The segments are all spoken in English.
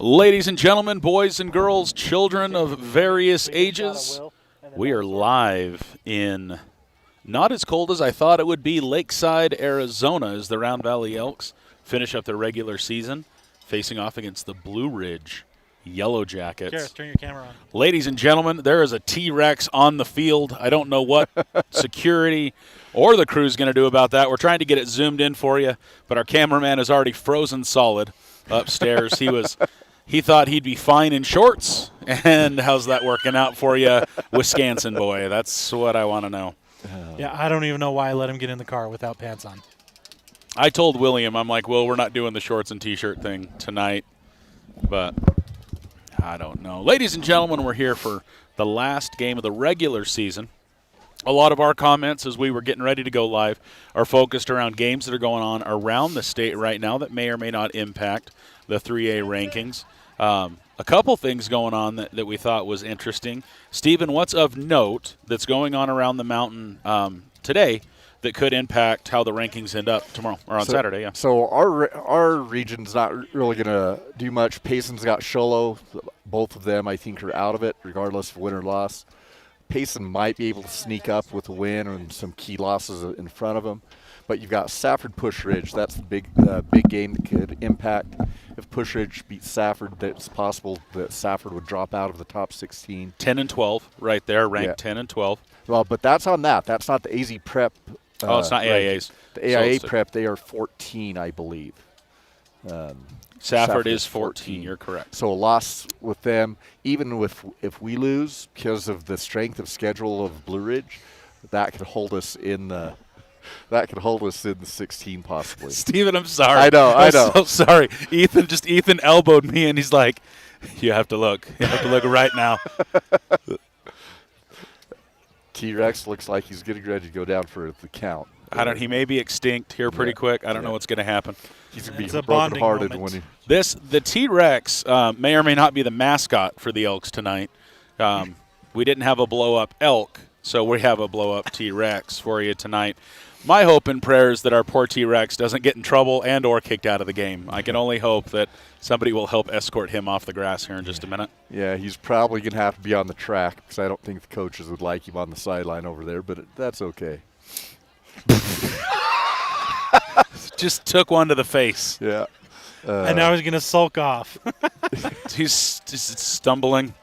Ladies and gentlemen, boys and girls, children of various ages, we are live in not as cold as I thought it would be. Lakeside, Arizona, as the Round Valley Elks finish up their regular season, facing off against the Blue Ridge Yellow Jackets. Gareth, turn your camera on. Ladies and gentlemen, there is a T-Rex on the field. I don't know what security or the crew's going to do about that. We're trying to get it zoomed in for you, but our cameraman is already frozen solid upstairs. He thought he'd be fine in shorts, and how's that working out for you, Wisconsin boy? That's what I want to know. Yeah, I don't even know why I let him get in the car without pants on. I told William, I'm like, well, we're not doing the shorts and T-shirt thing tonight, but I don't know. Ladies and gentlemen, we're here for the last game of the regular season. A lot of our comments as we were getting ready to go live are focused around games that are going on around the state right now that may or may not impact the 3A rankings. A couple things going on that we thought was interesting. Stephen, what's of note that's going on around the mountain today that could impact how the rankings end up tomorrow or on Saturday? Yeah. So our region's not really going to do much. Payson's got Sholo. Both of them, I think, are out of it, regardless of win or loss. Payson might be able to sneak up with a win and some key losses in front of them. But you've got Safford Push Ridge. That's the big game that could impact. If Push Ridge beats Safford, it's possible that Safford would drop out of the top 16. 10 and 12 right there, ranked 10 and 12. Well, but that's on that. That's not the AZ Prep. It's not AIA's. The AIA Prep, they are 14, I believe. Safford is 14. You're correct. So a loss with them, even if we lose because of the strength of schedule of Blue Ridge, that could hold us in the 16 possibly. Steven, I'm sorry. I know. I'm so sorry. Ethan elbowed me, and he's like, you have to look. You have to look right now. T-Rex looks like he's getting ready to go down for the count. He may be extinct here pretty quick. I don't know what's going to happen. He's going to be broken-hearted when he. The T-Rex may or may not be the mascot for the Elks tonight. We didn't have a blow-up elk, so we have a blow-up T-Rex for you tonight. My hope and prayer is that our poor T-Rex doesn't get in trouble and or kicked out of the game. I can only hope that somebody will help escort him off the grass here in just a minute. Yeah, he's probably going to have to be on the track because I don't think the coaches would like him on the sideline over there, but that's okay. Just took one to the face. Yeah. And now he's going to sulk off. He's just stumbling.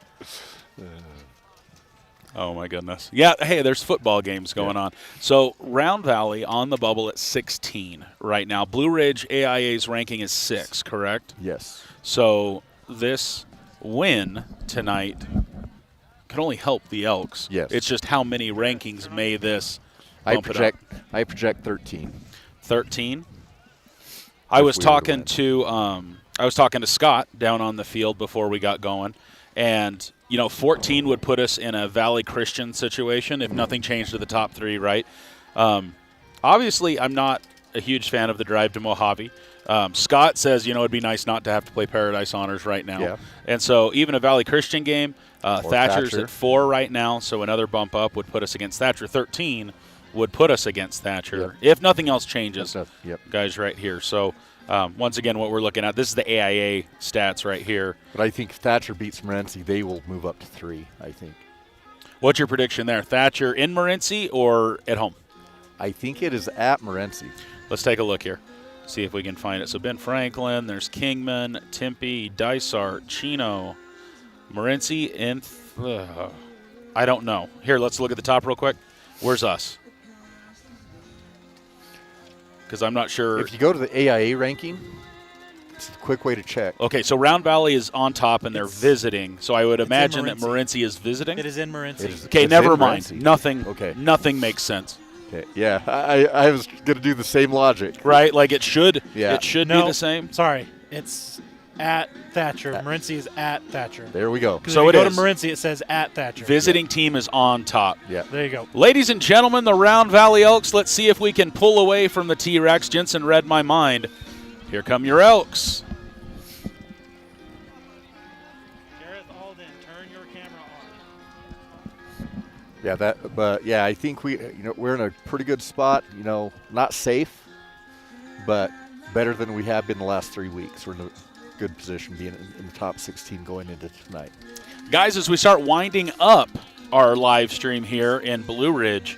Oh, my goodness. Yeah, hey, there's football games going on. So Round Valley on the bubble at 16 right now. Blue Ridge AIA's ranking is 6, correct? Yes. So this win tonight can only help the Elks. Yes. It's just how many rankings may this I bump it up? I project 13. 13? I was talking to Scott down on the field before we got going, and 14 would put us in a Valley Christian situation if nothing changed to the top 3, right? Obviously, I'm not a huge fan of the drive to Mojave. Scott says, it'd be nice not to have to play Paradise Honors right now. Yeah. And so even a Valley Christian game, Thatcher's Thatcher. at 4 right now, so another bump up would put us against Thatcher. 13 would put us against Thatcher if nothing else changes, guys, right here. So, once again, what we're looking at, this is the AIA stats right here. But I think if Thatcher beats Morenci, they will move up to 3, I think. What's your prediction there? Thatcher in Morenci or at home? I think it is at Morenci. Let's take a look here, see if we can find it. So Ben Franklin, there's Kingman, Tempe, Dysart, Chino, Morenci, and I don't know. Here, let's look at the top real quick. Where's us? Because I'm not sure. If you go to the AIA ranking, it's a quick way to check. Okay, so Round Valley is on top, and they're visiting. So I would imagine that Morenci is visiting. It is in Morenci. Okay, never mind. Morenci. Nothing makes sense. Okay. Yeah, I was going to do the same logic. Right, like it should. Yeah. It should be the same. Sorry, it's at Thatcher. Morenci is at Thatcher. There we go. Because so if you go is. to Morenci, it says at Thatcher. Visiting team is on top. Yeah. There you go. Ladies and gentlemen, the Round Valley Elks. Let's see if we can pull away from the T-Rex. Jensen read my mind. Here come your Elks. Gareth Alden, turn your camera on. Yeah, I think we're in a pretty good spot. Not safe, but better than we have been the last 3 weeks. We're in good position being in the top 16 going into tonight. Guys, as we start winding up our live stream here in Blue Ridge,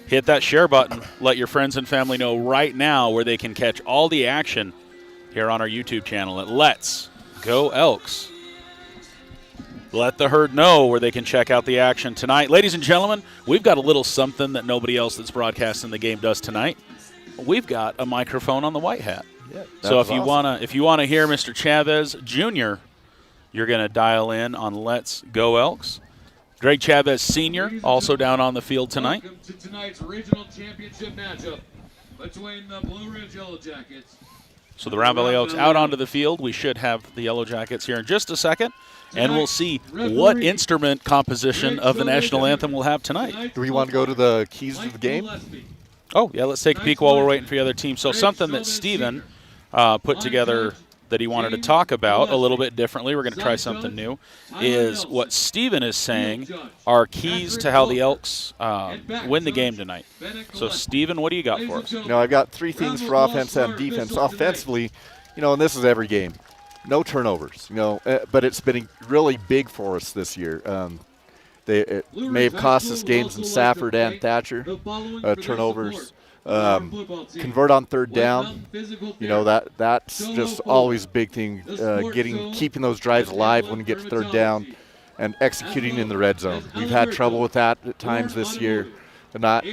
hit that share button. Let your friends and family know right now where they can catch all the action here on our YouTube channel at Let's Go Elks. Let the herd know where they can check out the action tonight. Ladies and gentlemen, we've got a little something that nobody else that's broadcasting the game does tonight. We've got a microphone on the white hat. Yeah, so if you wanna hear Mr. Chavez Jr., you're gonna dial in on Let's Go Elks. Greg Chavez Sr. also down on the field tonight. Welcome to tonight's regional championship matchup between the Blue Ridge Yellow Jackets. So the Round Valley Elks out onto the field. We should have the Yellow Jackets here in just a second, and we'll see what instrument composition of the national anthem we'll have tonight. Do we want to go to the keys of the game? Oh, yeah, let's take a peek while we're waiting for the other team. So something that Steven put together that he wanted to talk about a little bit differently, we're going to try something new, is what Steven is saying are keys to how the Elks win the game tonight. So, Steven, what do you got for us? I've got 3 things for offense and defense. Offensively, and this is every game, no turnovers, but it's been really big for us this year. It may have cost us games in Safford and Thatcher, turnovers. Convert on third down, that's just always a big thing, keeping those drives alive when you get to third down and executing in the red zone. We've had trouble with that at times this year, not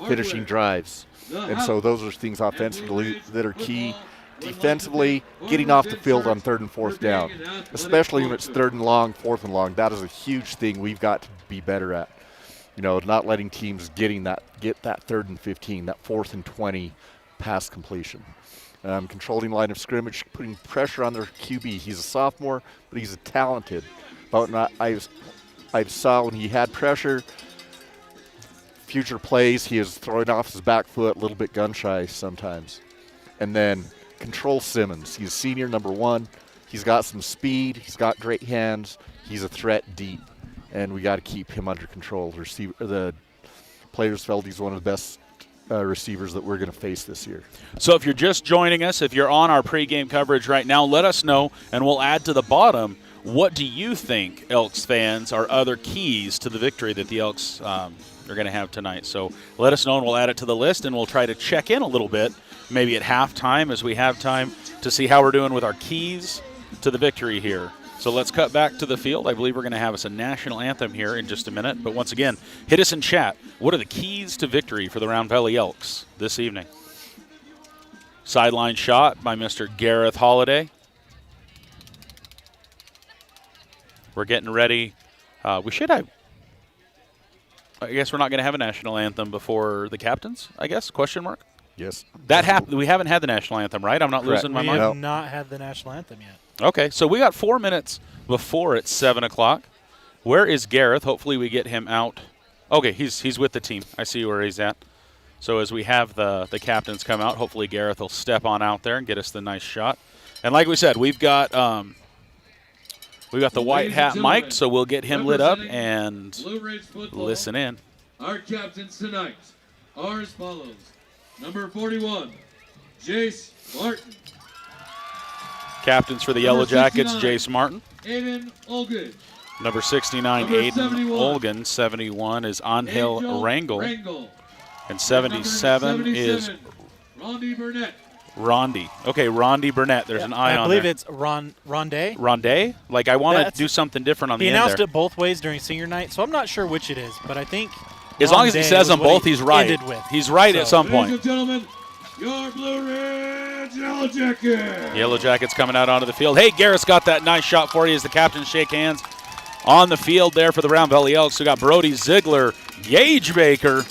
finishing drives. And so those are things offensively that are key. Defensively, getting off the field on third and fourth down, especially when it's third and long, fourth and long. That is a huge thing we've got to be better at. Not letting teams get that third and 15, that fourth and 20 pass completion. Controlling line of scrimmage, putting pressure on their QB. He's a sophomore, but he's talented. I saw when he had pressure, future plays, he is throwing off his back foot, a little bit gun shy sometimes. And then control Simmons. He's senior, number 1. He's got some speed. He's got great hands. He's a threat deep. And we got to keep him under control. The players felt he's one of the best receivers that we're going to face this year. So if you're just joining us, if you're on our pregame coverage right now, let us know, and we'll add to the bottom, what do you think, Elks fans, are other keys to the victory that the Elks are going to have tonight? So let us know, and we'll add it to the list, and we'll try to check in a little bit, maybe at halftime as we have time, to see how we're doing with our keys to the victory here. So let's cut back to the field. I believe we're going to have us a national anthem here in just a minute. But once again, hit us in chat. What are the keys to victory for the Round Valley Elks this evening? Sideline shot by Mr. Gareth Holliday. We're getting ready. We should have. I guess we're not going to have a national anthem before the captains, I guess, question mark? Yes. That happened. We haven't had the national anthem, right? I'm not Correct. losing my We mind? have not had the national anthem yet. Okay, so we got 4 minutes before it's 7 o'clock. Where is Gareth? Hopefully we get him out. Okay, he's with the team. I see where he's at. So as we have the captains come out, hopefully Gareth will step on out there and get us the nice shot. And like we said, we've got the white hat mic'd, so we'll get him lit up and listen in. Our captains tonight are as follows. Number 41, Jace Martin. Captains for the Yellow Jackets, Jace Martin. Aiden Olgin. Number 69, Number Aiden 71. Olgin. 71 is Angel Rangel. And 77 is Rondi Burnett. Rondi. Okay, Rondi Burnett. There's an I I on believe there. it's Rondé. Rondé? Like, I want to That's- do something different on He the end announced there. it both ways during senior night, so I'm not sure which it is, but I think As long as he Rondé says was them what both, he he's right. ended with. He's right at So- some Ladies point. and gentlemen, your Blue Ridge Yellow Jackets. Yellow Jackets coming out onto the field. Hey, Garrett's got that nice shot for you as the captains shake hands on the field there for the Round Valley Elks. We got Brody Ziegler, Gage Baker,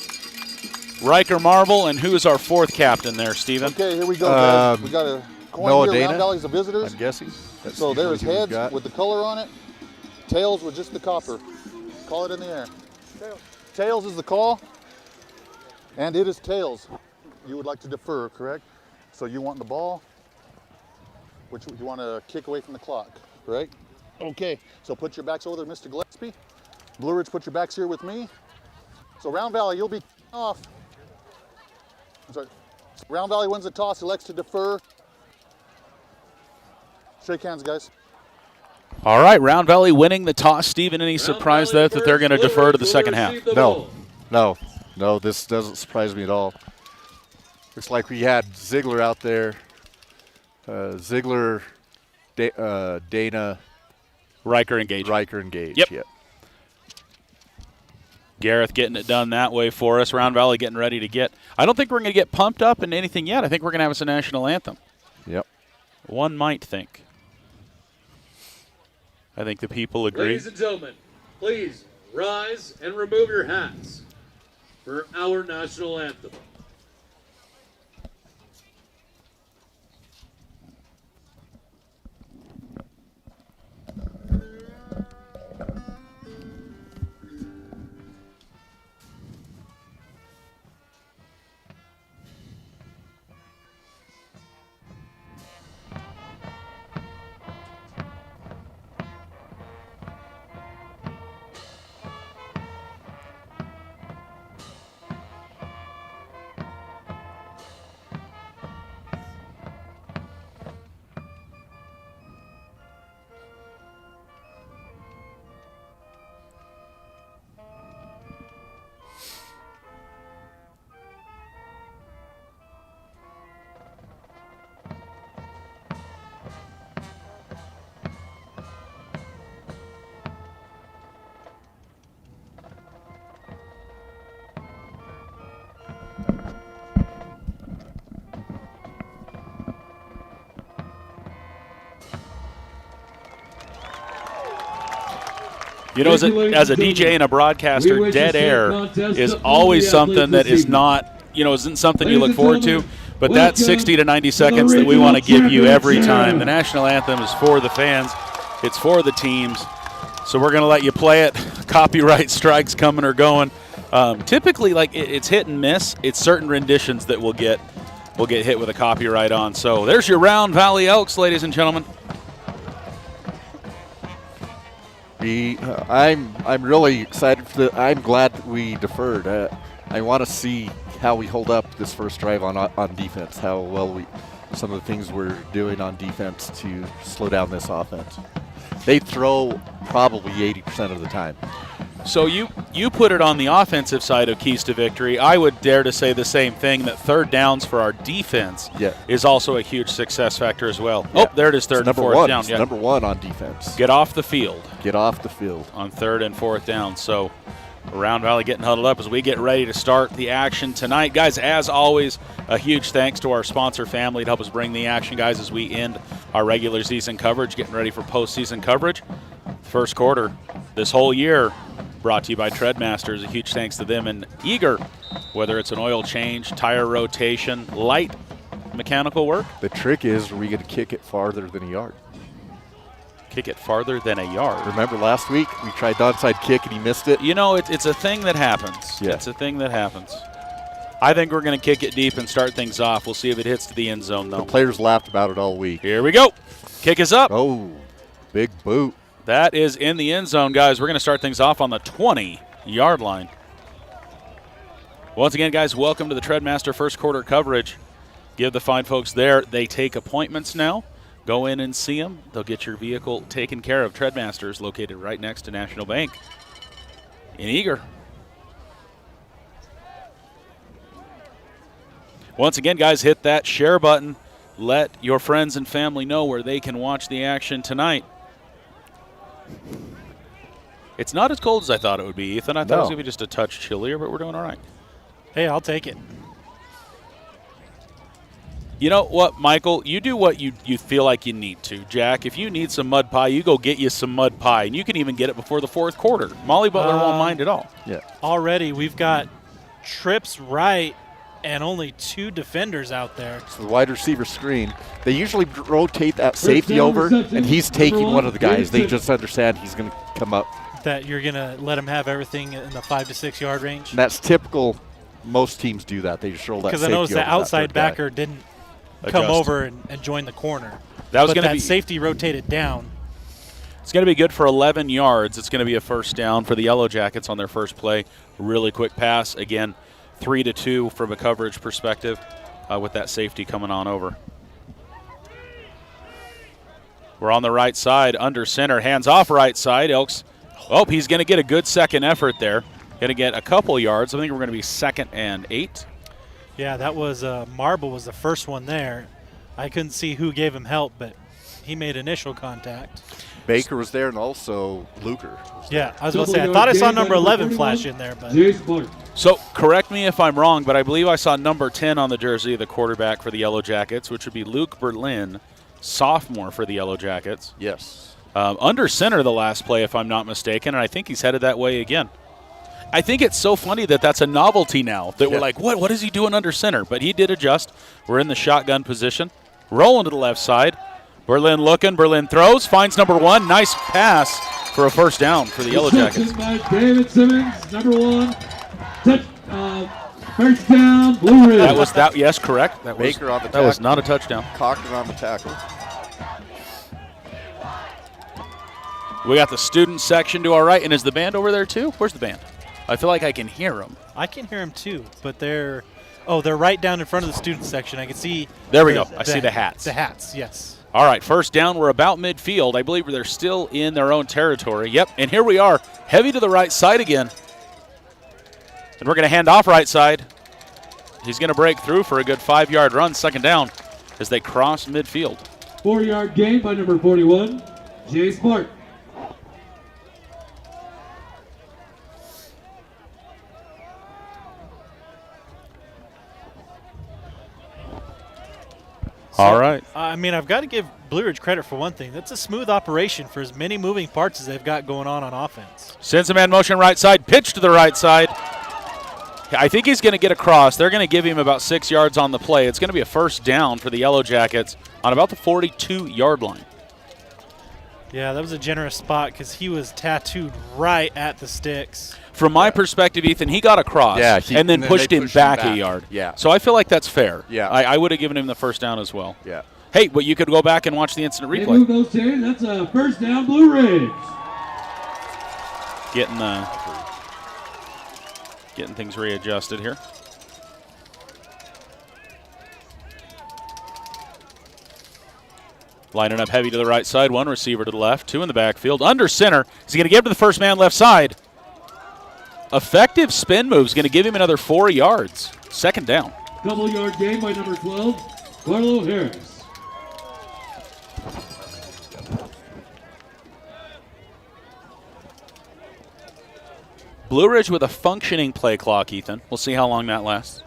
Riker Marble, and who's our 4th captain there, Steven? Okay, here we go, guys. We got a coin Noah here. Dana, Round Valley's the visitors. I'm guessing. That's So there's usually who heads we've got. with the color on it, tails with just the copper. Call it in the air. Tails is the call, and it is tails. You would like to defer, correct? So you want the ball, which you want to kick away from the clock, correct? Okay, so put your backs over there, Mr. Gillespie. Blue Ridge, put your backs here with me. So Round Valley, you'll be off. I'm sorry. Round Valley wins the toss, elects to defer. Shake hands, guys. All right, Round Valley winning the toss. Stephen, any surprise that they're going to defer to the second half? No, this doesn't surprise me at all. Looks like we had Ziegler out there. Ziegler, Dana, Riker engaged. Yep. Gareth getting it done that way for us. Round Valley getting ready to get. I don't think we're going to get pumped up in anything yet. I think we're going to have us a national anthem. Yep. One might think. I think the people agree. Ladies and gentlemen, please rise and remove your hats for our national anthem. You know, as a DJ and a broadcaster, dead air is always something that is not, isn't something you look forward to. But that 60 to 90 seconds that we want to give you every time. The national anthem is for the fans. It's for the teams. So we're going to let you play it. Copyright strikes coming or going. Typically, it's hit and miss. It's certain renditions that we'll get hit with a copyright on. So there's your Round Valley Elks, ladies and gentlemen. I'm really excited for I'm glad that we deferred. I want to see how we hold up this first drive on defense. How well some of the things we're doing on defense to slow down this offense. They throw probably 80% of the time. So you put it on the offensive side of keys to victory. I would dare to say the same thing, that third downs for our defense is also a huge success factor as well. Yeah. Oh, there it is, third and fourth down. It's number one on defense. Get off the field. On third and fourth down. So Round Valley getting huddled up as we get ready to start the action tonight. Guys, as always, a huge thanks to our sponsor family to help us bring the action, guys, as we end our regular season coverage, getting ready for postseason coverage. First quarter this whole year brought to you by Treadmasters. A huge thanks to them. And Eager, whether it's an oil change, tire rotation, light mechanical work. The trick is, are we going to kick it farther than a yard? Kick it farther than a yard. Remember last week we tried the onside kick and he missed it? It's a thing that happens. Yeah. It's a thing that happens. I think we're going to kick it deep and start things off. We'll see if it hits to the end zone, though. The players laughed about it all week. Here we go. Kick is up. Oh, big boot. That is in the end zone, guys. We're going to start things off on the 20-yard line. Once again, guys, welcome to the Treadmaster first quarter coverage. Give the fine folks there. They take appointments now. Go in and see them. They'll get your vehicle taken care of. Treadmasters, located right next to National Bank in Eager. Once again, guys, hit that share button. Let your friends and family know where they can watch the action tonight. It's not as cold as I thought it would be, Ethan. I thought it was going to be just a touch chillier, but we're doing all right. Hey, I'll take it. You know what, Michael? You do what you feel like you need to. Jack, if you need some mud pie, you go get you some mud pie, and you can even get it before the fourth quarter. Molly Butler won't mind at all. Yeah. Already, we've got trips right and only 2 defenders out there. So the wide receiver screen. They usually rotate that safety over, and he's taking one of the guys. They just understand he's going to come up. That you're going to let him have everything in the 5 to 6 yard range? And that's typical. Most teams do that. They just roll that safety over. Because I noticed the outside backer didn't come over and join the corner. That safety rotated down. It's going to be good for 11 yards. It's going to be a first down for the Yellow Jackets on their first play. Really quick pass. Again, 3-2 from a coverage perspective with that safety coming on over. We're on the right side, under center, hands off right side. Elks, he's going to get a good second effort there. Going to get a couple yards. I think we're going to be 2nd and 8. Yeah, that was Marble was the first one there. I couldn't see who gave him help, but he made initial contact. Baker was there, and also Luker. Yeah, I was going to say, I thought I saw number 11 flash in there. But So correct me if I'm wrong, but I believe I saw number 10 on the jersey of the quarterback for the Yellow Jackets, which would be Luke Berlin, sophomore for the Yellow Jackets. Yes. Under center the last play, if I'm not mistaken, and I think he's headed that way again. I think it's so funny that that's a novelty now, that we're like, what is he doing under center? But he did adjust. We're in the shotgun position. Rolling to the left side. Berlin looking. Berlin throws. Finds number 1. Nice pass for a first down for the Yellow Jackets. By David Simmons, number 1. First down, Blue Ridge. That was that. Yes, correct. That was, Baker on the that was not a touchdown. Cochran on the tackle. We got the student section to our right. And is the band over there too? Where's the band? I feel like I can hear them. I can hear them too, but they're right down in front of the student section. I can see. There we go. I see the hats. The hats, yes. All right, first down. We're about midfield. I believe they're still in their own territory. Yep, and here we are, heavy to the right side again. And we're going to hand off right side. He's going to break through for a good 5-yard run, second down, as they cross midfield. 4-yard gain by number 41, Jay Smart. All right. I mean, I've got to give Blue Ridge credit for one thing. That's a smooth operation for as many moving parts as they've got going on offense. Sends a man motion right side, pitch to the right side. I think he's going to get across. They're going to give him about 6 yards on the play. It's going to be a first down for the Yellow Jackets on about the 42-yard line. Yeah, that was a generous spot because he was tattooed right at the sticks. From my perspective, Ethan, he got across and then pushed him back a yard. Yeah. So I feel like that's fair. Yeah. I would have given him the first down as well. Yeah. Hey, but you could go back and watch the instant They replay. move those chains. That's a first down, Blue Ridge. Getting things readjusted here. Lining up heavy to the right side. 1 receiver to the left. 2 in the backfield. Under center. Is he going to give to the first man left side? Effective spin move is going to give him another 4 yards. Second down. Double-yard gain by number 12, Carlo Harris. Blue Ridge with a functioning play clock, Ethan. We'll see how long that lasts.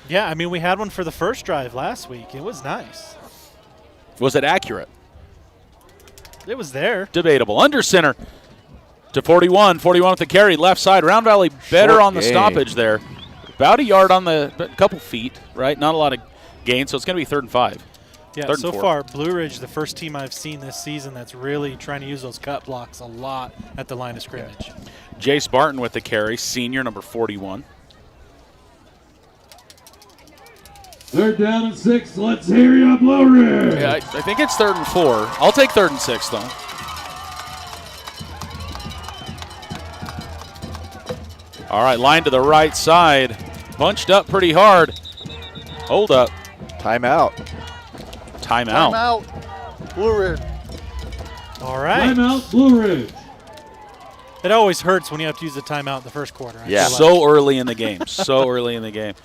Yeah, I mean, we had one for the first drive last week. It was nice. Was it accurate? It was there. Debatable. Under center to 41. 41 with the carry. Left side. Round Valley better Short on the gain. stoppage there. About a yard on the couple feet, right? Not a lot of gain, so it's going to be 3rd and 5. Yeah, 3rd and so 4. far, Blue Ridge, the first team I've seen this season that's really trying to use those cut blocks a lot at the line of scrimmage. Jace Barton with the carry, senior, number 41. 3rd down and 6. Let's hear you, Blue Ridge. Yeah, I think it's 3rd and 4. I'll take 3rd and 6, though. All right, line to the right side. Bunched up pretty hard. Hold up. Timeout. Timeout. Timeout. Blue Ridge. All right. Timeout, Blue Ridge. It always hurts when you have to use a timeout in the first quarter. Yeah. So early in the game. So early in the game.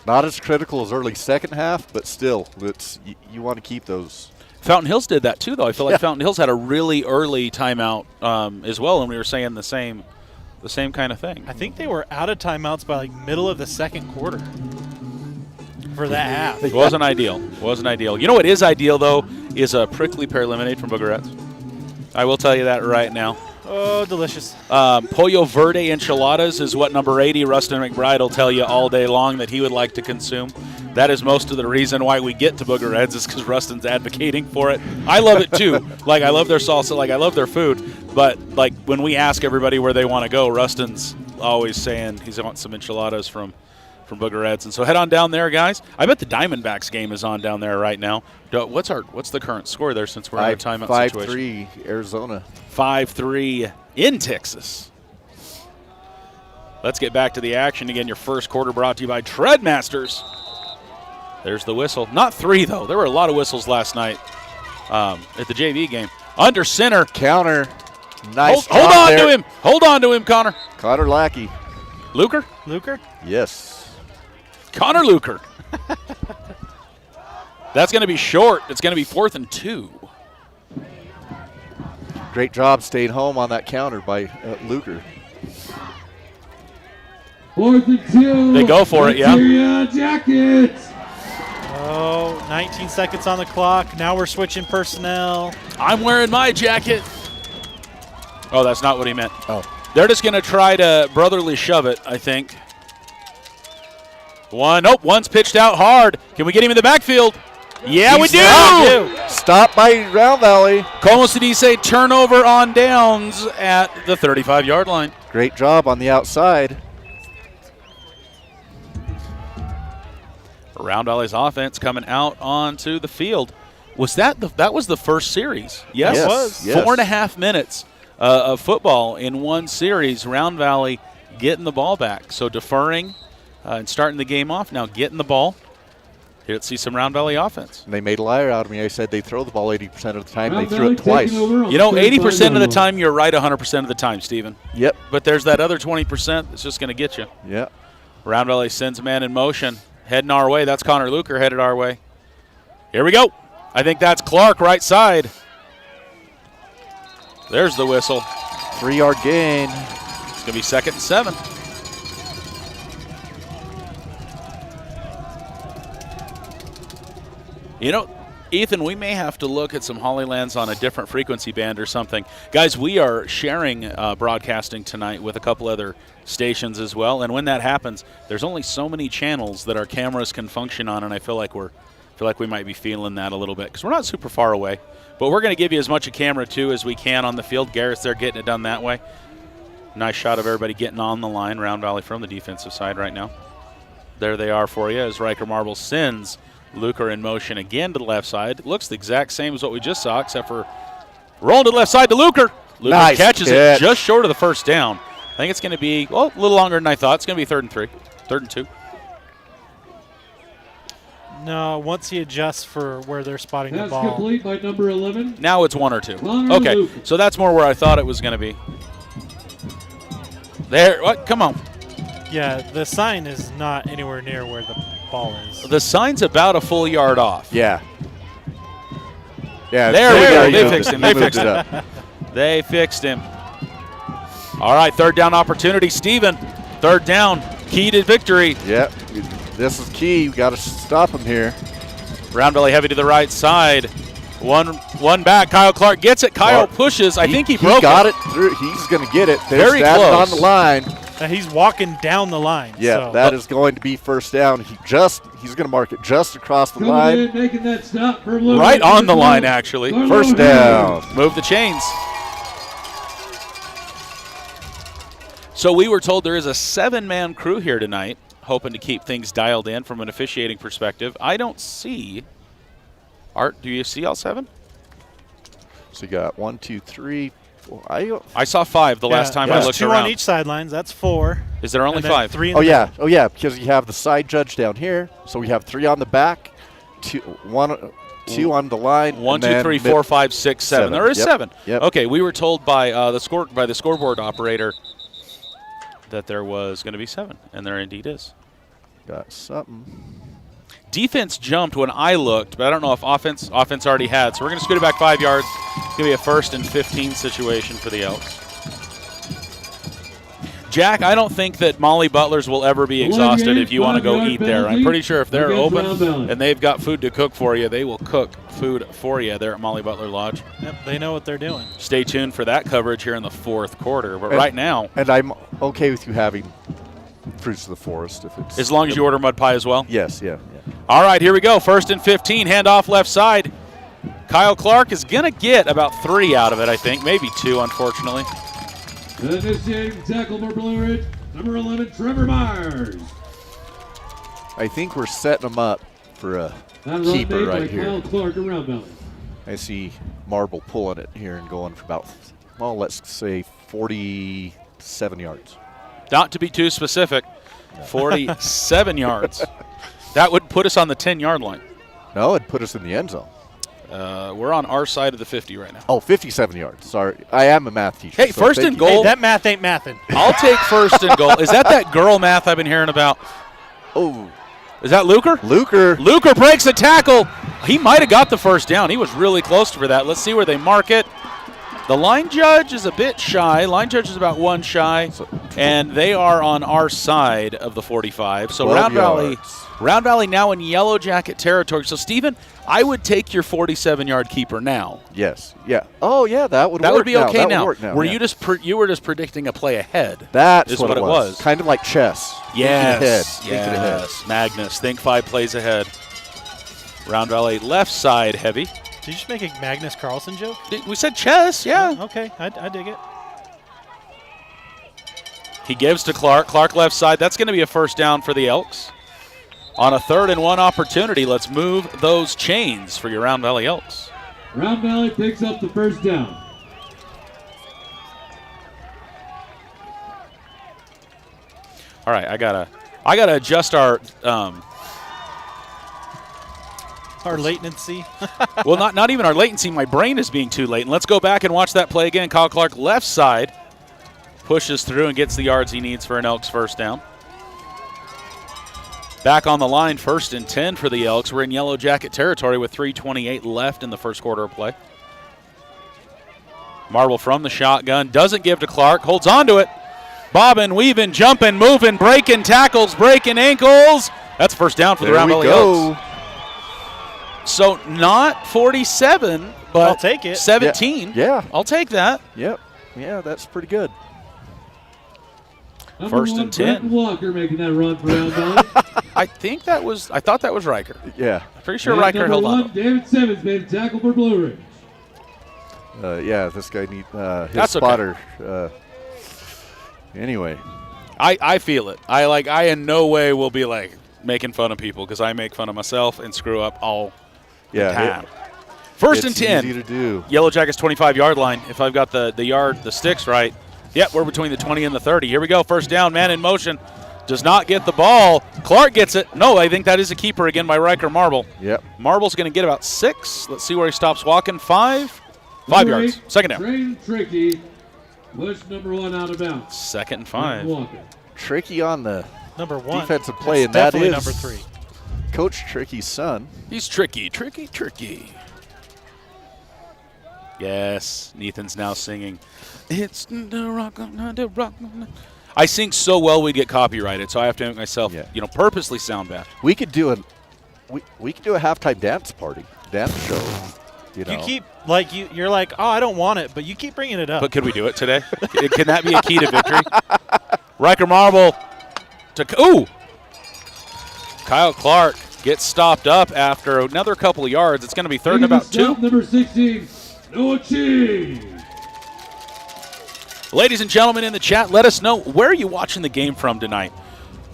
Not as critical as early second half, but still, you want to keep those. Fountain Hills did that too, though. I feel like Fountain Hills had a really early timeout as well, and we were saying the same kind of thing. I think they were out of timeouts by like middle of the second quarter for that half. It wasn't ideal. Wasn't ideal. You know what is ideal, though, is a prickly pear lemonade from Boogerettes. I will tell you that right now. Oh, delicious. Pollo Verde enchiladas is what number 80, Rustin McBride, will tell you all day long that he would like to consume. That is most of the reason why we get to Boogerettes is because Rustin's advocating for it. I love it, too. Like, I love their salsa. Like, I love their food. But, like, when we ask everybody where they want to go, Rustin's always saying he wants some enchiladas from Boogerettes. And so head on down there, guys. I bet the Diamondbacks game is on down there right now. What's the current score there since we're in a timeout situation? 5-3 Arizona. 5-3 in Texas. Let's get back to the action again. Your first quarter brought to you by Treadmasters. There's the whistle. Not 3, though. There were a lot of whistles last night. at the JV game. Under center. Counter. Nice. Hold on there. to him. Hold on to him, Connor. Connor Lackey. Luker? Luker? Yes. Connor Luker. That's going to be short. It's going to be 4th and 2. Great job staying home on that counter by Luker. 4th and 2. They go for it, yeah. Interior Jackets. Oh, 19 seconds on the clock. Now we're switching personnel. I'm wearing my jacket. Oh, that's not what he meant. Oh. They're just going to try to brotherly shove it, I think. Nope, one's pitched out hard. Can we get him in the backfield? Yeah, we do! Stop by Round Valley. Como se dice, turnover on downs at the 35-yard line. Great job on the outside. Round Valley's offense coming out onto the field. Was that was the first series? Yes, Yes, it was. yes. 4.5 minutes of football in one series. Round Valley getting the ball back. So deferring and starting the game off. Now getting the ball. Here, let's see some Round Valley offense. And they made a liar out of me. I said they throw the ball 80% of the time. Round They threw Valley it twice. taking over on You know, 35 80% of the yard time you're right 100% of the time, Steven. Yep. But there's that other 20% that's just going to get you. Yep. Round Valley sends a man in motion. Heading our way. That's Connor Luker headed our way. Here we go. I think that's Clark, right side. There's the whistle. 3-yard gain. It's going to be 2nd and 7. You know, Ethan, we may have to look at some Hollylands on a different frequency band or something. Guys, we are sharing broadcasting tonight with a couple other stations as well, and when that happens, there's only so many channels that our cameras can function on, and I feel like we might be feeling that a little bit because we're not super far away. But we're going to give you as much a camera, too, as we can on the field. Garrett's there getting it done that way. Nice shot of everybody getting on the line, Round Valley from the defensive side right now. There they are for you as Riker Marble sends Luker in motion again to the left side. Looks the exact same as what we just saw, except for rolling to the left side to Luker. Luker Nice catches catch. it just short of the first down. I think it's going to be, a little longer than I thought. It's going to be 3rd and 3, 3rd and 2. No, once he adjusts for where they're spotting the That's ball. complete by number 11. Now it's 1 or 2. Connor Okay, Luker. so that's more where I thought it was going to be. There, what? Come on. Yeah, the sign is not anywhere near where the ball is. The sign's about a full yard off. Yeah. Yeah. There we go. you They moved fixed it. him. You They moved fixed it him. up. They fixed him. All right, 3rd down opportunity. Steven, 3rd down. Key to victory. Yep. This is key. You got to stop him here. Round Valley heavy to the right side. One back. Kyle Clark gets it. Kyle Clark. pushes. I think he broke got it through. He's going to get it. They're Very standing close. on the line. And he's walking down the line. Yeah, so. that is going to be 1st down. He's going to mark it just across the Coming line. in, making that stop for Luker. Right on the line, actually. Carlo 1st Harris. down. Move the chains. So we were told there is a 7-man crew here tonight, hoping to keep things dialed in from an officiating perspective. I don't see. Art, do you see all 7? So you got 1, 2, 3, 4. I saw 5 the last time I there's looked 2 around. on each sidelines. That's 4. Is there only And then 5? 3 in Oh the yeah, back. because you have the side judge down here. So we have 3 on the back, 2 on the line. 1, and 2, then 3, mid- 4, 5, 6, 7. 7. There is Yep. 7. Yep. Okay, we were told by the scoreboard operator that there was going to be 7, and there indeed is. Got something. Defense jumped when I looked, but I don't know if offense already had. So we're going to scoot it back 5 yards. It's going to be a 1st and 15 situation for the Elks. Jack, I don't think that Molly Butlers will ever be exhausted if you want to go eat there. I'm pretty sure if they're open and they've got food to cook for you, they will cook food for you there at Molly Butler Lodge. Yep, they know what they're doing. Stay tuned for that coverage here in the 4th quarter. But right now, And I'm okay with you having fruits of the forest if it's. as long as you order mud pie as well. Yes, yeah. All right, here we go. 1st and 15, handoff left side. Kyle Clark is going to get about 3 out of it, I think. Maybe 2, unfortunately. Initiating tackle for Blue Ridge, number 11, Trevor Myers. I think we're setting them up for a That run keeper made by right here. Kyle Clark around Valley. I see Marble pulling it here and going for about, let's say 47 yards. Not to be too specific, 47 yards. That would put us on the 10-yard line. No, it'd put us in the end zone. We're on our side of the 50 right now. Oh, 57 yards. Sorry. I am a math teacher. Hey, first and goal. Hey, that math ain't mathin'. I'll take first and goal. Is that girl math I've been hearing about? Oh. Is that Luker? Luker breaks the tackle. He might have got the first down. He was really close for that. Let's see where they mark it. The line judge is a bit shy. Line judge is about 1 shy, and they are on our side of the 45. So Round Valley now in Yellow Jacket territory. So, Stephen, I would take your 47-yard keeper now. Yes. Yeah. Oh, yeah, that would work. That would be okay now. now. That would work now. You were just predicting a play ahead. That's what it was. Kind of like chess. Yes. Thinking ahead. Magnus, think 5 plays ahead. Round Valley left side heavy. Did you just make a Magnus Carlsen joke? We said chess, yeah. Oh, okay, I dig it. He gives to Clark. Clark left side. That's going to be a first down for the Elks. On a 3rd and 1 opportunity, let's move those chains for your Round Valley Elks. Round Valley picks up the first down. All right, I gotta adjust our latency. well, not even our latency. My brain is being too latent. Let's go back and watch that play again. Kyle Clark left side pushes through and gets the yards he needs for an Elks first down. Back on the line, 1st and 10 for the Elks. We're in Yellow Jacket territory with 3:28 left in the first quarter of play. Marble from the shotgun, doesn't give to Clark, holds on to it. Bobbing, weaving, jumping, moving, breaking tackles, breaking ankles. That's first down for the Round Valley Elks. So not 47, but I'll take it. 17. Yeah. I'll take that. Yep. Yeah, that's pretty good. First and 10. Brenton Walker making that run for Round Valley. I thought that was Riker. Yeah. Pretty sure Riker held on. David Simmons made a tackle for Blue Ridge. Yeah, this guy needs his That's spotter. Anyway. I feel it. I in no way will be like making fun of people because I make fun of myself and screw up all the time. First and 10. Easy to do. Yellow Jackets 25-yard line. If I've got the sticks right. Yep, we're between the 20 and the 30. Here we go. First down, man in motion. Does not get the ball. Clark gets it. No, I think that is a keeper again by Riker Marble. Yep. Marble's going to get about 6. Let's see where he stops walking. 5 yards. Second down. Train Tricky. Push number 1 out of bounds. 2nd and 5. Tricky on the number 1 defensive play, and That's that definitely is number 3. Coach Tricky's son. He's tricky. Yes, Nathan's now singing. It's the rock, the rock. I sing so well we'd get copyrighted, so I have to make myself, purposely sound bad. We could do a halftime dance show. You keep you're like, oh, I don't want it, but you keep bringing it up. But could we do it today? Can that be a key to victory? Riker Marble to Kyle Clark gets stopped up after another couple of yards. It's going to be 3rd and about 2. Number 16, Noah Cheese. Ladies and gentlemen in the chat, let us know, where are you watching the game from tonight?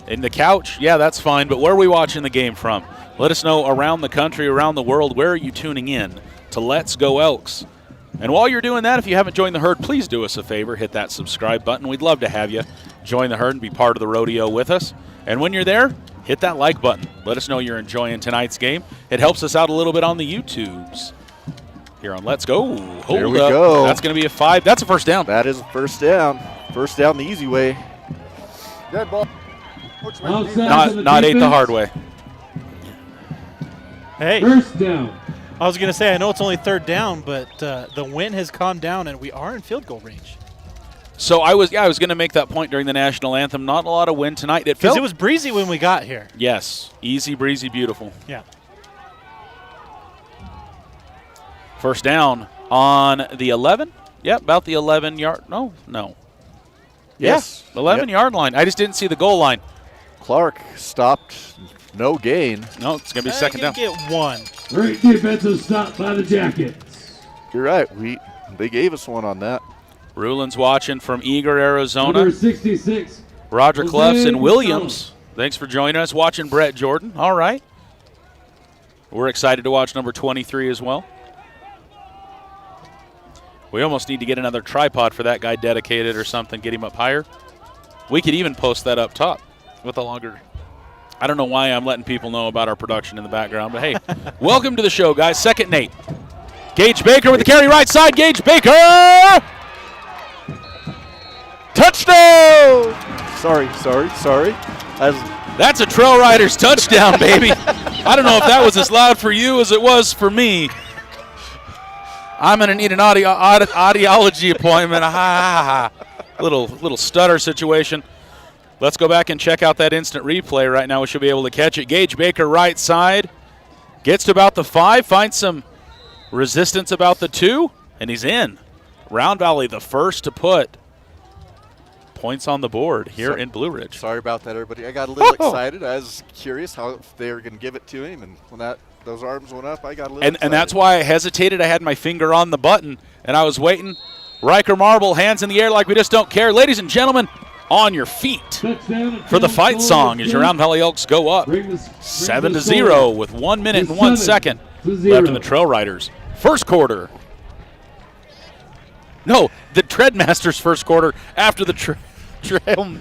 In the couch? Yeah, that's fine, but where are we watching the game from? Let us know around the country, around the world, where are you tuning in to Let's Go Elks? And while you're doing that, if you haven't joined the herd, please do us a favor, hit that subscribe button. We'd love to have you join the herd and be part of the rodeo with us. And when you're there, hit that like button. Let us know you're enjoying tonight's game. It helps us out a little bit on the YouTubes. Here on Let's Go. There we go. That's going to be a 5. That's a first down. That is a first down. First down the easy way. Dead ball. Not 8 the hard way. Hey. First down. I was going to say, I know it's only 3rd down, but the wind has calmed down and we are in field goal range. So I was going to make that point during the national anthem. Not a lot of wind tonight. Because it was breezy when we got here. Yes. Easy, breezy, beautiful. Yeah. First down on the 11. Yep, about the 11-yard. No. Yes. Yeah, 11-yard line. I just didn't see the goal line. Clark stopped. No gain. No, it's going to be second down. Get 1. Great defensive stop by the Jackets. You're right. They gave us one on that. Rulin's watching from Eager, Arizona. Number 66. Roger Jose Clefs and Williams. Gonzalez. Thanks for joining us. Watching Brett Jordan. All right. We're excited to watch number 23 as well. We almost need to get another tripod for that guy dedicated or something, get him up higher. We could even post that up top with a longer. I don't know why I'm letting people know about our production in the background, but hey, welcome to the show, guys. 2nd and 8. Gage Baker with the carry right side. Gage Baker! Touchdown! Sorry. That's a Trail Riders touchdown, baby. I don't know if that was as loud for you as it was for me. I'm going to need an audiology appointment. Little stutter situation. Let's go back and check out that instant replay. Right now we should be able to catch it. Gage Baker right side. Gets to about the 5. Finds some resistance about the 2. And he's in. Round Valley the first to put points on the board here in Blue Ridge. Sorry about that, everybody. I got a little excited. I was curious how they were going to give it to him, and when those arms went up, I got a little excited. And that's why I hesitated. I had my finger on the button, and I was waiting. Riker Marble, hands in the air like we just don't care. Ladies and gentlemen, on your feet for the fight song as your Round Valley Elks go up 7-0 with 1 minute and 1 second left in the Trail Riders first quarter. No, the Treadmasters first quarter after the trail.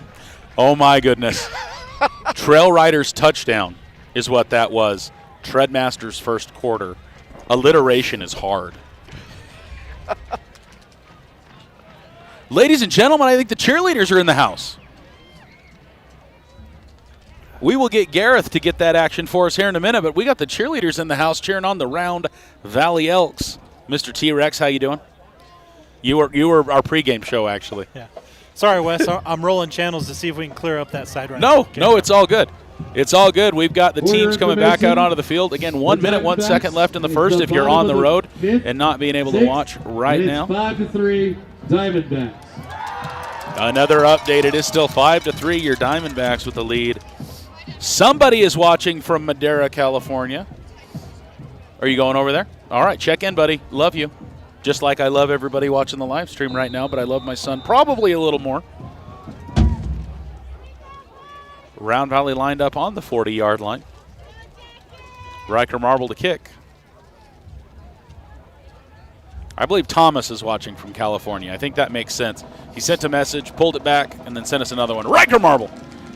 Oh, my goodness. Trail Riders touchdown is what that was. Treadmasters first quarter. Alliteration is hard. Ladies and gentlemen, I think the cheerleaders are in the house. We will get Gareth to get that action for us here in a minute, but we got the cheerleaders in the house cheering on the Round Valley Elks. Mr. T-Rex, how you doing? You were our pregame show, actually. Yeah. Sorry, Wes. I'm rolling channels to see if we can clear up that side right now. now. No, it's all good. It's all good. We've got the teams coming back out onto the field. Again, 1 minute, 1 second left in the first if you're on the road and not being able to watch right now. 5-3 Diamondbacks. Another update. It is still 5-3. Your Diamondbacks with the lead. Somebody is watching from Madera, California. Are you going over there? All right, check in, buddy. Love you. Just like I love everybody watching the live stream right now, but I love my son probably a little more. Round Valley lined up on the 40-yard line. Riker Marble to kick. I believe Thomas is watching from California. I think that makes sense. He sent a message, pulled it back, and then sent us another one. Riker Marble.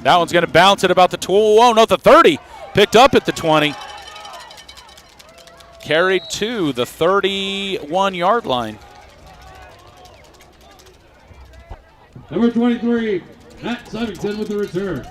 That one's going to bounce at about the 30. Picked up at the 20. Carried to the 31-yard line. Number 23, Matt Symington with the return.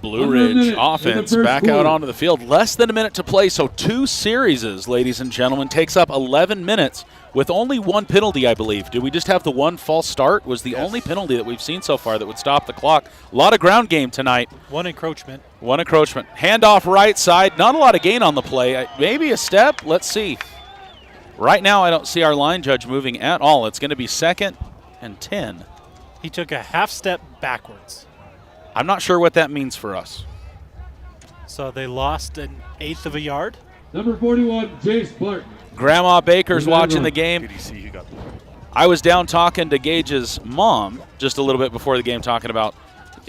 Blue Ridge offense back out onto the field. Less than a minute to play, so 2 series, ladies and gentlemen. Takes up 11 minutes with only 1 penalty, I believe. Did we just have the 1 false start? Was the only penalty that we've seen so far that would stop the clock. A lot of ground game tonight. 1 encroachment. 1 encroachment. Handoff right side. Not a lot of gain on the play. Maybe a step. Let's see. Right now, I don't see our line judge moving at all. It's going to be 2nd and 10. He took a half step backwards. I'm not sure what that means for us. So they lost an 1/8 of a yard. Number 41, Jace Barton. Grandma Baker's watching the game. I was down talking to Gage's mom just a little bit before the game, talking about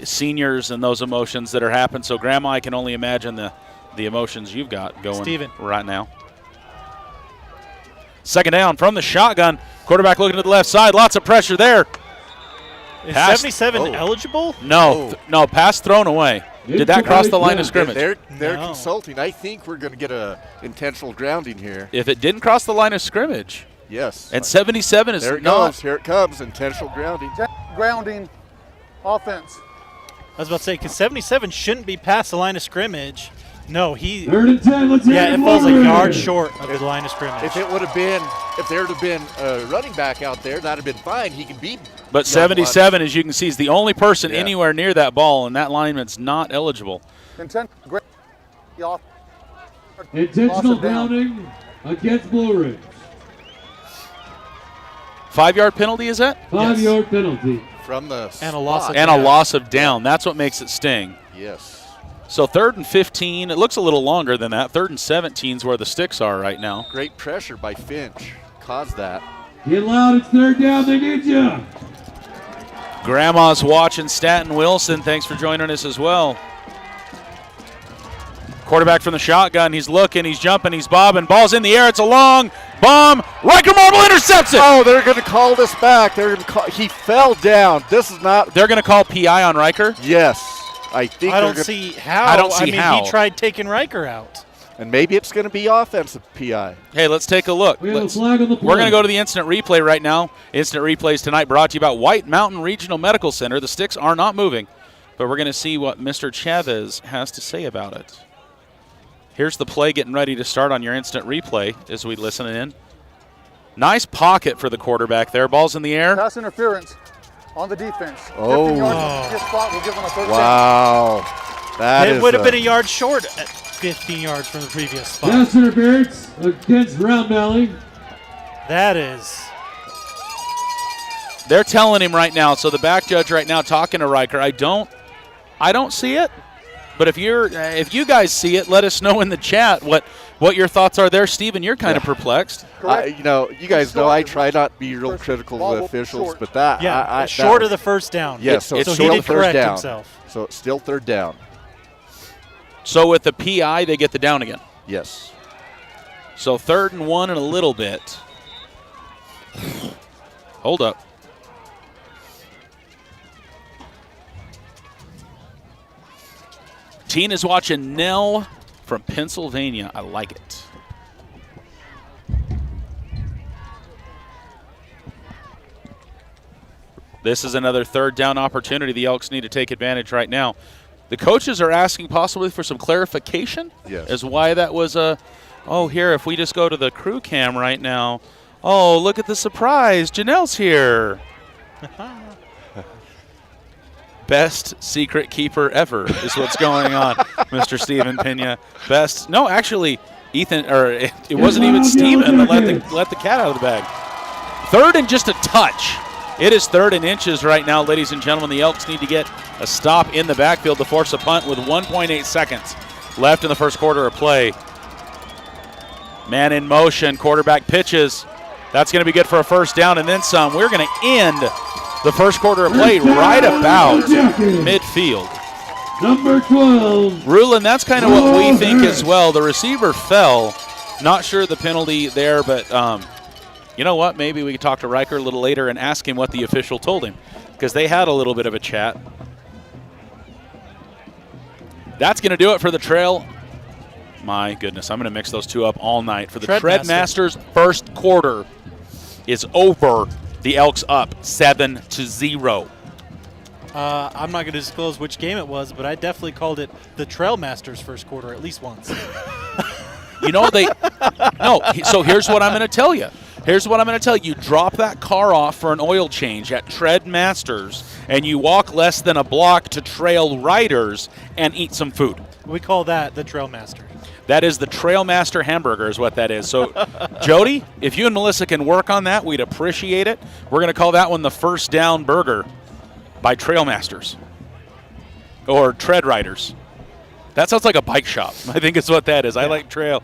seniors and those emotions that are happening. So, Grandma, I can only imagine the emotions you've got going right now. 2nd down from the shotgun. Quarterback looking to the left side. Lots of pressure there. Is 77 eligible? No, no, pass thrown away. Did that cross the line of scrimmage? They're consulting. I think we're going to get a intentional grounding here. If it didn't cross the line of scrimmage. Yes. And 77 is there it not. goes. Here it comes. Intentional grounding. Grounding offense. I was about to say, because 77 shouldn't be past the line of scrimmage. No, 3rd and 10. Let's it falls a yard short of the line of scrimmage. If there would have been a running back out there, that'd have been fine. He can beat. But 77, as you can see, is the only person anywhere near that ball, and that lineman's not eligible. Intentional grounding against Blue Ridge. 5-yard penalty, is that? 5-yard penalty. From the and a loss of down. And a loss of down. That's what makes it sting. Yes. So 3rd and 15. It looks a little longer than that. 3rd and 17 is where the sticks are right now. Great pressure by Finch caused that. Get loud. It's 3rd down. They need you. Grandma's watching. Staten Wilson, thanks for joining us as well. Quarterback from the shotgun. He's looking. He's jumping. He's bobbing. Ball's in the air. It's a long Bomb. Riker Marble intercepts it. Oh, they're going to call this back. They're going to call. He fell down. This is not. They're going to call PI on Riker? Yes. I think I don't see how. I don't see how. He tried taking Riker out. And maybe it's going to be offensive PI. Hey, let's take a look. We have a flag on the play. We're going to go to the instant replay right now. Instant replays tonight brought to you by White Mountain Regional Medical Center. The sticks are not moving, but we're going to see what Mr. Chavez has to say about it. Here's the play getting ready to start on your instant replay as we listen in. Nice pocket for the quarterback there. Ball's in the air. Pass interference on the defense. Oh. 15 yards from the spot. We'll give them a first down. Wow. That It is would have been a yard short at 15 yards from the previous spot. Pass interference against Round Valley. That is. They're telling him right now. So the back judge right now talking to Riker. I don't see it. But if you guys see it, let us know in the chat what your thoughts are there. Steven, you're kind of perplexed. You guys know I try not to be real critical of the officials, but that. Yeah, short of the first down. Yes, so it's he still did third correct down. himself. So it's still third down. So with the PI, they get the down again. Yes. So 3rd and 1 and a little bit. Hold up. Tina's watching Nell from Pennsylvania. I like it. This is another 3rd down opportunity the Elks need to take advantage right now. The coaches are asking possibly for some clarification as why that was here, if we just go to the crew cam right now. Oh, look at the surprise. Janelle's here. Best secret keeper ever is what's going on, Mr. Steven Pena. Best. No, actually, Ethan, or it wasn't even Steven that let the cat out of the bag. 3rd and just a touch. It is 3rd and inches right now, ladies and gentlemen. The Elks need to get a stop in the backfield to force a punt with 1.8 seconds left in the first quarter of play. Man in motion, quarterback pitches. That's going to be good for a first down and then some. We're going to end the first quarter of play right about midfield. Number 12. Rulin, that's kind of what we think as well. The receiver fell. Not sure the penalty there, but you know what? Maybe we could talk to Riker a little later and ask him what the official told him, because they had a little bit of a chat. That's going to do it for the trail. My goodness, I'm going to mix those two up all night. For the Treadmasters, first quarter is over. The Elks up 7-0. I'm not going to disclose which game it was, but I definitely called it the Trailmasters first quarter at least once. You know, so here's what I'm going to tell you. You drop that car off for an oil change at Treadmasters, and you walk less than a block to Trail Riders and eat some food. We call that the Trailmaster. That is the Trailmaster hamburger is what that is. So, Jody, if you and Melissa can work on that, we'd appreciate it. We're going to call that one the First Down Burger by Trailmasters or Tread Riders. That sounds like a bike shop. I think it's what that is. I like tread.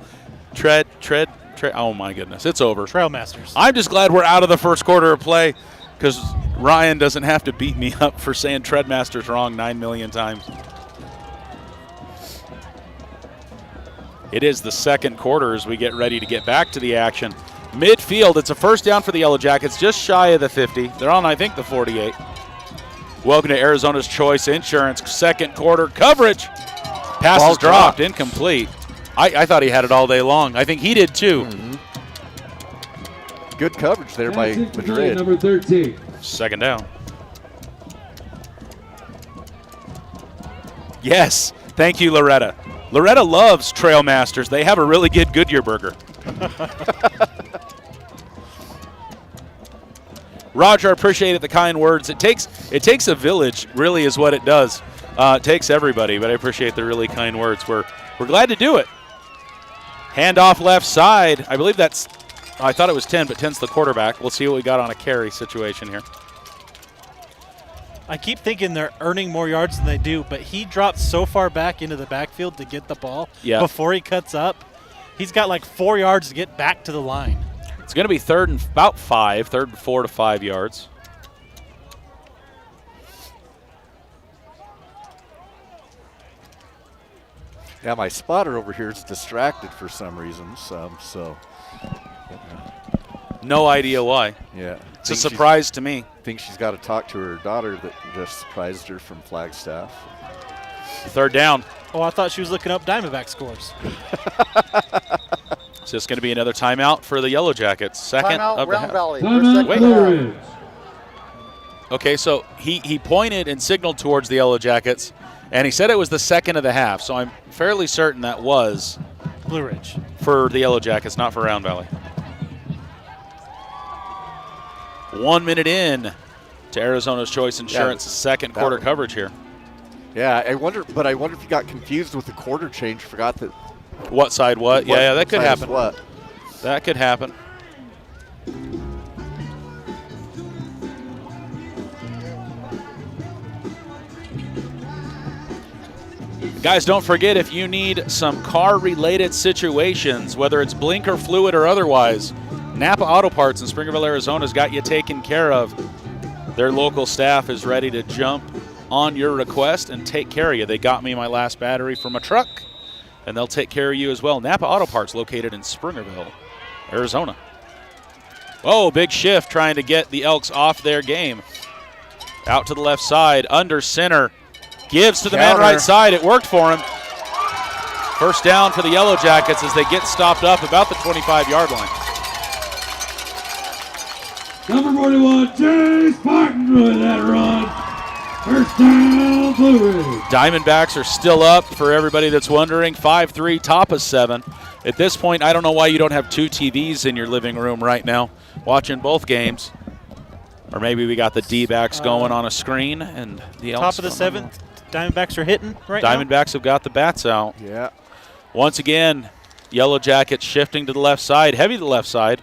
Oh, my goodness. It's over. Trailmasters. I'm just glad we're out of the first quarter of play because Ryan doesn't have to beat me up for saying Treadmasters wrong 9 million times. It is the second quarter as we get ready to get back to the action. Midfield, it's a first down for the Yellow Jackets, just shy of the 50. They're on, I think, the 48. Welcome to Arizona's Choice Insurance. Second quarter coverage. Pass is dropped, incomplete. I thought he had it all day long. I think he did too. Mm-hmm. Good coverage there by Madrid. Number 13. Second down. Yes, thank you, Loretta. Loretta loves Trailmasters. They have a really good Goodyear burger. Roger, I appreciate the kind words. It takes a village, really, is what it does. It takes everybody, but I appreciate the really kind words. We're glad to do it. Handoff left side. I believe that's, I thought it was 10, but 10's the quarterback. We'll see what we got on a carry situation here. I keep thinking they're earning more yards than they do, but he dropped so far back into the backfield to get the ball before he cuts up. He's got like 4 yards to get back to the line. It's going to be third and 4 to 5 yards. Yeah, my spotter over here is distracted for some reason. So No idea why. Yeah. It's a surprise to me. I think she's got to talk to her daughter that just surprised her from Flagstaff. 3rd down. Oh, I thought she was looking up Diamondback scores. Is this going to be another timeout for the Yellow Jackets? Second Timeout, of the Round half. Valley. Timeout, Wait. Blue Ridge. Okay, so he pointed and signaled towards the Yellow Jackets, and he said it was the second of the half, so I'm fairly certain that was Blue Ridge. for the Yellow Jackets, not for Round Valley. 1 minute in to Arizona's Choice Insurance's second quarter coverage here. Yeah, I wonder if you got confused with the quarter change, forgot that. What side what? Yeah, that could happen. What? That could happen. Guys, don't forget, if you need some car-related situations, whether it's blinker fluid or otherwise, Napa Auto Parts in Springerville, Arizona has got you taken care of. Their local staff is ready to jump on your request and take care of you. They got me my last battery from a truck, and they'll take care of you as well. Napa Auto Parts, located in Springerville, Arizona. Oh, big shift trying to get the Elks off their game. Out to the left side, under center. Gives to the man right side. It worked for him. First down for the Yellow Jackets as they get stopped up about the 25-yard line. Number 41, Jay Spartan with that run. First down, Blue Ridge. Diamondbacks are still up for everybody that's wondering. 5-3, top of 7. At this point, I don't know why you don't have 2 TVs in your living room right now watching both games. Or maybe we got the D-backs going on a screen and the Elks. Top of the 7th, Diamondbacks are hitting right now. Diamondbacks have got the bats out. Yeah. Once again, Yellow Jackets shifting to the left side, heavy to the left side.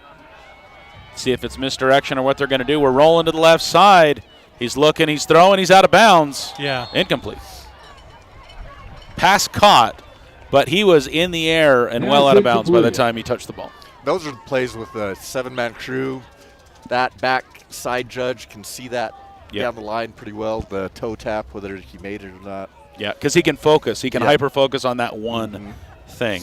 See if it's misdirection or what they're going to do. We're rolling to the left side. He's looking, he's throwing, he's out of bounds. Yeah. Incomplete. Pass caught, but he was in the air and well out of bounds by the time he touched the ball. Those are the plays with the 7-man crew. That back side judge can see that down the line pretty well, the toe tap, whether he made it or not. Yeah, because he can focus. He can hyper-focus on that one thing.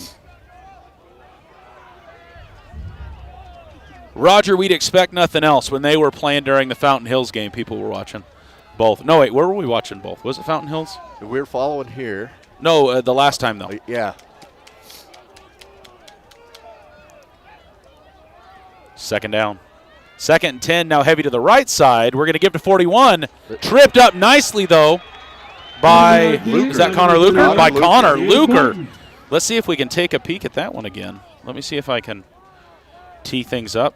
Roger, we'd expect nothing else. When they were playing during the Fountain Hills game, people were watching both. No, wait, where were we watching both? Was it Fountain Hills? We're following here. No, the last time, though. Yeah. Second down. 2nd and 10, now heavy to the right side. We're going to give to 41. Tripped up nicely, though, by, is that Connor Luker? By Connor Luker. Let's see if we can take a peek at that one again. Let me see if I can tee things up.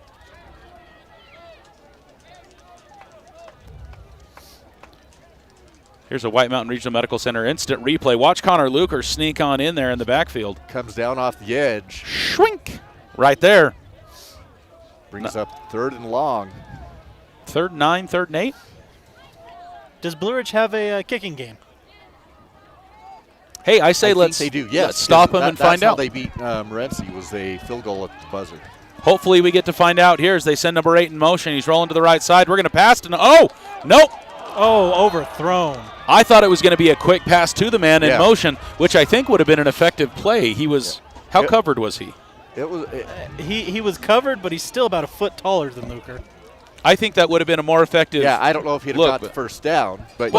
Here's a White Mountain Regional Medical Center instant replay. Watch Connor Luker sneak on in there in the backfield. Comes down off the edge. Schwink. Right there. Brings up 3rd and long. 3rd and 9, 3rd and 8. Does Blue Ridge have a kicking game? Hey, I say let's they do. Yes, let's stop them and find out. That's how they beat Morenci, was a field goal at the buzzer. Hopefully we get to find out here as they send number 8 in motion. He's rolling to the right side. We're going to pass to nope. Oh, overthrown. I thought it was going to be a quick pass to the man in motion, which I think would have been an effective play. He was how covered was he? It was he was covered, but he's still about a foot taller than Luker. I think that would have been a more effective. Yeah, I don't know if he'd have got the first down, but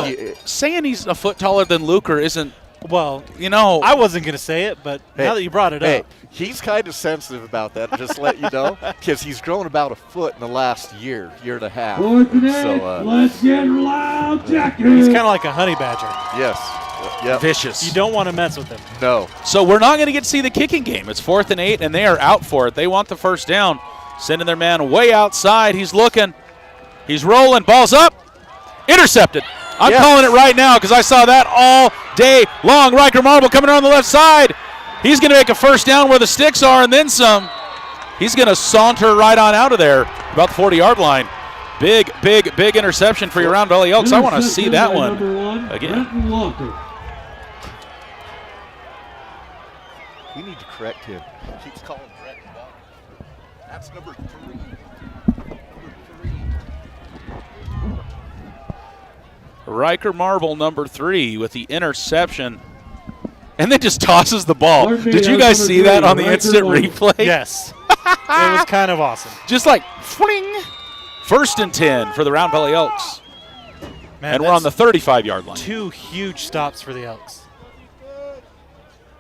saying he's a foot taller than Luker isn't. Well, I wasn't going to say it, but now that you brought it up. He's kind of sensitive about that, just to let you know, because he's grown about a foot in the last year and a half. So, let's get loud, Jacket. He's kind of like a honey badger. Yes. Yep. Vicious. You don't want to mess with him. No. So we're not going to get to see the kicking game. It's 4th and 8, and they are out for it. They want the first down. Sending their man way outside. He's looking. He's rolling. Ball's up. Intercepted. I'm calling it right now because I saw that all day long. Riker Marble coming around the left side. He's going to make a first down where the sticks are and then some. He's going to saunter right on out of there about the 40-yard line. Big interception for your Round Valley Elks. I want to see that one again. We need to correct him. He keeps calling Brett Walker. That's number 3. Riker Marble, number 3, with the interception. And then just tosses the ball. Did you guys see that on the instant replay? Yes. was kind of awesome. Just like, fling. 1st and 10 for the Round Valley Elks. Man, And we're on the 35-yard line. 2 huge stops for the Elks.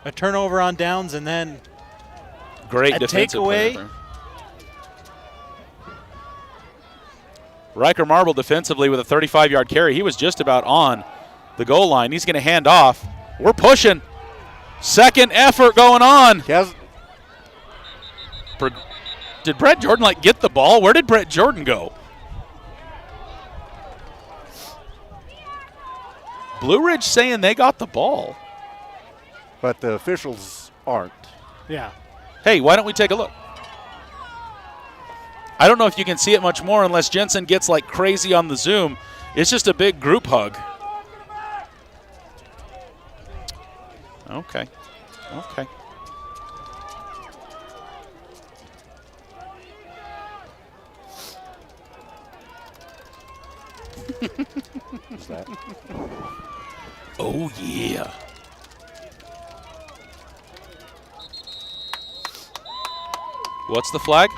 A turnover on downs and then Great a defensive play takeaway. there. Riker Marble defensively with a 35-yard carry. He was just about on the goal line. He's going to hand off. We're pushing. Second effort going on. Did Brett Jordan get the ball? Where did Brett Jordan go? Blue Ridge saying they got the ball. But the officials aren't. Yeah. Hey, why don't we take a look? I don't know if you can see it much more unless Jensen gets like crazy on the Zoom. It's just a big group hug. Okay. Okay. What's that? Oh, yeah. What's the flag?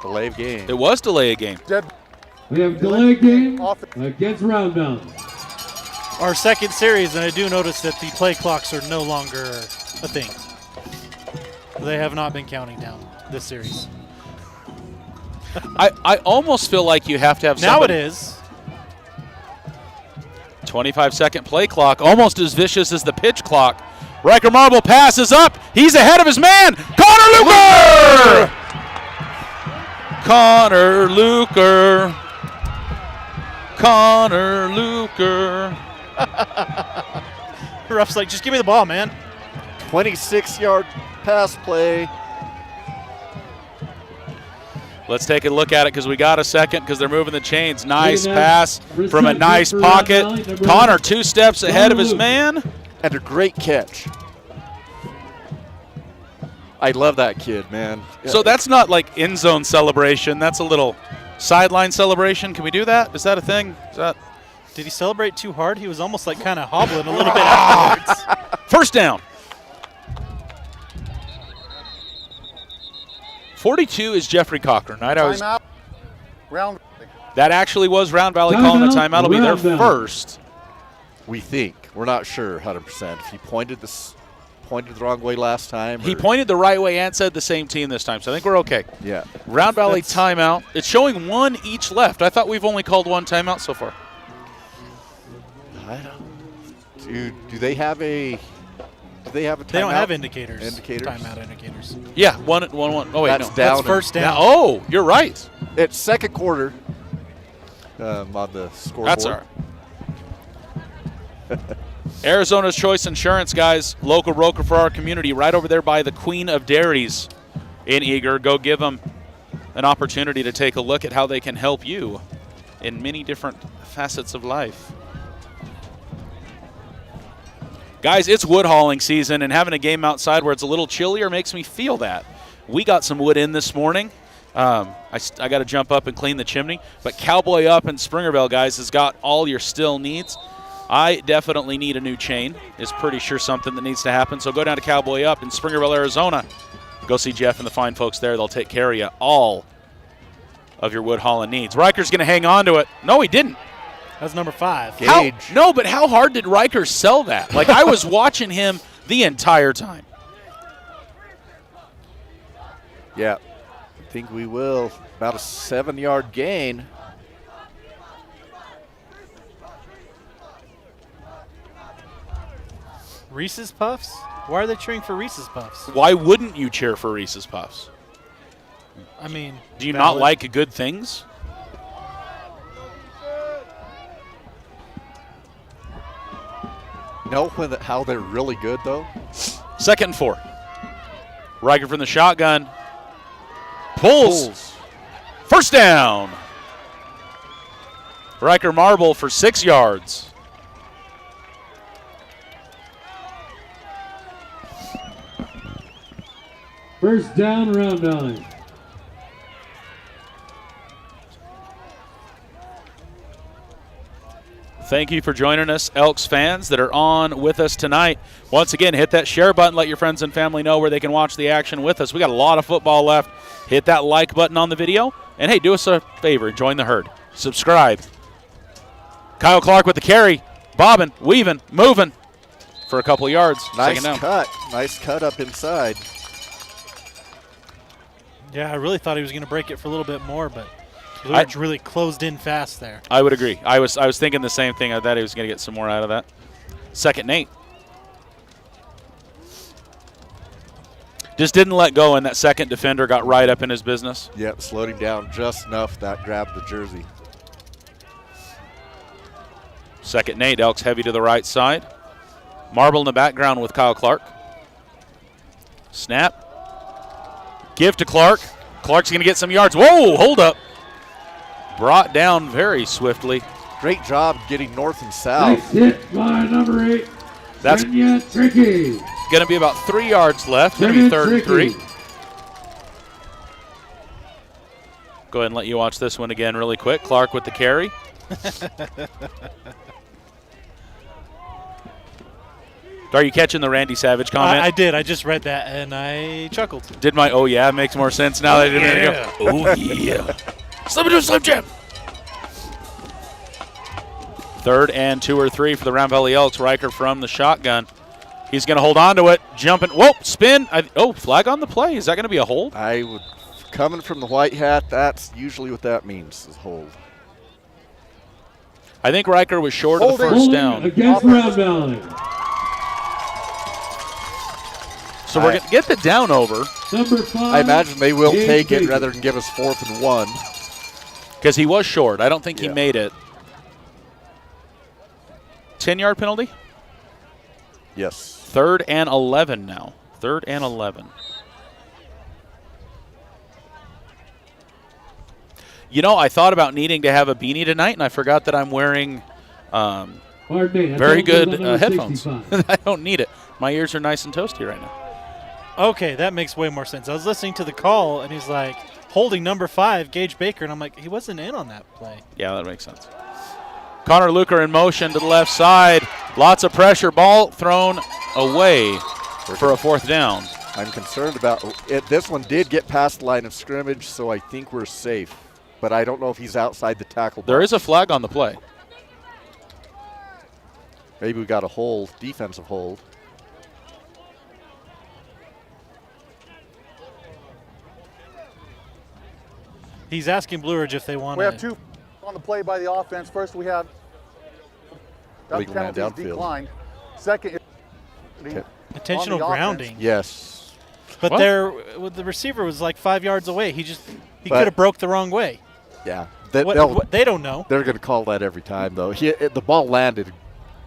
Delay of game. It was delay a game. We have delay game against Round Valley. Our second series, and I do notice that the play clocks are no longer a thing. They have not been counting down this series. I almost feel like you have to have Now it somebody. is. 25-second play clock, almost as vicious as the pitch clock. Riker Marble passes up. He's ahead of his man. Connor Luker! Connor Luker. Connor Luker. Ruff's like, just give me the ball, man. 26-yard pass play. Let's take a look at it because we got a second because they're moving the chains. Nice Big pass enough from a reception nice for pocket. Round Valley, number Connor 2 steps ahead of his Luke. man. And a great catch. I love that kid, man. So that's not like end zone celebration. That's a little sideline celebration. Can we do that? Is that a thing? Is that Did he celebrate too hard? He was almost like kind of hobbling a little bit afterwards. first down? 42 is Jeffrey Cochran, right? Timeout. Round. That actually was Round Valley calling a Timeout, timeout. It'll be their Round Valley. first. We think. We're not sure 100%. If he pointed the wrong way last time. He or- pointed the right way and said the same team this time, so I think we're okay. Yeah. Round Valley timeout. It's showing one each left. I thought we've only called one timeout so far. I don't. Do they have a? Do they have a timeout? They don't have indicators. Indicators? Timeout indicators. Yeah, one. Oh, wait, That's no. down. That's first down. Now, oh, you're right. It's second quarter. On the scoreboard. That's all right. Arizona's Choice Insurance, guys. Local broker for our community right over there by the Queen of Dairies in Eager. Go give them an opportunity to take a look at how they can help you in many different facets of life. Guys, it's wood hauling season, and having a game outside where it's a little chillier makes me feel that. We got some wood in this morning. I got to jump up and clean the chimney. But Cowboy Up in Springerville, guys, has got all your still needs. I definitely need a new chain. It's pretty sure something that needs to happen. So go down to Cowboy Up in Springerville, Arizona. Go see Jeff and the fine folks there. They'll take care of you all of your wood hauling needs. Riker's going to hang on to it. No, he didn't. That's number 5. Gage. No, but how hard did Riker sell that? Like, I was watching him the entire time. Yeah. I think we will. About a 7-yard gain. Reese's Puffs? Why are they cheering for Reese's Puffs? Why wouldn't you cheer for Reese's Puffs? I mean, Do you not valid. like good things? Know how they're really good, though? 2nd and 4. Riker from the shotgun. Pulls. First down. Riker Marble for 6 yards. First down, Round Valley. Thank you for joining us, Elks fans that are on with us tonight. Once again, hit that share button. Let your friends and family know where they can watch the action with us. We got a lot of football left. Hit that like button on the video. And, hey, do us a favor. Join the herd. Subscribe. Kyle Clark with the carry. Bobbing, weaving, moving for a couple of yards. Nice Second down. cut. Nice cut up inside. Yeah, I really thought he was going to break it for a little bit more, but Blue really closed in fast there. I would agree. I was thinking the same thing. I thought he was going to get some more out of that. Second and 8. Just didn't let go, and that second defender got right up in his business. Yep, slowed him down just enough that grabbed the jersey. Second and 8, Elks heavy to the right side. Marble in the background with Kyle Clark. Snap. Give to Clark. Clark's going to get some yards. Whoa, hold up. Brought down very swiftly. Great job getting north and south. Nice hit by number 8. That's Tricky. going to be about 3 yards left. Going to be third and 3. Go ahead and let you watch this one again really quick. Clark with the carry. Are you catching the Randy Savage comment? I did. I just read that, and I chuckled. Did my oh yeah makes more sense now that I didn't go, oh yeah. Slip into a Slim Jim. Third and 2 or 3 for the Round Valley Elks. Riker from the shotgun. He's going to hold on to it. Jumping. Whoa, spin. Flag on the play. Is that going to be a hold? Coming from the white hat, that's usually what that means, is hold. I think Riker was short of the first down. Against Round Valley. So we're going to get the down over. Number 5. I imagine they will take it rather than give us 4th and 1. Because he was short. I don't think he made it. 10-yard penalty? Yes. 3rd and 11 now. 3rd and 11. You know, I thought about needing to have a beanie tonight, and I forgot that I'm wearing very good headphones. I don't need it. My ears are nice and toasty right now. Okay, that makes way more sense. I was listening to the call, and he's like, holding number 5, Gage Baker, and I'm like, he wasn't in on that play. Yeah, that makes sense. Connor Luker in motion to the left side. Lots of pressure. Ball thrown away for a 4th down. I'm concerned about it. This one did get past the line of scrimmage, so I think we're safe. But I don't know if he's outside the tackle box. There is a flag on the play. Maybe we got a hold, defensive hold. He's asking Blue Ridge if they want to. We have 2 on the play by the offense. First, we have Legal man penalties downfield. Declined. Second, Intentional on the grounding. offense. Yes. But the receiver was like 5 yards away. He could have broke the wrong way. Yeah. They don't know. They're going to call that every time, though. The ball landed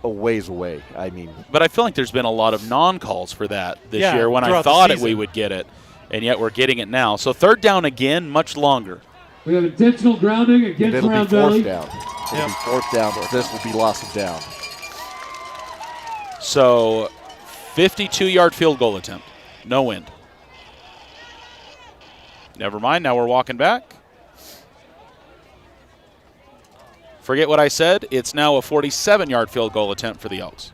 a ways away. I mean. But I feel like there's been a lot of non-calls for that this year when I throughout the thought season. we would get it, and yet we're getting it now. So 3rd down again, much longer. We have intentional grounding against It'll be Round 4th Valley. down. It'll be 4th down, but this will be loss of down. So 52-yard field goal attempt. No wind. Never mind. Now we're walking back. Forget what I said. It's now a 47-yard field goal attempt for the Elks.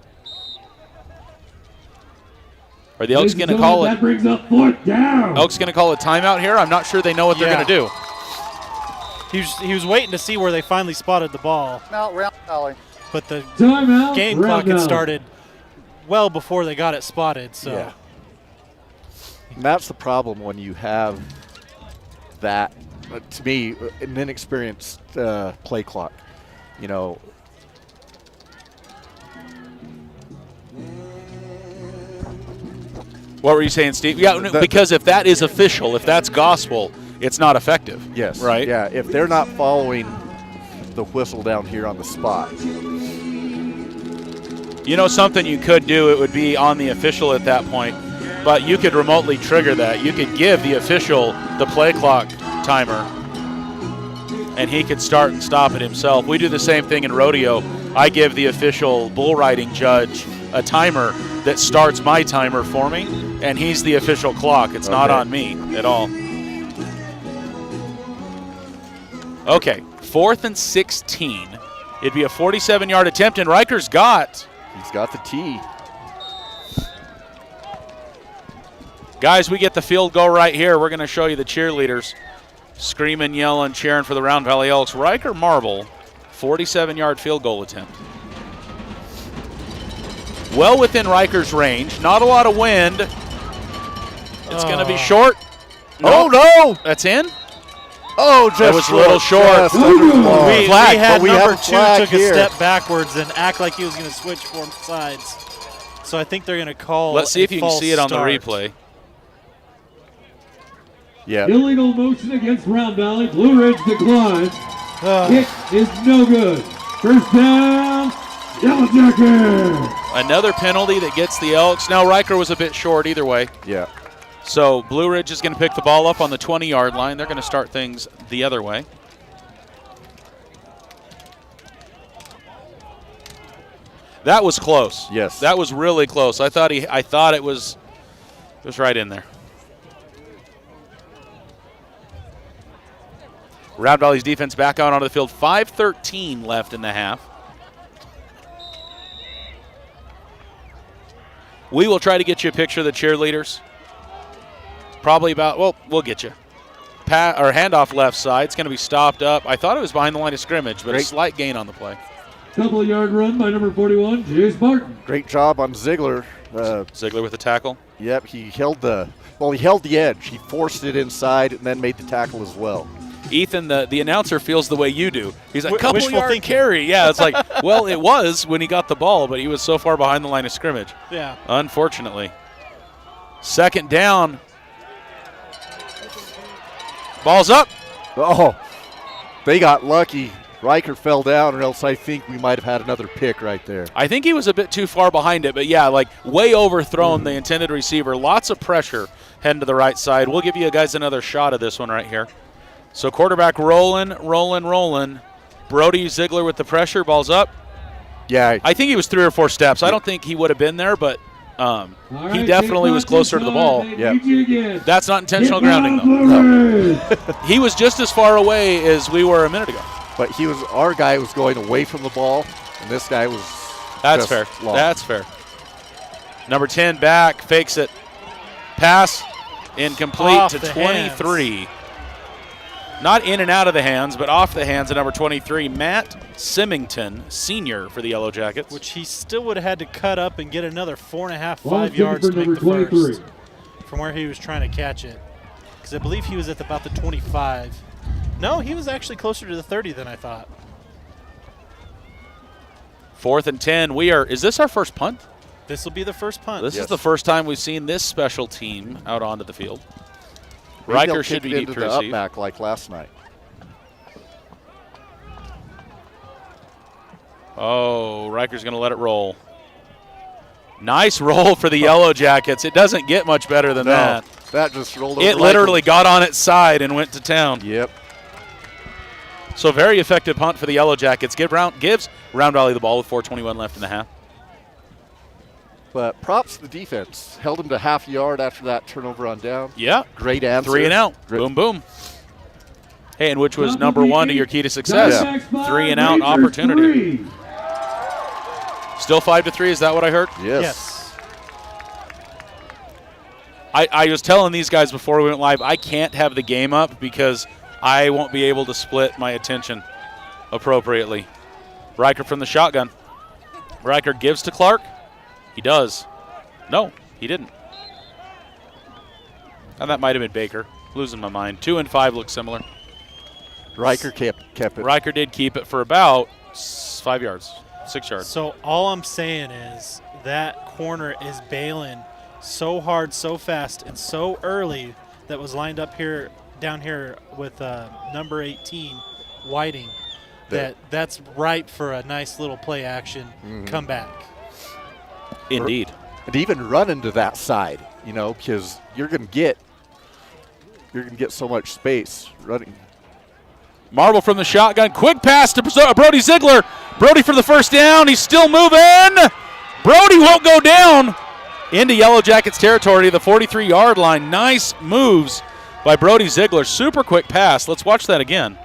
Are the Elks going to call it? That brings up 4th down. Elks going to call a timeout here? I'm not sure they know what they're going to do. He was waiting to see where they finally spotted the ball. Now, Round Valley. But the Timeout, game Round clock had Valley. started well before they got it spotted. So Yeah. And that's the problem when you have that, to me, an inexperienced play clock. You know, What were you saying, Steve? Yeah, because if that is official, if that's gospel, it's not effective. yes. Right? Yeah, if they're not following the whistle down here on the spot. You know something you could do, it would be on the official at that point, but you could remotely trigger that. You could give the official the play clock timer, and he could start and stop it himself. We do the same thing in rodeo. I give the official bull riding judge a timer that starts my timer for me, and he's the official clock. It's not on me at all. Okay, 4th and 16 It'd be a 47-yard attempt, and Riker's got. He's got the tee. Guys, we get the field goal right here. We're going to show you the cheerleaders screaming, yelling, cheering for the Round Valley Elks. Riker Marble, 47-yard field goal attempt. Well within Riker's range. Not a lot of wind. It's going to be short. No. Oh, no! That's in? Oh, just that was a little short. We had we number have 2 took here. a step backwards and act like he was going to switch for sides. So I think they're going to call. Let's see if you can see it on the start. replay. Yeah. Illegal motion against Round Valley. Blue Ridge declines. Kick is no good. First down, Yellow Jackets. Another penalty that gets the Elks. Now, Riker was a bit short either way. Yeah. So Blue Ridge is going to pick the ball up on the 20-yard line. They're going to start things the other way. That was close. Yes. That was really close. I thought it was right in there. Round Valley's defense back out onto the field. 5:13 left in the half. We will try to get you a picture of the cheerleaders. Probably about, well, we'll get you. Handoff left side. It's going to be stopped up. I thought it was behind the line of scrimmage, but a slight gain on the play. Couple-yard run by number 41, Jace Martin. Great job on Ziegler. Ziegler with the tackle. Yep, he held the edge. He forced it inside and then made the tackle as well. Ethan, the announcer, feels the way you do. He's like, couple-yard thinking. carry. Yeah, it's like, well, it was when he got the ball, but he was so far behind the line of scrimmage. Yeah. Unfortunately. Second down. Ball's up. Oh, they got lucky. Riker fell down, or else I think we might have had another pick right there. I think he was a bit too far behind it, but yeah, like way overthrown the intended receiver. Lots of pressure heading to the right side. We'll give you guys another shot of this one right here. So quarterback rolling. Brody Ziegler with the pressure. Ball's up. Yeah. I think he was 3 or 4 steps. I don't think he would have been there, but he definitely was closer to the ball. Yeah. That's not intentional grounding, though. No. He was just as far away as we were a minute ago. But our guy was going away from the ball, and this guy was That's just fair. long. That's fair. Number 10 back, fakes it. Pass incomplete Off to the 23. hands. Not in and out of the hands, but off the hands of number 23, Matt Symington, senior for the Yellow Jackets. Which he still would have had to cut up and get another 4.5, Ball 5 yards to taken make for the number first 23. from where he was trying to catch it. Because I believe he was at about the 25. No, he was actually closer to the 30 than I thought. 4th and 10. Is this our first punt? This will be the first punt. This Yes. is the first time we've seen this special team out onto the field. Maybe they'll Riker should kick be it deep into to the receive. up back like last night. Oh, Riker's going to let it roll. Nice roll for the Yellow Jackets. It doesn't get much better than that. That just rolled over. It literally got on its side and went to town. Yep. So very effective punt for the Yellow Jackets. Gives Round Valley the ball with 4:21 left in the half. But props to the defense. Held him to half a yard after that turnover on down. Yeah. Great answer. 3 and out. Great. Boom, boom. Hey, and which was number 1 to your key to success. Yeah. 3 and out opportunity. Still 5-3. Is that what I heard? Yes. I was telling these guys before we went live, I can't have the game up because I won't be able to split my attention appropriately. Riker from the shotgun. Riker gives to Clark. He does. No, he didn't. And that might have been Baker. Losing my mind. 2 and 5 look similar. Riker kept it. Riker did keep it for about 5 yards, 6 yards. So all I'm saying is that corner is bailing so hard, so fast, and so early that was lined up here, down here with number 18, Whiting, that's ripe for a nice little play action comeback. Indeed. And even running to that side, because you're going to get so much space running. Marble from the shotgun. Quick pass to Brody Ziegler. Brody for the first down. He's still moving. Brody won't go down. Into Yellow Jackets territory, the 43-yard line. Nice moves by Brody Ziegler. Super quick pass. Let's watch that again.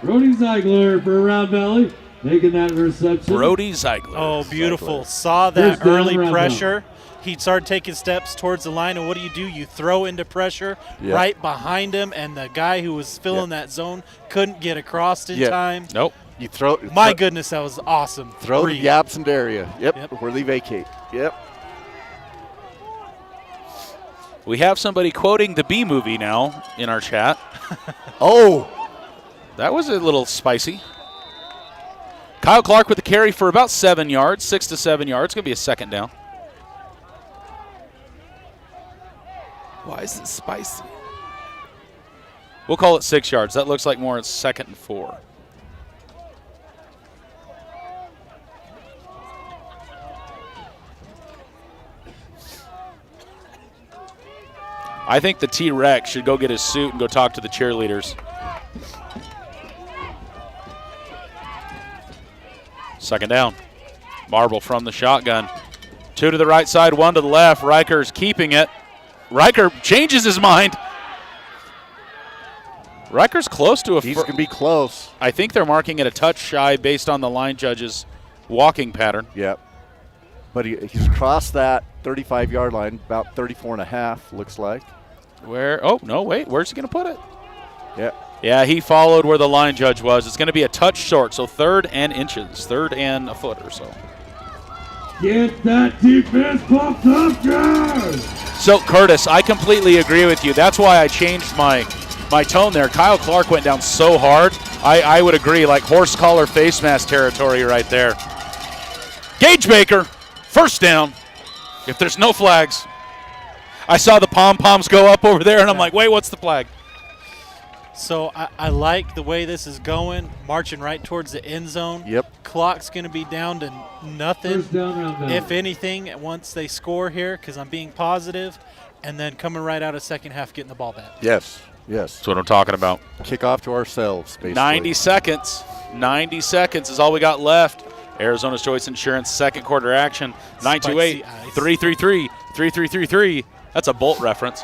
Brody Ziegler for Round Valley, making that reception. Brody Ziegler. Oh, beautiful. Ziegler. Saw that First down, early Round pressure. He started taking steps towards the line, and what do? You throw into pressure Yeah. right behind him, and the guy who was filling that zone couldn't get across in time. Nope. You throw. My goodness, that was awesome. Throw the Read. absent area. Yep. Yep. Where they vacate. Yep. We have somebody quoting the B movie now in our chat. Oh. That was a little spicy. Kyle Clark with the carry for about 7 yards, 6 to 7 yards. Going to be a second down. Why is it spicy? We'll call it 6 yards. That looks like more it's 2nd and 4. I think the T-Rex should go get his suit and go talk to the cheerleaders. Second down. Marble from the shotgun. 2 to the right side, 1 to the left. Riker's keeping it. Riker changes his mind. Riker's close to a He's going to be close. I think they're marking it a touch shy based on the line judge's walking pattern. Yep. But he's crossed that 35-yard line, about 34 and a half, looks like. Where? Oh, no, wait. Where's he going to put it? Yep. Yeah, he followed where the line judge was. It's going to be a touch short, so 3rd and inches, 3rd and a foot or so. Get that defense pumped up, guys! So, Curtis, I completely agree with you. That's why I changed my tone there. Kyle Clark went down so hard. I would agree, like horse collar face mask territory right there. Gage Baker, first down, if there's no flags. I saw the pom-poms go up over there, and I'm like, wait, what's the flag? So I like the way this is going, marching right towards the end zone. Yep. Clock's going to be down to nothing, First down, Round Valley. if anything, once they score here, because I'm being positive, and then coming right out of second half, getting the ball back. Yes. Yes. That's what I'm talking about. Kick off to ourselves, basically. 90 seconds. 90 seconds is all we got left. Arizona's Choice Insurance second quarter action. 928-3333-3333. That's a Bolt reference.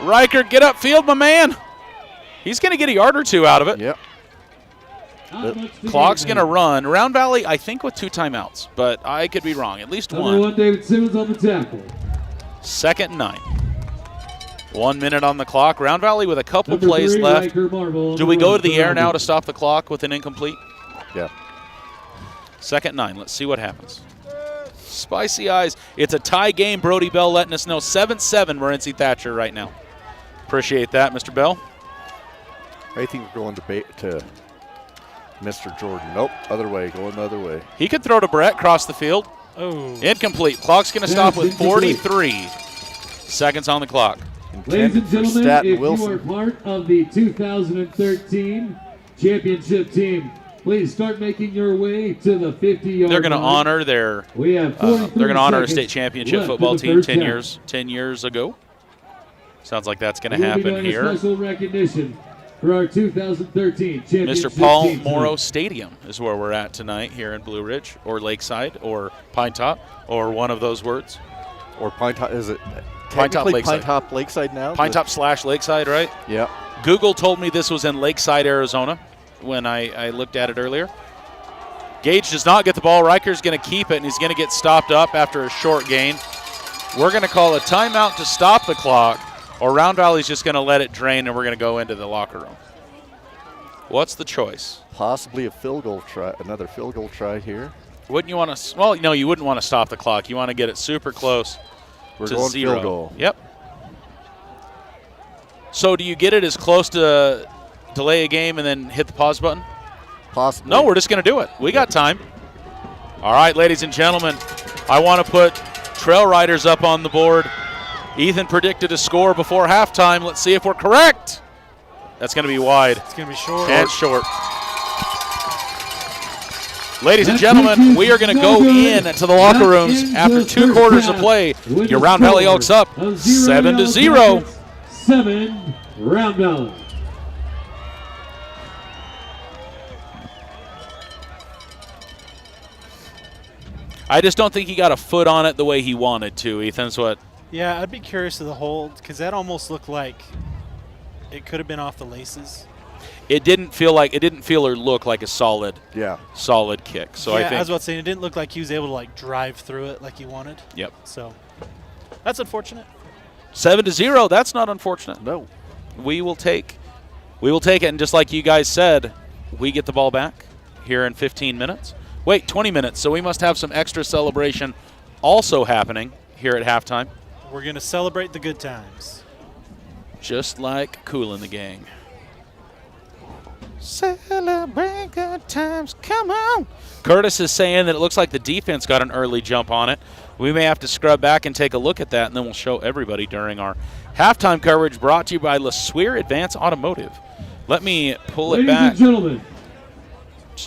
Riker, get upfield, my man. He's going to get a yard or two out of it. Yep. Not much to Clock's gain going to there. run. Round Valley, I think, with 2 timeouts, but I could be wrong. At least Number one. 1, David Simmons on the tackle. 2nd and 9. 1 minute on the clock. Round Valley with a couple Number plays 3, left. Riker Marble on Do we the go run to the for air now Round to stop the clock with an incomplete? Yeah. 2nd and 9. Let's see what happens. Spicy eyes. It's a tie game. Brody Bell letting us know 7-7 Morency Thatcher right now. Appreciate that, Mr. Bell. I think we're going to Mr. Jordan. Nope, other way, going the other way. He could throw to Brett, cross the field. Oh, Incomplete. Clock's going to stop with incomplete. 43 seconds on the clock. Ladies and For gentlemen, Staten if you Wilson. are part of the 2013 championship team, please start making your way to the 50-yard They're going to line. honor their We have they're 43 going to honor a seconds state championship left football in the team first 10 half. 10 years ago. Sounds like that's going to We will be happen doing here. A special recognition for our 2013 championship Mr. Paul team Morrow tonight. Stadium is where we're at tonight here in Blue Ridge or Lakeside or Pine Top or one of those words. Or Pine Top, is it Pine Top technically Lakeside. Pine Top Lakeside now? Pine Top / Lakeside, right? Yeah. Google told me this was in Lakeside, Arizona when I looked at it earlier. Gage does not get the ball. Riker's going to keep it, and he's going to get stopped up after a short gain. We're going to call a timeout to stop the clock, or Round Valley's just going to let it drain, and we're going to go into the locker room. What's the choice? Possibly a field goal try, another field goal try here. Wouldn't you want to? Well, no, you wouldn't want to stop the clock. You want to get it super close We're to going 0. field goal. Yep. So do you get it as close to delay a game and then hit the pause button? Possibly. No, we're just going to do it. We got time. All right, ladies and gentlemen, I want to put Trail Riders up on the board. Ethan predicted a score before halftime. Let's see if we're correct. That's going to be wide. it's going to be short. And short. Ladies and gentlemen, we are going to go in to the locker rooms after 2 quarters of play. Your Round Valley Elks up 7-0. 7 Round Valley. I just don't think he got a foot on it the way he wanted to, Ethan. That's what. Yeah, I'd be curious of the hold because that almost looked like it could have been off the laces. it didn't feel or look like a solid kick. So I think I was about to say, it didn't look like he was able to like drive through it like he wanted. Yep. So that's unfortunate. 7-0. That's not unfortunate. No. We will take it, and just like you guys said, we get the ball back here in 15 minutes. Wait, 20 minutes. So we must have some extra celebration also happening here at halftime. We're going to celebrate the good times. Just like Kool and the Gang. Celebrate good times, come on. Curtis is saying that it looks like the defense got an early jump on it. We may have to scrub back and take a look at that, and then we'll show everybody during our halftime coverage brought to you by LeSueur Advanced Automotive. Let me pull it back. Ladies and gentlemen,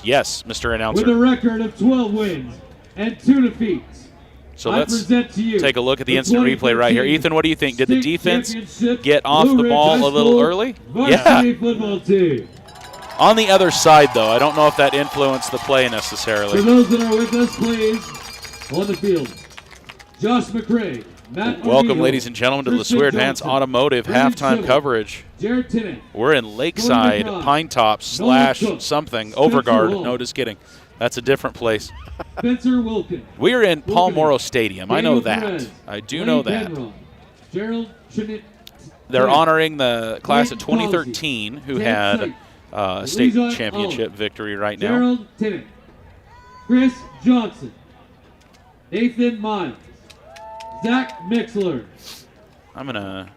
yes, Mr. Announcer. with a record of 12 wins and 2 defeats, So I let's present to you take a look at the instant replay right here. Ethan, what do you think? Did the defense get off the ball a little early? Yeah. Football team. On the other side, though, I don't know if that influenced the play For necessarily. those that are with us, please, on the field, Josh McCray, Matt Welcome, Armijo, ladies and gentlemen, to Tristan LeSueur Advanced Johnson, Automotive Brandon halftime Schimmel, coverage. Jared Tennant, We're in Lakeside, McBride, Pine Top / Noah Cook, something, Spencer Overguard. Hall. No, just kidding. That's a different place. Spencer Wilkins, We are in Paul Wilkins, Morrow Stadium. I know Daniel that. Perez, I do Wayne know that. Penrod, Gerald Chinit, They're honoring the class of Blake 2013 who Ted had Sight, a state Louisa championship Owen, victory right now. Gerald Tennant, Chris Johnson, Nathan Miles, Zach Mixler, I'm going to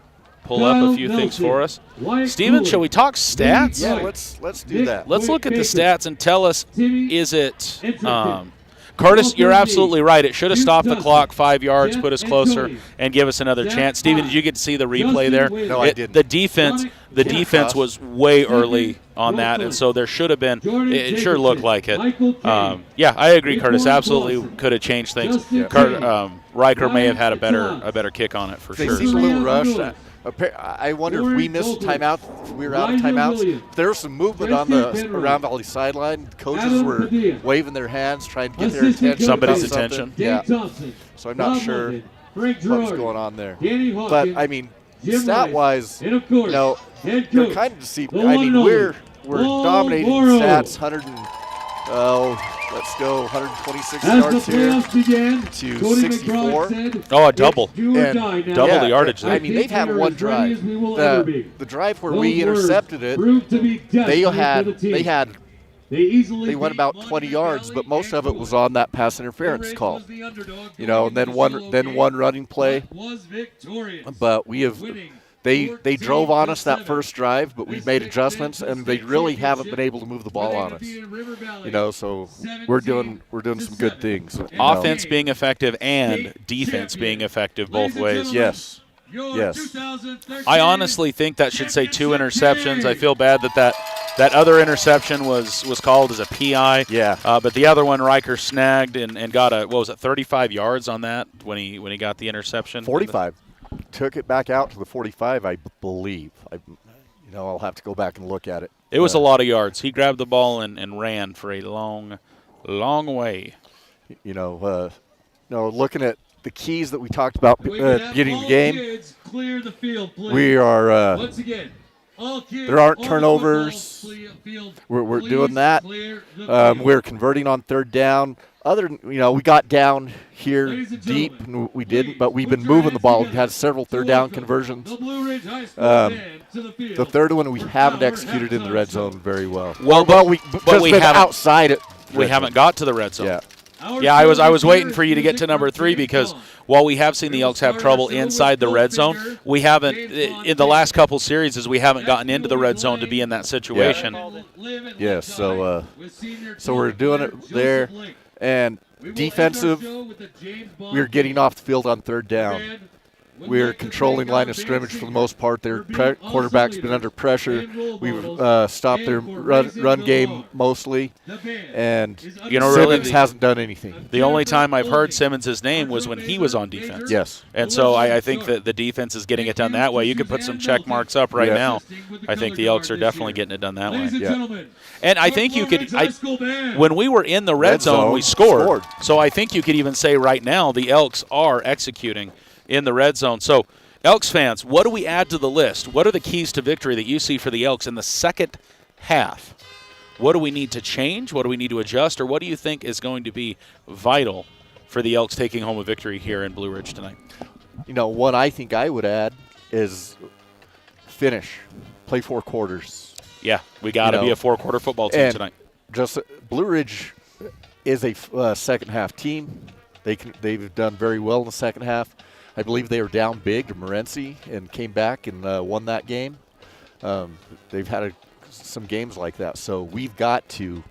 pull up a few Kyle things Nelson, for us. Wyatt Steven, Cooley, shall we talk stats? Yeah, Right. let's do that. Let's look at the stats and tell us, Timmy is it Entropy, Curtis, you're Walter absolutely right. It should have Duke stopped the Dustin, clock 5 yards, Jeff put us closer, Antoni, and give us another Zach chance. Steven, Fox, did you get to see the replay Justin there? Williams, No, I didn't. The defense Kickoff. was way Stephen early on that, and so there should have been. Jordan It sure looked like it. Michael Kane, Yeah, I agree, Curtis. Nick Absolutely Lawson, could have changed things. Justin Kane, Riker may have had a Ryan better kick on it for They sure. seemed a little Lewis. rushed. I wonder if Warren we missed Copeland, timeout. If we were out of Elijah timeouts. Williams, There was some movement on Preston the Penrod, around Valley sideline. Coaches Adam were Padilla, waving their hands, trying to get their Assistant attention. Somebody's about something. attention. Dave Yeah. Thompson, So I'm not Bob sure London, Frank what's Girardi, going on there. Danny But Hawkins, I mean, Jim stat-wise, and of course, you know, head they're coach, kind of deceiving. the I one mean, and only, we're Paul dominating Morrow. stats. 126 As yards the here. playoffs began, to Cody 64. McBride said, Oh, a double. "It's do or And die now." double the yardage there. I mean, they've had we are one as ready drive. as we will ever be. The drive where Those we words intercepted it, proved to be destiny for the team. they went about 20 yards, but most of it was on that pass interference call. You know, and then one running play. But we have they drove on us that first drive, but we made adjustments, and they really haven't been able to move the ball on us. You know, so we're doing some good things. you know. Offense being effective and defense being effective both ways. Yes. I honestly think that should say 2 interceptions. I feel bad that other interception was called as a PI. Yeah. But the other one, Riker snagged and got 35 yards on that when he got the interception. 45. Took it back out to the 45, I believe. I'll have to go back and look at it. It was a lot of yards. He grabbed the ball and ran for a long, long way. Looking at the keys that we talked about beginning the game, Clear the field, please. we are Once again, all kids, there aren't all turnovers. football field, we're please doing that. clear the field. We're converting on third down. We got down here Ladies and deep, gentlemen, and we didn't, please but we've put been your moving the hands ball. We've together had several to third down welcome conversions. the Blue Ridge High School Um, band to the field. The third one we For haven't our executed in the red zone very well. Well, Because we been haven't- outside it. We haven't got to the red zone. Yeah. Our Yeah, I was celebratory waiting for you to get to music number for 3 Pregame because song. while we have seen the Elks have trouble inside the red zone, we haven't in the last couple series we haven't gotten into the red zone to be in that situation. Yes, so we're doing it there. And defensive, we're getting off the field on third down. We're controlling line of scrimmage for the most part. Their quarterback's been under pressure. We've stopped their run game mostly. And Really, Simmons hasn't done anything. the only time I've heard Simmons' name was when he was on defense. Yes. And so I think that the defense is getting it done that way. You could put some check marks up right now. I think the Elks are definitely getting it done that way. Yeah. And I think you could when we were in the red zone, we scored. So I think you could even say right now the Elks are executing in the red zone. So, Elks fans, what do we add to the list? What are the keys to victory that you see for the Elks in the second half. What do we need to change? What do we need to adjust? Or what do you think is going to be vital for the Elks taking home a victory here in Blue Ridge tonight? What I think I would add is finish. Play 4 quarters. Yeah, we got to be a 4-quarter football team tonight. Just Blue Ridge is a second half team. They've done very well in the second half. I believe they were down big to Morenci and came back and won that game. They've had some games like that, so we've got to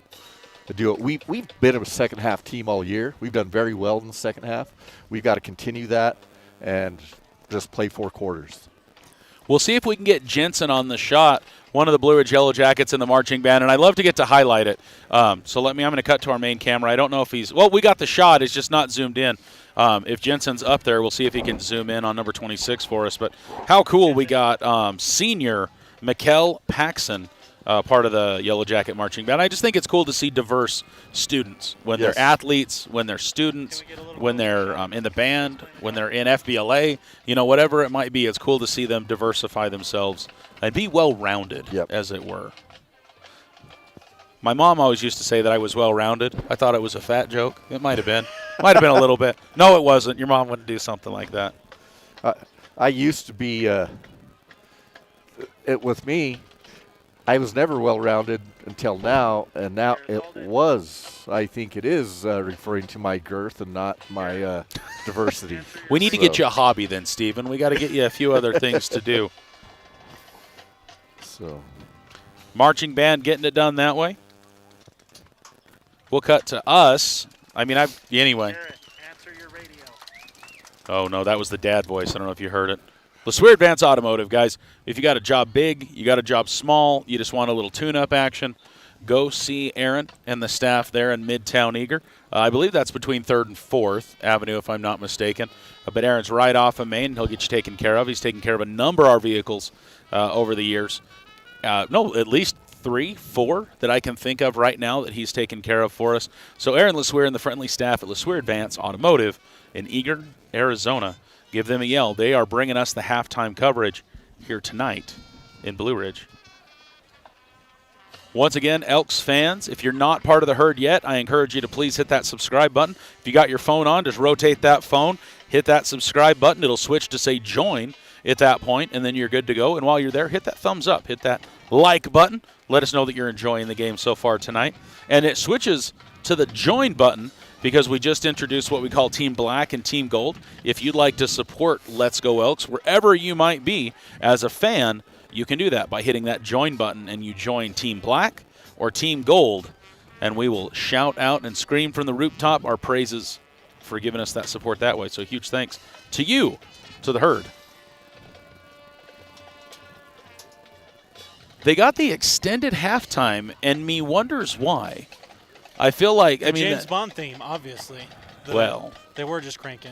do it. We've been a second half team all year. We've done very well in the second half. We've got to continue that and just play 4 quarters. We'll see if we can get Jensen on the shot, one of the Blue Ridge Yellow Jackets in the marching band, and I'd love to get to highlight it. So I'm going to cut to our main camera. I don't know if we got the shot. It's just not zoomed in. If Jensen's up there, we'll see if he can zoom in on number 26 for us. But how cool, we got senior Mikkel Paxson, part of the Yellow Jacket marching band. I just think it's cool to see diverse students when they're athletes, when they're students, when they're in the band, when they're in FBLA, whatever it might be. It's cool to see them diversify themselves and be well-rounded, as it were. My mom always used to say that I was well-rounded. I thought it was a fat joke. It might have been. Might have been a little bit. No, it wasn't. Your mom wouldn't do something like that. I used to be, with me, I was never well-rounded until now, and now I think it is referring to my girth and not my diversity. We need to get you a hobby then, Stephen. We got to get you a few other things to do. So, marching band getting it done that way. We'll cut to us. Anyway. Answer your radio. Oh, no, that was the dad voice. I don't know if you heard it. LeSueur Advanced Automotive, guys. If you got a job big, you got a job small, you just want a little tune-up action, go see Aaron and the staff there in Midtown Eager. I believe that's between 3rd and 4th Avenue, if I'm not mistaken. But Aaron's right off of Main. He'll get you taken care of. He's taken care of a number of our vehicles over the years. At least 3, 4 that I can think of right now that he's taken care of for us. So Aaron LeSueur and the friendly staff at LeSueur Advanced Automotive in Eager, Arizona. Give them a yell. They are bringing us the halftime coverage here tonight in Blue Ridge. Once again, Elks fans, if you're not part of the herd yet, I encourage you to please hit that subscribe button. If you got your phone on, just rotate that phone, hit that subscribe button. It'll switch to say join at that point, and then you're good to go. And while you're there, hit that thumbs up, hit that like button. Let us know that you're enjoying the game so far tonight. And it switches to the join button because we just introduced what we call Team Black and Team Gold. If you'd like to support Let's Go Elks, wherever you might be as a fan, you can do that by hitting that join button, and you join Team Black or Team Gold, and we will shout out and scream from the rooftop our praises for giving us that support that way. So huge thanks to you, to the herd. They got the extended halftime, and me wonders why. I feel like, James Bond theme, obviously. They were just cranking.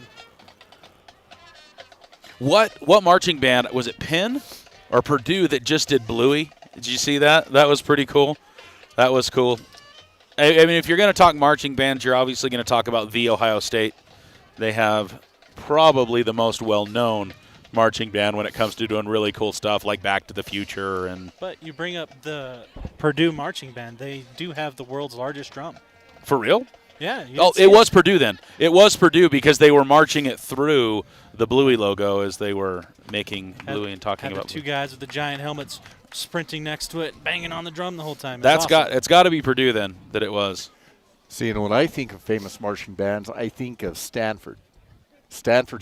What marching band was it? Penn or Purdue that just did Bluey? Did you see that? That was pretty cool. That was cool. If you're going to talk marching bands, you're obviously going to talk about The Ohio State. They have probably the most well-known marching band when it comes to doing really cool stuff like Back to the Future. But you bring up the Purdue marching band. They do have the world's largest drum. For real? Yeah. It was Purdue then. It was Purdue because they were marching it through the Bluey logo as they were making Bluey and talking about the two guys with the giant helmets sprinting next to it, banging on the drum the whole time. It's got to be Purdue then that it was. See, and when I think of famous marching bands, I think of Stanford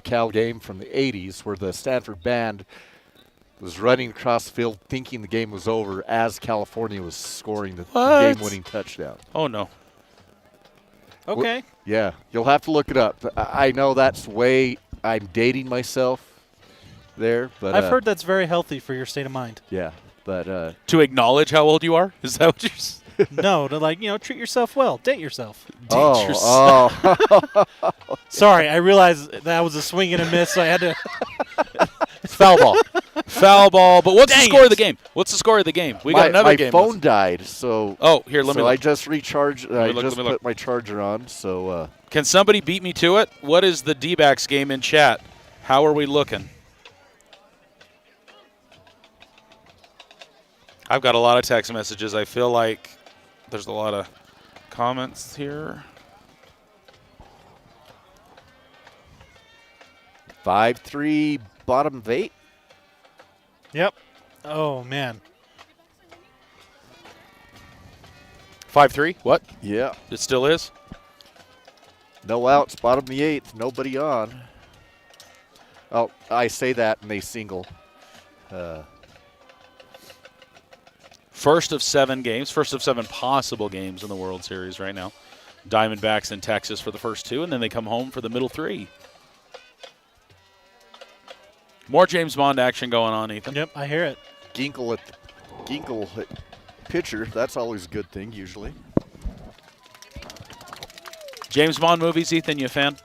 Cal game from the 80s, where the Stanford band was running across the field thinking the game was over as California was scoring the game-winning touchdown. Oh, no. Okay. Yeah, you'll have to look it up. I know I'm dating myself there, but I've heard that's very healthy for your state of mind. Yeah, but to acknowledge how old you are? Is that what you're saying? No, to treat yourself well. Date yourself. Sorry, I realized that was a swing and a miss, so I had to. Foul ball. Foul ball. But what's the score of the game? What's the score of the game? We got another game. My phone died, so. Oh, here, let me look. I just recharged. I just put my charger on, so. Can somebody beat me to it? What is the D-backs game in chat? How are we looking? I've got a lot of text messages. I feel like there's a lot of comments here. 5-3, bottom of 8. Yep. Oh, man. 5-3. What? Yeah. It still is. No outs, bottom of the 8th, nobody on. Oh, I say that and they single. First of 7 games, first of 7 possible games in the World Series right now. Diamondbacks in Texas for the first 2, and then they come home for the middle 3. More James Bond action going on, Ethan. Yep, I hear it. Ginkle at pitcher, that's always a good thing, usually. James Bond movies, Ethan, you a fan?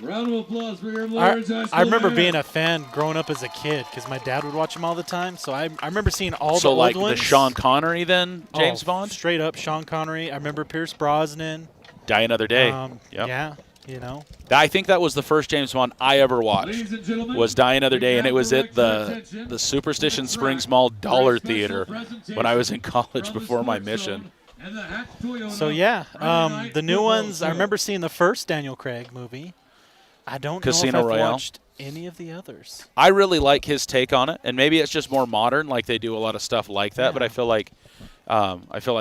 Round of applause for your Lawrence High School. I remember band. being a fan growing up as a kid because my dad would watch them all the time. So I remember seeing all the So old like ones. the Sean Connery then, James Bond? Straight up Sean Connery. I remember Pierce Brosnan. Die Another Day. Yep. Yeah, you know. I think that was the first James Bond I ever watched. Ladies and gentlemen, Was Die Another Day, and it was at direct the Superstition Springs Mall Dollar Theater when I was in college before my mission. and the Hatch Toyota. So yeah, Friday night the new football ones. I show. remember seeing the first Daniel Craig movie. I don't Casino know if I've Royale. watched any of the others. I really like his take on it, and maybe it's just more modern, like they do a lot of stuff like that. But I feel like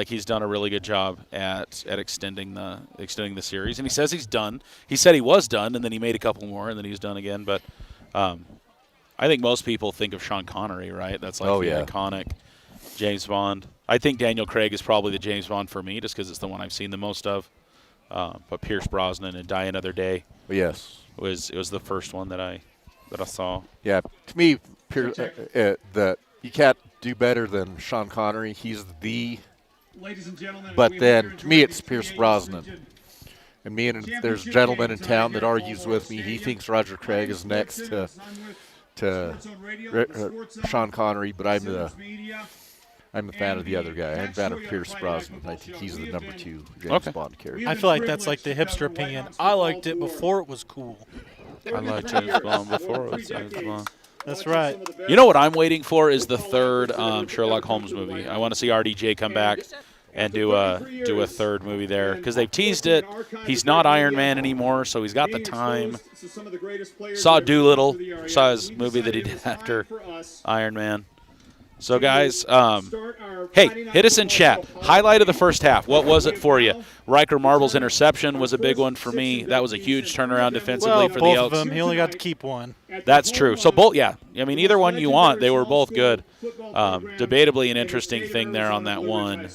he's done a really good job at extending the series. And he says he's done. He said he was done, and then he made a couple more, and then he's done again. But I think most people think of Sean Connery, right? That's like the iconic James Bond. I think Daniel Craig is probably the James Bond for me, just because it's the one I've seen the most of. But Pierce Brosnan and Die Another Day. Yes. It was the first one that I saw. Yeah, to me, you can't do better than Sean Connery. He's the. Ladies and gentlemen, But we then, hope you're to me, enjoying it's this Pierce 58th Brosnan. region. And me and there's a gentleman in town that argues with me. He thinks Roger Craig is next to Sean Connery, but I'm a fan of the other guy. I'm a fan of Pierce Brosnan. I think he's the number 2 James Bond character. I feel like that's like the hipster opinion. I liked it before it was cool. I liked James Bond before it was James Bond. That's right. You know what I'm waiting for is the third Sherlock Holmes movie. I want to see RDJ come back and do a third movie there because they've teased it. He's not Iron Man anymore, so he's got the time. Saw Doolittle, saw his movie that he did after Iron Man. So, guys, hey, hit us in chat. Highlight of the first half. What was it for you? Riker Marble's interception was a big one for me. That was a huge turnaround defensively for the both Elks. of them. He only got to keep one. That's true. So, both, yeah. I mean, either one you want. They were both good. Debatably an interesting thing there on that one.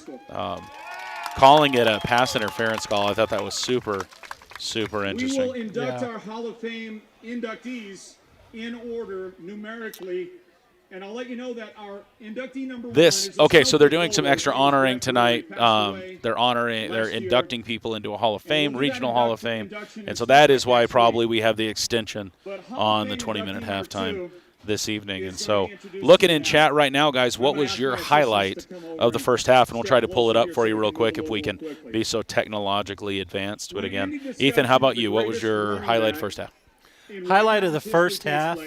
Calling it a pass interference call, I thought that was super, super interesting. We will induct our Hall of Fame inductees in order numerically. And I'll let you know that our inductee number one is So they're doing some extra honoring tonight. They're inducting people into a Hall of Fame, regional Hall of Fame. And so that is why probably we have the extension on the 20-minute halftime this evening. And so looking in chat right now, guys, what was your highlight of the first half? And we'll try to pull it up for you real quick if we can be so technologically advanced. But again, Ethan, how about you? What was your highlight first half? Highlight of the first half,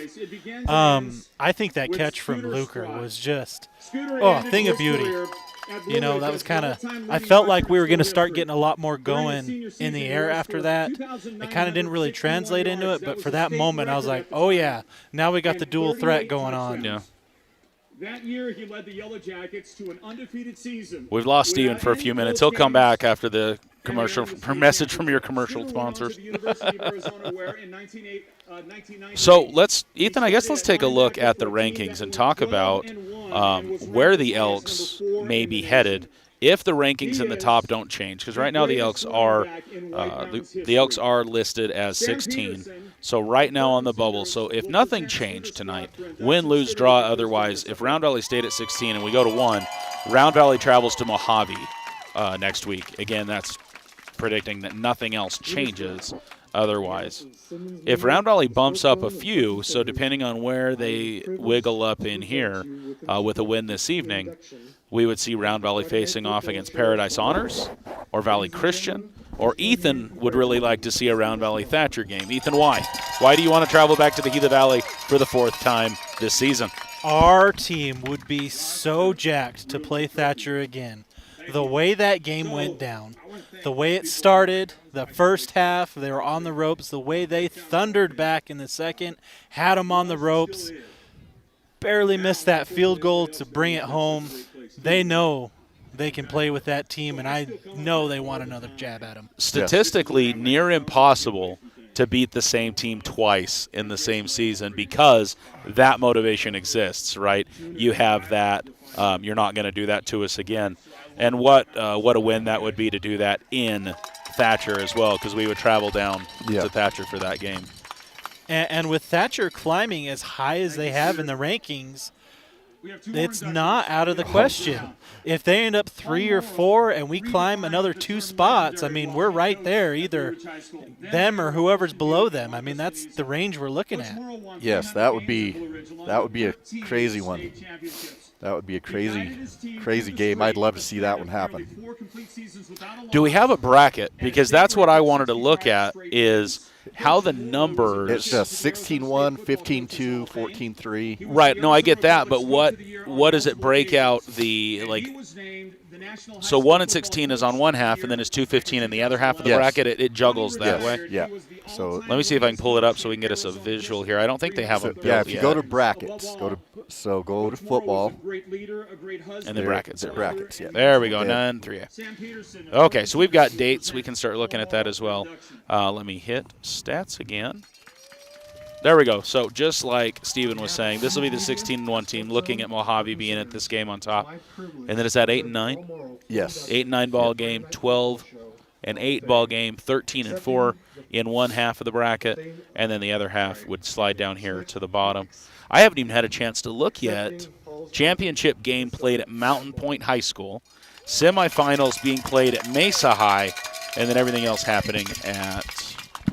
I think that catch from Luker was just a thing of beauty. You know, that was kind of – I felt like we were going to start getting a lot more going in the air after that. It kind of didn't really translate into it, but for that moment I was like, oh, yeah, now we got the dual threat going on. Yeah. That year, he led the Yellow Jackets to an undefeated season. We've lost Steven for a few minutes. He'll come back after the commercial message from your commercial sponsors. So Ethan, I guess let's take a look at the rankings and talk about where the Elks may be headed if the rankings in the top don't change. Because right now the Elks are listed as 16. So right now on the bubble. So if nothing changed tonight, win, lose, draw, otherwise, if Round Valley stayed at 16 and we go to 1, Round Valley travels to Mojave next week. Again, that's predicting that nothing else changes otherwise. If Round Valley bumps up a few, so depending on where they wiggle up in here with a win this evening, we would see Round Valley facing off against Paradise Honors or Valley Christian, or Ethan would really like to see a Round Valley Thatcher game. Ethan, why? Why do you want to travel back to the Gila Valley for the 4th time this season? Our team would be so jacked to play Thatcher again. The way that game went down, the way it started, the first half, they were on the ropes, the way they thundered back in the second, had them on the ropes, barely missed that field goal to bring it home. They know they can play with that team, and I know they want another jab at them. Statistically, near impossible to beat the same team twice in the same season because that motivation exists, right? You have that. You're not going to do that to us again. And what a win that would be to do that in Thatcher as well, because we would travel down to Thatcher for that game. And with Thatcher climbing as high as they have in the rankings, it's not out of the question. If they end up 3 or 4 and we climb another 2 spots, I mean, we're right there, either them or whoever's below them. I mean, that's the range we're looking at. Yes, that would be a crazy one. That would be a crazy game. I'd love to see that one happen. Do we have a bracket? Because that's what I wanted to look at is how the numbers. It's just 16-1, 15-2, 14-3. Right. No, I get that, but what does it break out the like? So 1 and 16 is on one half, and then it's 2-15 in the other half of the bracket. It juggles that way. Yeah. So let me see if I can pull it up so we can get us a visual here. I don't think they have a. Yeah, if you go to brackets, go to football, and the brackets. Brackets. Yeah. There we go. 9-3. Okay, so we've got dates. We can start looking at that as well. Let me hit stats again. There we go. So just like Steven was saying, this will be the 16-1 team looking at Mojave being at this game on top. And then is that 8-9? Yes. 8-9 ball game, 12-8 ball game, 13-4 in one half of the bracket, and then the other half would slide down here to the bottom. I haven't even had a chance to look yet. Championship game played at Mountain Point High School. Semifinals being played at Mesa High, and then everything else happening at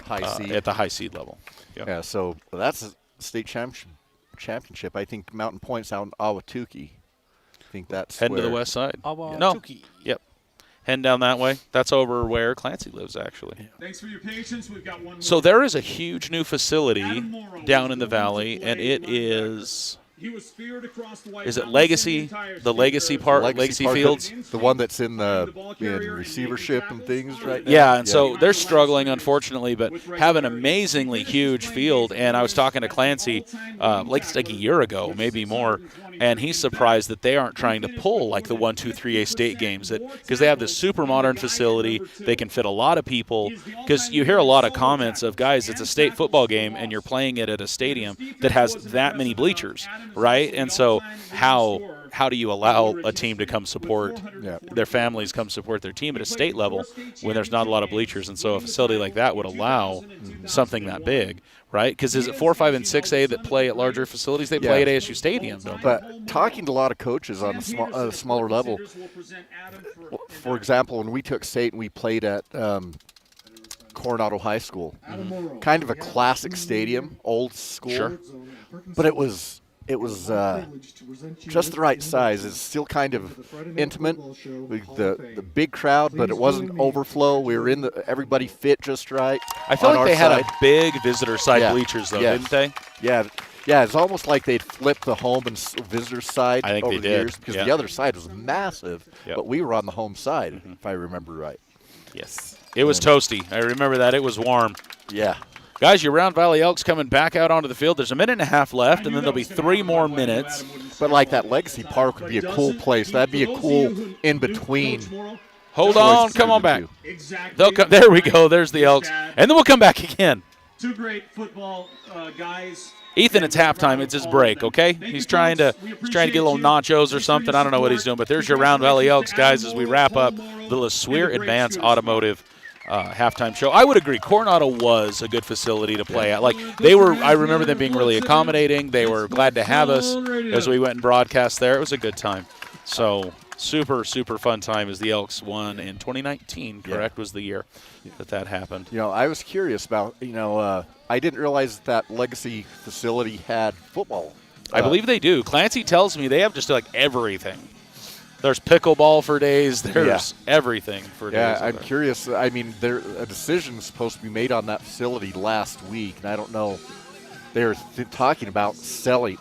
the high seed level. Yep. Yeah, so that's a state championship. I think Mountain Point's out in Ahwatukee. I think that's heading to the west side. Ahwatukee. Yep. Heading down that way. That's over where Clancy lives, actually. Yeah. Thanks for your patience. We've got one more. So there is a huge new facility down in the valley, and it is. Is it Legacy? The Legacy Park, Legacy Fields? The one that's in receivership and things right now? Yeah, and so they're struggling, unfortunately, but have an amazingly huge field. And I was talking to Clancy like a year ago, maybe more, and he's surprised that they aren't trying to pull like the 1, 2, 3A state games because they have this super modern facility. They can fit a lot of people because you hear a lot of comments of, guys, it's a state football game, and you're playing it at a stadium that has that many bleachers. Right, and so how do you allow a team to come support their families, come support their team at a state level when there's not a lot of bleachers? And so a facility like that would allow something that big, right? Because is it 4, 5, and 6A that play at larger facilities? They play at ASU Stadium, don't they? But talking to a lot of coaches on a smaller level, for example, when we took state and we played at Coronado High School, kind of a classic stadium, old school, but it was just the right size. It's still kind of intimate with the big crowd, but it wasn't overflow. We were everybody fit just right. I feel like they had a big visitor side bleachers, though, didn't they? Yeah. Yeah, it's almost like they'd flipped the home and visitor side over the years because the other side was massive, but we were on the home side, if I remember right. Yes. It was toasty. I remember that. It was warm. Yeah. Guys, your Round Valley Elks coming back out onto the field. There's a minute and a half left, and then there'll be 3 more minutes. But like that Legacy Park would be a cool place. That'd be a cool in-between. Hold on. Come on back. They'll come. There we go. There's the Elks. And then we'll come back again. 2 great football guys. Ethan, it's halftime. It's his break, okay? He's trying to get a little nachos or something. I don't know what he's doing, but there's your Round Valley Elks, guys, as we wrap up the LeSueur Advanced Automotive halftime show. I would agree. Coronado was a good facility to play at. Like I remember them being really accommodating. They were glad to have us as we went and broadcast there. It was a good time. So super, super fun time as the Elks won in 2019, correct, was the year that happened. You know, I was curious about, I didn't realize that Legacy facility had football. I believe they do. Clancy tells me they have just like everything. There's pickleball for days. There's everything for days. Yeah, I'm curious. I mean, a decision was supposed to be made on that facility last week, and I don't know. They were talking about selling,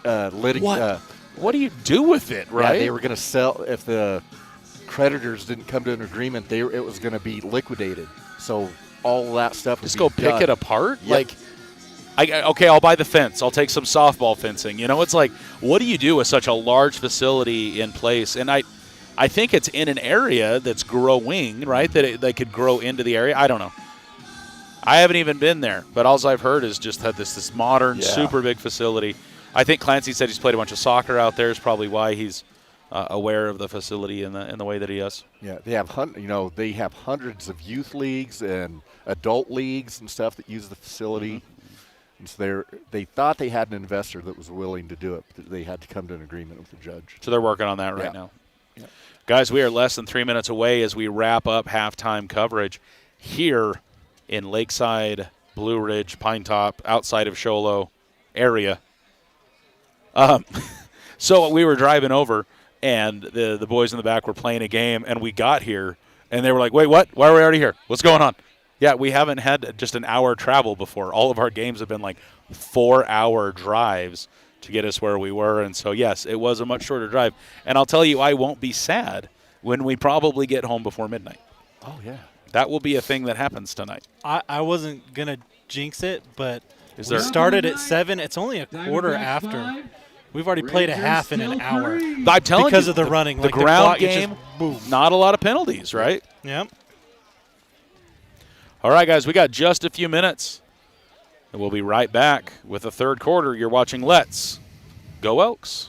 what do you do with it, right? Yeah, they were going to sell if the creditors didn't come to an agreement. It was going to be liquidated. So all that stuff would just be go pick done. it apart. Yep. Like, okay, I'll buy the fence. I'll take some softball fencing. You know, it's like, what do you do with such a large facility in place? And I think it's in an area that's growing, right? That they could grow into the area. I don't know. I haven't even been there, but all I've heard is just that this modern, super big facility. I think Clancy said he's played a bunch of soccer out there. Is probably why he's aware of the facility in the way that he is. Yeah, they have hundreds of youth leagues and adult leagues and stuff that use the facility. Mm-hmm. And so they thought they had an investor that was willing to do it, but they had to come to an agreement with the judge. So they're working on that right now. Yeah. Guys, we are less than 3 minutes away as we wrap up halftime coverage here in Lakeside, Blue Ridge, Pine Top, outside of Show Low area. So we were driving over, and the boys in the back were playing a game, and we got here, and they were like, wait, what? Why are we already here? What's going on? Yeah, we haven't had just an hour travel before. All of our games have been like 4-hour drives to get us where we were. And so, yes, it was a much shorter drive. And I'll tell you, I won't be sad when we probably get home before midnight. Oh, yeah. That will be a thing that happens tonight. I wasn't going to jinx it, but Is we there- started at 7. It's only a quarter after. We've already played a half in an hour. I'm telling because you, of the running. The Like ground clock, you game, just boom. not a lot of penalties, right? Yep. All right, guys, we got just a few minutes. And we'll be right back with the third quarter. You're watching Let's Go Elks.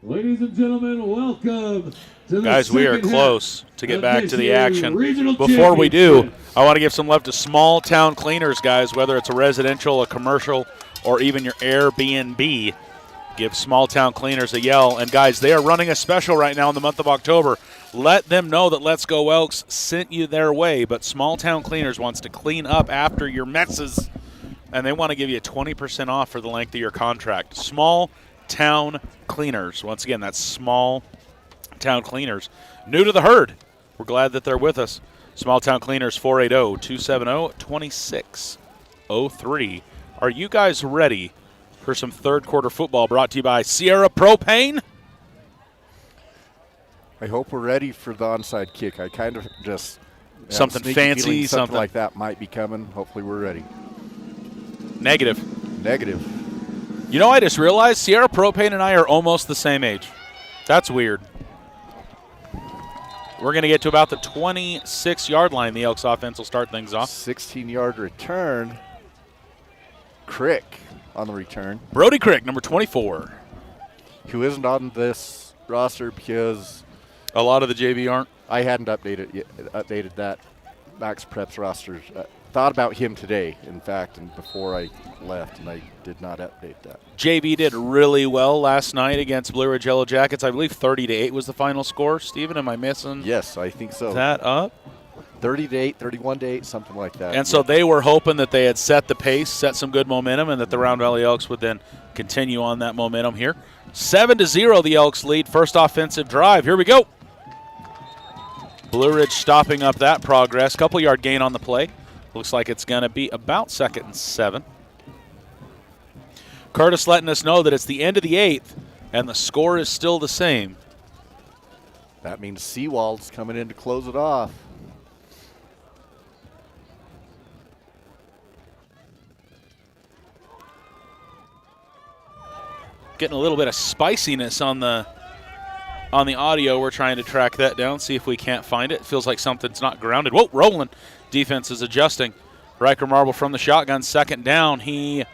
Ladies and gentlemen, welcome to the Guys, we are second close half to get of back this to the year's action. regional Before we do, championship. I want to give some love to small town cleaners, guys, whether it's a residential, a commercial, or even your Airbnb. Give small town cleaners a yell. And, guys, they are running a special right now in the month of October. Let them know that Let's Go Elks sent you their way. But small town cleaners wants to clean up after your messes, and they want to give you 20% off for the length of your contract. Small Town Cleaners. Once again, that's Small Town Cleaners. New to the herd. We're glad that they're with us. Small Town Cleaners, 480-270-2603. Are you guys ready for some third quarter football brought to you by Sierra Propane? I hope we're ready for the onside kick. I kind of just Something sneaky fancy, feeling something like that might be coming. Hopefully we're ready. Negative. Negative. You know, I just realized Sierra Propane and I are almost the same age. That's weird. We're going to get to about the 26-yard line. The Elks offense will start things off. 16-yard return. Crick on the return. Brody Crick, number 24. Who isn't on this roster because A lot of the JV aren't. I hadn't updated that Max Prep's roster thought about him today, in fact, and before I left, and I did not update that. JV did really well last night against Blue Ridge Yellow Jackets. I believe 30-8 was the final score. Steven, am I missing Yes, I think so. that up? 30-8, 31-8, something like that. And so they were hoping that they had set the pace, set some good momentum, and that the Round Valley Elks would then continue on that momentum here. 7-0 the Elks lead. First offensive drive. Here we go. Blue Ridge stopping up that progress. Couple yard gain on the play. Looks like it's going to be about 2nd and 7. Curtis letting us know that it's the end of the 8th, and the score is still the same. That means Seawald's coming in to close it off. Getting a little bit of spiciness on the audio. We're trying to track that down, see if we can't find it. Feels like something's not grounded. Whoa, rolling. Defense is adjusting. Riker Marble from the shotgun, 2nd down. He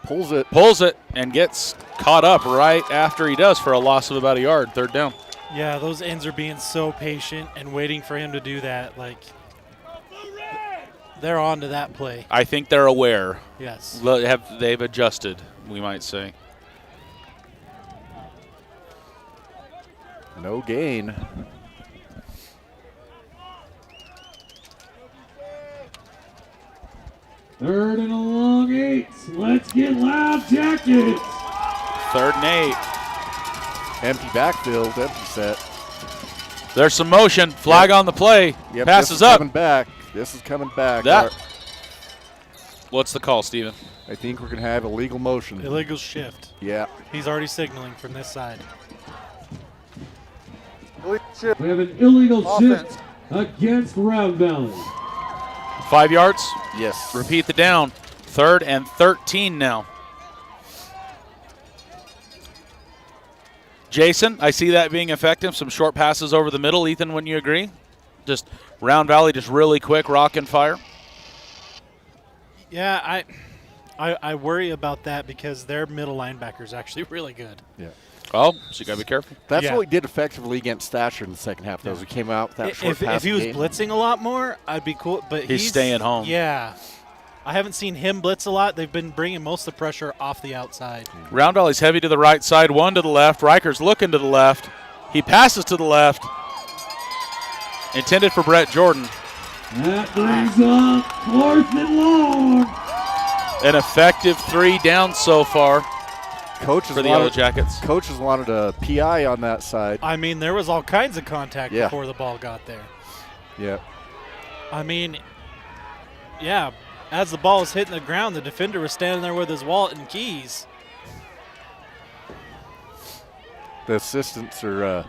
pulls it, and gets caught up right after he does for a loss of about a yard. 3rd down. Yeah, those ends are being so patient and waiting for him to do that. Like, they're on to that play. I think they're aware. Yes. They've adjusted, we might say. No gain. Third and a long 8. Let's get loud, Jackets. 3rd and 8. Empty backfield, empty set. There's some motion. Flag on the play. Yep, Passes this is up. Coming back. This is coming back. What's the call, Steven? I think we're going to have illegal motion. Illegal shift. Yeah. He's already signaling from this side. We have an illegal shift against Round Valley. 5 yards. Yes. Repeat the down. 3rd and 13 now. Jason, I see that being effective. Some short passes over the middle. Ethan, wouldn't you agree? Just Round Valley, just really quick, rock and fire. Yeah, I worry about that because their middle linebacker is actually really good. Yeah. Oh, so you got to be careful. That's Yeah. what we did effectively against Thatcher in the second half, though. We came out with that short If pass he was game. blitzing a lot more, I'd be cool. But He's staying home. Yeah. I haven't seen him blitz a lot. They've been bringing most of the pressure off the outside. Round Valley's heavy to the right side, 1 to the left. Riker's looking to the left. He passes to the left. Intended for Brett Jordan. That brings up 4th and long. An effective 3 down so far Coaches for the Yellow Jackets. Coaches wanted a PI on that side. I mean, there was all kinds of contact Yeah. before the ball got there. Yeah. I mean, yeah, as the ball was hitting the ground, the defender was standing there with his wallet and keys. The assistants are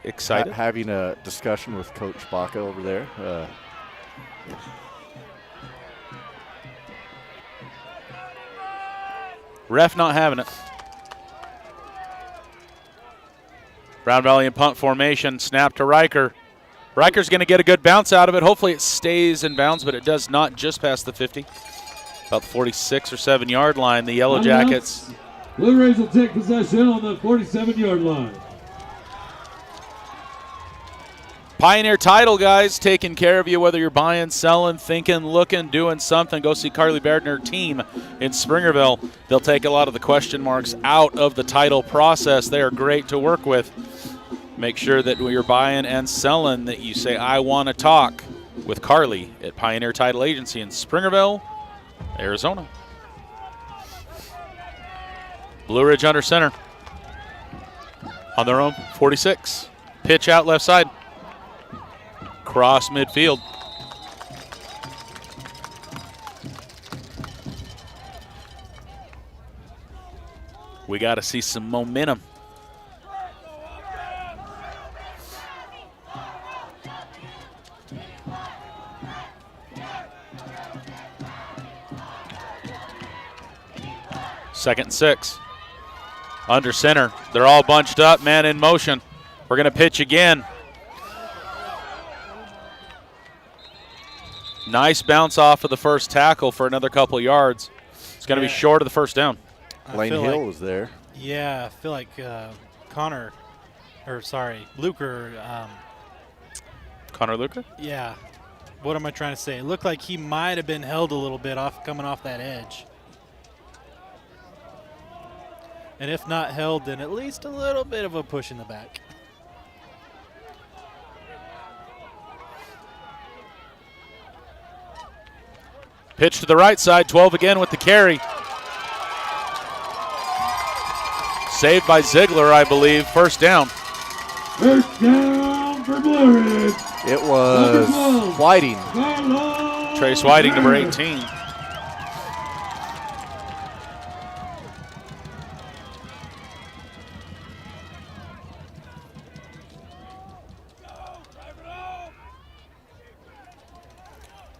Excited. having a discussion with Coach Baca over there. Ref not having it. Round Valley in punt formation. Snap to Riker. Riker's going to get a good bounce out of it. Hopefully it stays in bounds, but it does not, just past the 50. About the 46 or 7 yard line. The Yellow Jackets. Blue Rays will take possession on the 47-yard line. Pioneer Title, guys, taking care of you, whether you're buying, selling, thinking, looking, doing something. Go see Carly Baird and her team in Springerville. They'll take a lot of the question marks out of the title process. They are great to work with. Make sure that when you're buying and selling that you say, I want to talk with Carly at Pioneer Title Agency in Springerville, Arizona. Blue Ridge under center. On their own 46. Pitch out left side. Cross midfield. We got to see some momentum. Second and 6. Under center. They're all bunched up, man in motion. We're going to pitch again. Nice bounce off of the first tackle for another couple yards. It's going to be short of the first down. Lane Hill was there. Yeah, I feel like Luker. Connor Luker? Yeah, what am I trying to say? It looked like he might have been held a little bit coming off that edge. And if not held, then at least a little bit of a push in the back. Pitch to the right side, 12 again with the carry. Saved by Ziegler, I believe. First down. First down for Blue Ridge. It was Whiting. Trace Whiting, number 18.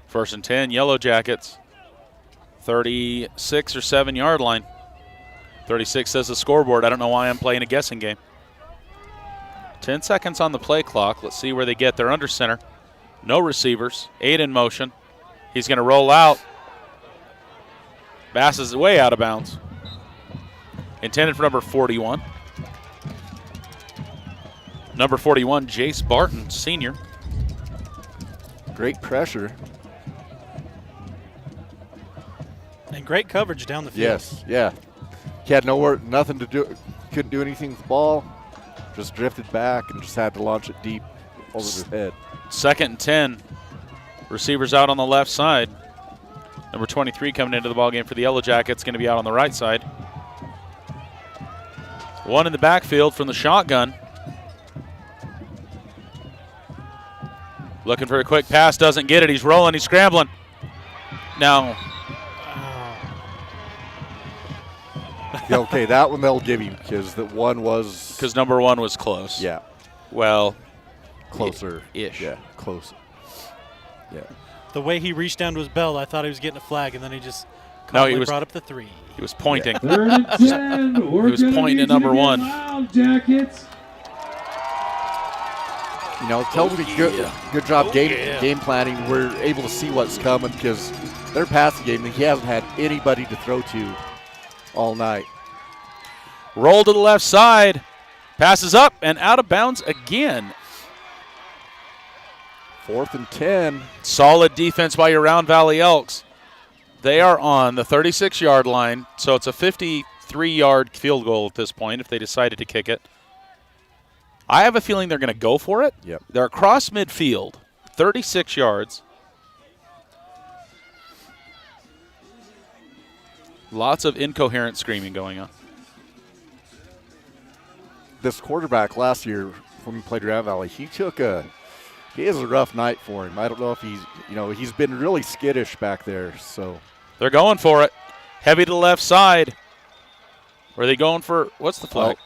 First and 10, Yellow Jackets. 36 or 7 yard line. 36 says the scoreboard. I don't know why I'm playing a guessing game. 10 seconds on the play clock. Let's see where they get. They're under center. No receivers. 8 in motion. He's going to roll out. Bass is way out of bounds. Intended for number 41. Number 41, Jace Barton, senior. Great pressure. And great coverage down the field. Yes, yeah. He had nothing to do, couldn't do anything with the ball. Just drifted back and just had to launch it deep over his head. Second and 10. Receivers out on the left side. Number 23 coming into the ballgame for the Yellow Jackets, going to be out on the right side. One in the backfield from the shotgun. Looking for a quick pass, doesn't get it. He's rolling, he's scrambling. Now. Yeah, okay, that one they'll give him because that one was. Because number 1 was close. Yeah. Well. Closer. Ish. Yeah, close. Yeah. The way he reached down to his belt, I thought he was getting a flag, and then he just brought up the 3. He was pointing. Yeah. Third and 10. He was pointing at number 1. Loud, Jackets. You know, tell me good job game planning. We're able to see what's coming because their passing game, he hasn't had anybody to throw to all night. Roll to the left side. Passes up and out of bounds again. 4th and 10. Solid defense by your Round Valley Elks. They are on the 36-yard line, so it's a 53-yard field goal at this point if they decided to kick it. I have a feeling they're going to go for it. Yep. They're across midfield, 36 yards. Lots of incoherent screaming going on. This quarterback last year when we played Round Valley, he has a rough night for him. I don't know if he's been really skittish back there. So they're going for it. Heavy to the left side. Are they going for, what's the flag?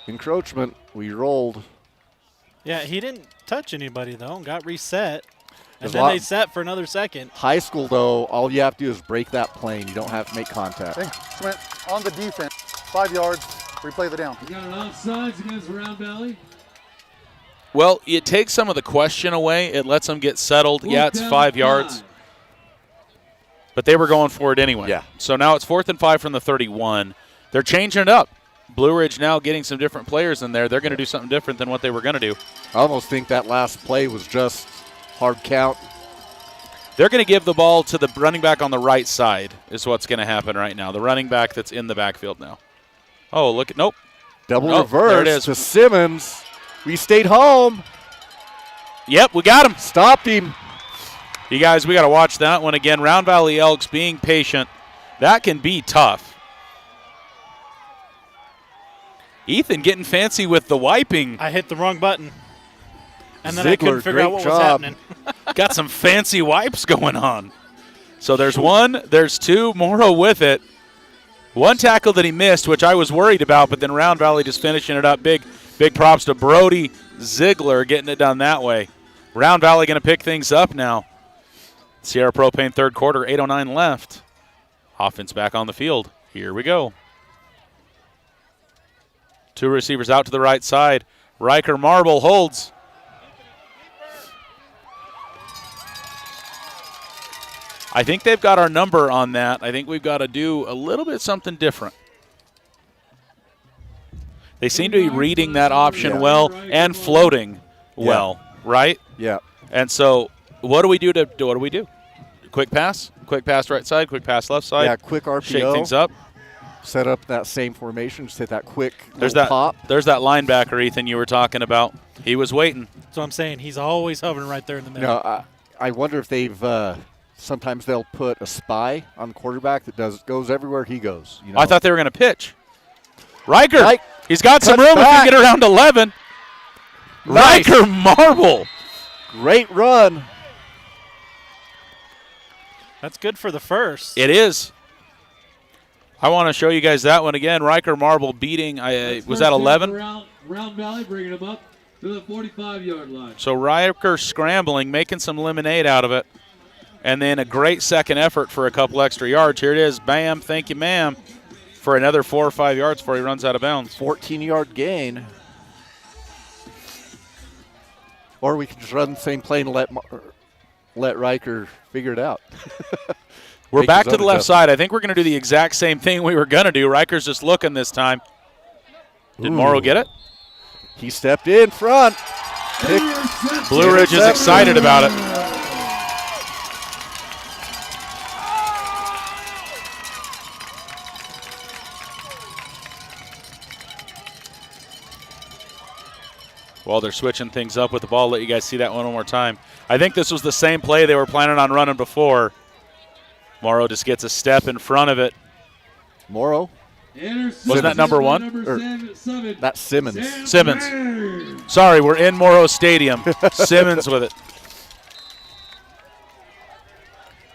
Encroachment. We rolled. Yeah, he didn't touch anybody, though, and got reset. And then they set for another second. High school, though, all you have to do is break that plane. You don't have to make contact. Hey, Schmidt, on the defense, 5 yards, replay the down. We got an offsides against Round Valley. Well, it takes some of the question away. It lets them get settled. Yeah, it's 5 yards. But they were going for it anyway. Yeah. So now it's 4th and 5 from the 31. They're changing it up. Blue Ridge now getting some different players in there. They're going to do something different than what they were going to do. I almost think that last play was just hard count. They're going to give the ball to the running back on the right side is what's going to happen right now. The running back that's in the backfield now. Oh, look at, nope. Double reverse there it is. To Simmons. We stayed home. Yep, we got him. Stopped him. You guys, we got to watch that one again. Round Valley Elks being patient. That can be tough. Ethan getting fancy with the wiping. I hit the wrong button. And then Ziegler, I couldn't figure out what was happening. Got some fancy wipes going on. So there's 1, there's 2, Morrow with it. 1 tackle that he missed, which I was worried about, but then Round Valley just finishing it up. Big props to Brody Ziegler getting it done that way. Round Valley going to pick things up now. Sierra Propane third quarter, 8:09 left. Offense back on the field. Here we go. 2 receivers out to the right side. Riker Marble holds. I think they've got our number on that. I think we've got to do a little bit something different. They seem to be reading that option well and floating well, right? Yeah. And so what do we do? What do we do? Quick pass right side, quick pass left side. Yeah, quick RPO. Shake things up. Set up that same formation. Just hit that quick Pop. There's that linebacker, Ethan, you were talking about. He was waiting. That's what I'm saying. He's always hovering right there in the middle. No, I wonder if they've sometimes they'll put a spy on the quarterback that goes everywhere he goes. You know? I thought they were going to pitch. Riker, he's got some Cuts room back. if he can get around 11. Nice. Riker Marble. Great run. That's good for the first. It is. I want to show you guys that one again. Riker Marble beating, was that 11? Round Valley bringing him up to the 45-yard line. So Riker scrambling, making some lemonade out of it. And then a great second effort for a couple extra yards. Here it is. Bam, thank you, ma'am, for another 4 or 5 yards before he runs out of bounds. 14-yard gain. Or we can just run the same play and let Riker figure it out. We're back to the left side. I think we're going to do the exact same thing we were going to do. Riker's just looking this time. Did Morrow get it? He stepped in front. Blue Ridge is excited about it. While they're switching things up with the ball, let you guys see that one more time. I think this was the same play they were planning on running before. Morrow just gets a step in front of it. Morrow? Wasn't that number 1? That's Simmons. Simmons. Sorry, we're in Morrow Stadium. Simmons with it.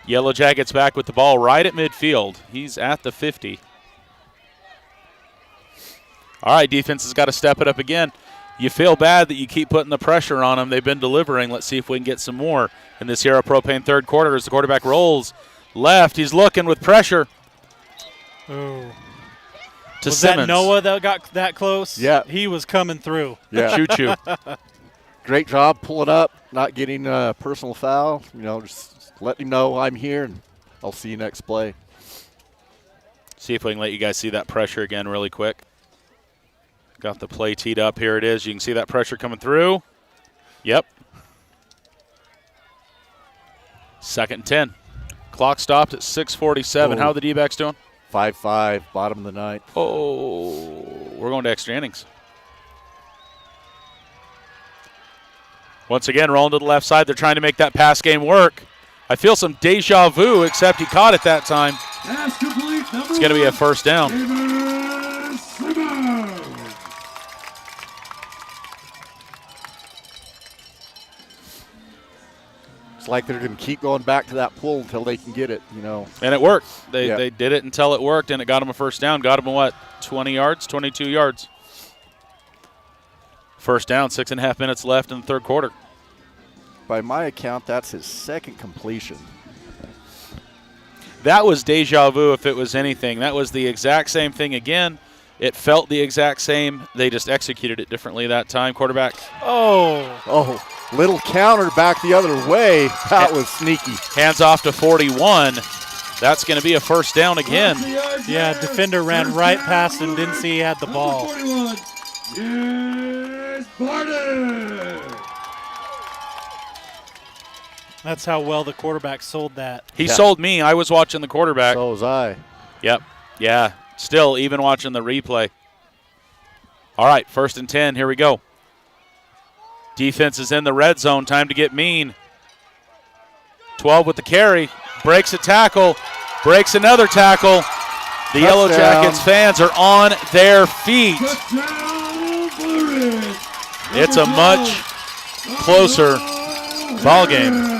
Yellow Jackets back with the ball right at midfield. He's at the 50. All right, defense has got to step it up again. You feel bad that you keep putting the pressure on them. They've been delivering. Let's see if we can get some more in this Sierra Propane third quarter as the quarterback rolls left. He's looking with pressure. Ooh. To was Simmons. that Noah that got that close? Yeah. He was coming through. Yeah. Choo-choo. Great job pulling up, not getting a personal foul. You know, just let him know I'm here, and I'll see you next play. See if we can let you guys see that pressure again really quick. Got the play teed up. Here it is. You can see that pressure coming through. Yep. 2nd and 10. Clock stopped at 6:47. Oh. How are the D-backs doing? 5-5, bottom of the ninth. Oh, we're going to extra innings. Once again, rolling to the left side. They're trying to make that pass game work. I feel some deja vu, except he caught it that time. It's going to be a first down. It's like they're going to keep going back to that pull until they can get it, you know. And it worked. They did it until it worked, and it got them a first down. Got them, what, 20 yards, 22 yards. First down, 6.5 minutes left in the third quarter. By my account, that's his second completion. That was deja vu if it was anything. That was the exact same thing again. It felt the exact same. They just executed it differently that time. Quarterback. Oh, little counter back the other way. That was sneaky. Hands off to 41. That's going to be a first down again. Yeah, defender ran right past him, didn't see he had the ball. That's how well the quarterback sold that. He sold me. I was watching the quarterback. So was I. Yep. Yeah. Still, even watching the replay. All right, 1st and 10. Here we go. Defense is in the red zone. Time to get mean. 12 with the carry. Breaks a tackle. Breaks another tackle. The Yellow Jackets fans are on their feet. It's a much closer ball game.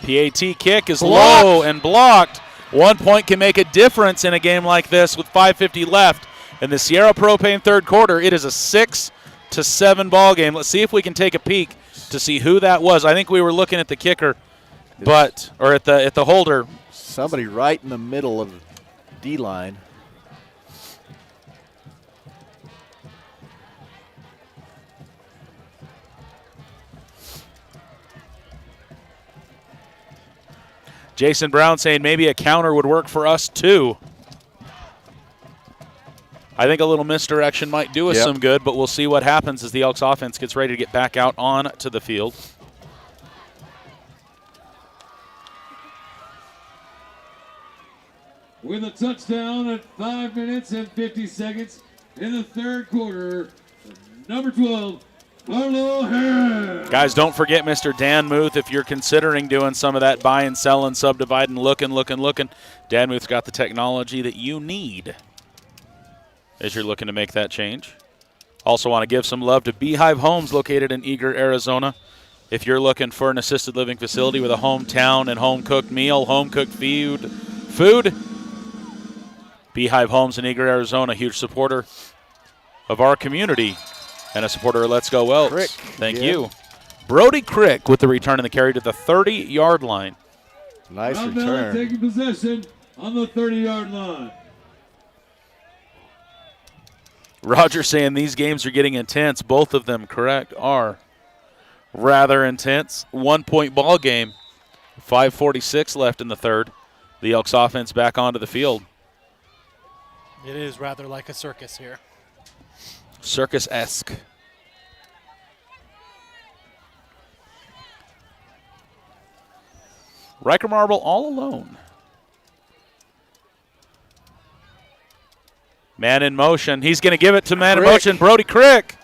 PAT kick is low and blocked. 1 point can make a difference in a game like this with 5:50 left. In the Sierra Propane third quarter, it is a 6-7 ball game. Let's see if we can take a peek to see who that was. I think we were looking at the kicker, or at the holder. Somebody right in the middle of D-line. Jason Brown saying maybe a counter would work for us too. I think a little misdirection might do us some good, but we'll see what happens as the Elks offense gets ready to get back out onto the field. With a touchdown at 5 minutes and 50 seconds in the third quarter, number 12, Carlo Harris. Guys, don't forget Mr. Dan Muth. If you're considering doing some of that buy and sell and subdivide and looking, Dan Muth's got the technology that you need as you're looking to make that change. Also want to give some love to Beehive Homes located in Eager, Arizona. If you're looking for an assisted living facility with a hometown and home-cooked meal, home-cooked food, Beehive Homes in Eager, Arizona, huge supporter of our community and a supporter of Let's Go Elks. Crick. Thank you. Brody Crick with the return and the carry to the 30-yard line. Nice Round Valley return. taking possession on the 30-yard line. Roger saying these games are getting intense. Both of them, correct, are rather intense. 1-point ball game. 5:46 left in the third. The Elks offense back onto the field. It is rather like a circus here. Circus-esque. Riker Marble all alone. Man in motion. He's going to give it to man in motion. Brody Crick.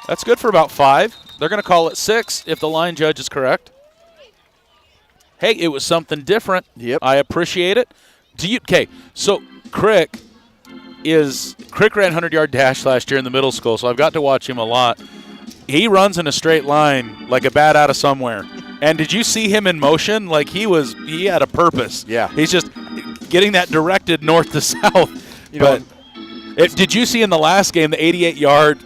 That's good for about 5. They're going to call it 6 if the line judge is correct. Hey, it was something different. Yep. I appreciate it. Okay, so Crick ran 100-yard dash last year in the middle school, so I've got to watch him a lot. He runs in a straight line like a bat out of somewhere. And did you see him in motion? Like he had a purpose. Yeah. He's just getting that directed north to south. Did you see in the last game the 88-yard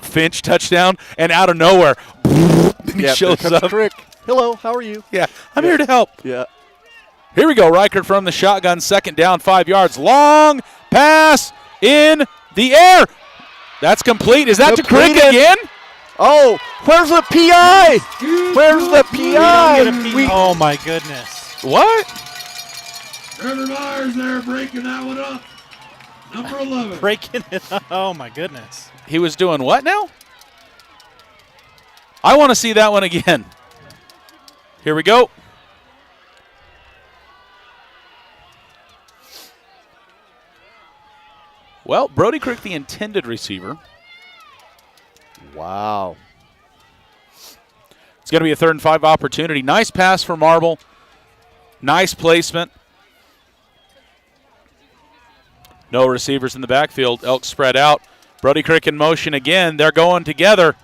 Finch touchdown? And out of nowhere, he shows up. Crick. Hello, how are you? Yeah, I'm here to help. Yeah. Here we go, Reichert from the shotgun, second down, 5 yards. Long pass in the air. That's complete. Is that to Crick again? Oh, where's the PI? Where's the PI? Oh, my goodness. What? Trevor Myers there breaking that one up. Number 11. Breaking it up. Oh, my goodness. He was doing what now? I want to see that one again. Here we go. Well, Brody Crick, the intended receiver. Wow. It's going to be a 3rd and 5 opportunity. Nice pass for Marble. Nice placement. No receivers in the backfield. Elks spread out. Brody Crick in motion again. They're going together.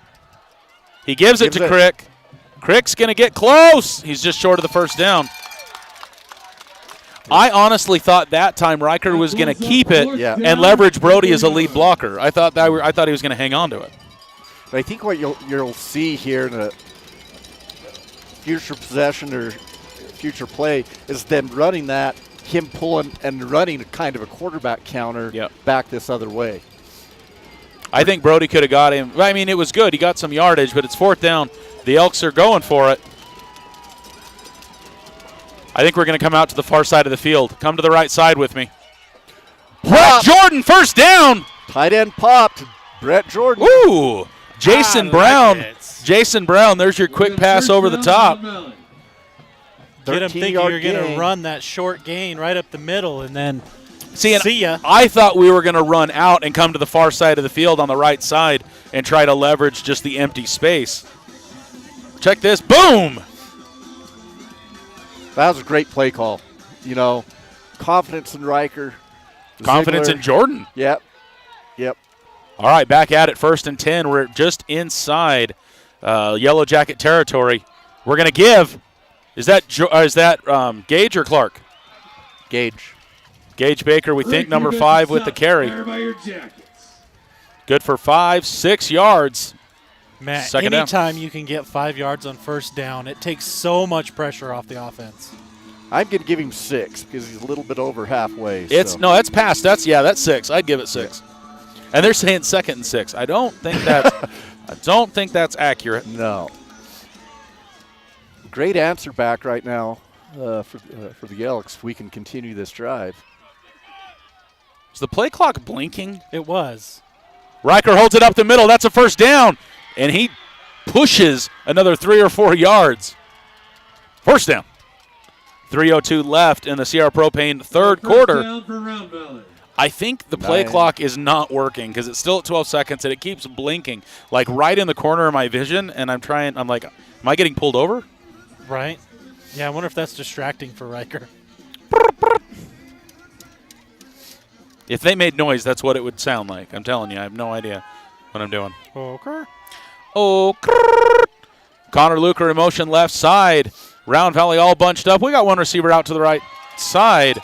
He gives it to Crick. Crick's going to get close. He's just short of the first down. I honestly thought that time Riker was going to keep it and leverage Brody as a lead blocker. I thought he was going to hang on to it. But I think what you'll see here in a future possession or future play is them running that, him pulling and running kind of a quarterback counter back this other way. I think Brody could have got him. I mean, it was good. He got some yardage, but it's 4th down. The Elks are going for it. I think we're going to come out to the far side of the field. Come to the right side with me. Brett Jordan, first down. Tight end popped. Brett Jordan. Ooh. Jason Brown. Jason Brown, there's your quick pass over the top. Get him thinking you're going to run that short gain right up the middle and then see ya. I thought we were going to run out and come to the far side of the field on the right side and try to leverage just the empty space. Check this. Boom. That was a great play call. You know, confidence in Riker. Confidence in Jordan. Yep. All right, back at it, 1st and 10. We're just inside Yellow Jacket territory. We're going to give. Is that Gage or Clark? Gage. Gage Baker, we think, number 5 with the carry. Good for 5-6 yards. Matt, Second down. anytime you can get 5 yards on first down, it takes so much pressure off the offense. I'm going to give him 6 because he's a little bit over halfway. No, that's past. That's 6. I'd give it 6. Yeah. And they're saying 2nd and 6. I don't think that's accurate. No. Great answer back right now for the Elks. If we can continue this drive. Is the play clock blinking? It was. Riker holds it up the middle. That's a first down. And he pushes another 3 or 4 yards. First down. 3:02 left in the Sierra Propane third quarter. Down for Round Valley. I think the play clock is not working because it's still at 12 seconds and it keeps blinking like right in the corner of my vision. And I'm like, am I getting pulled over? Right. Yeah, I wonder if that's distracting for Riker. If they made noise, that's what it would sound like. I'm telling you, I have no idea what I'm doing. Okay. Connor Luker in motion left side. Round Valley all bunched up. We got one receiver out to the right side.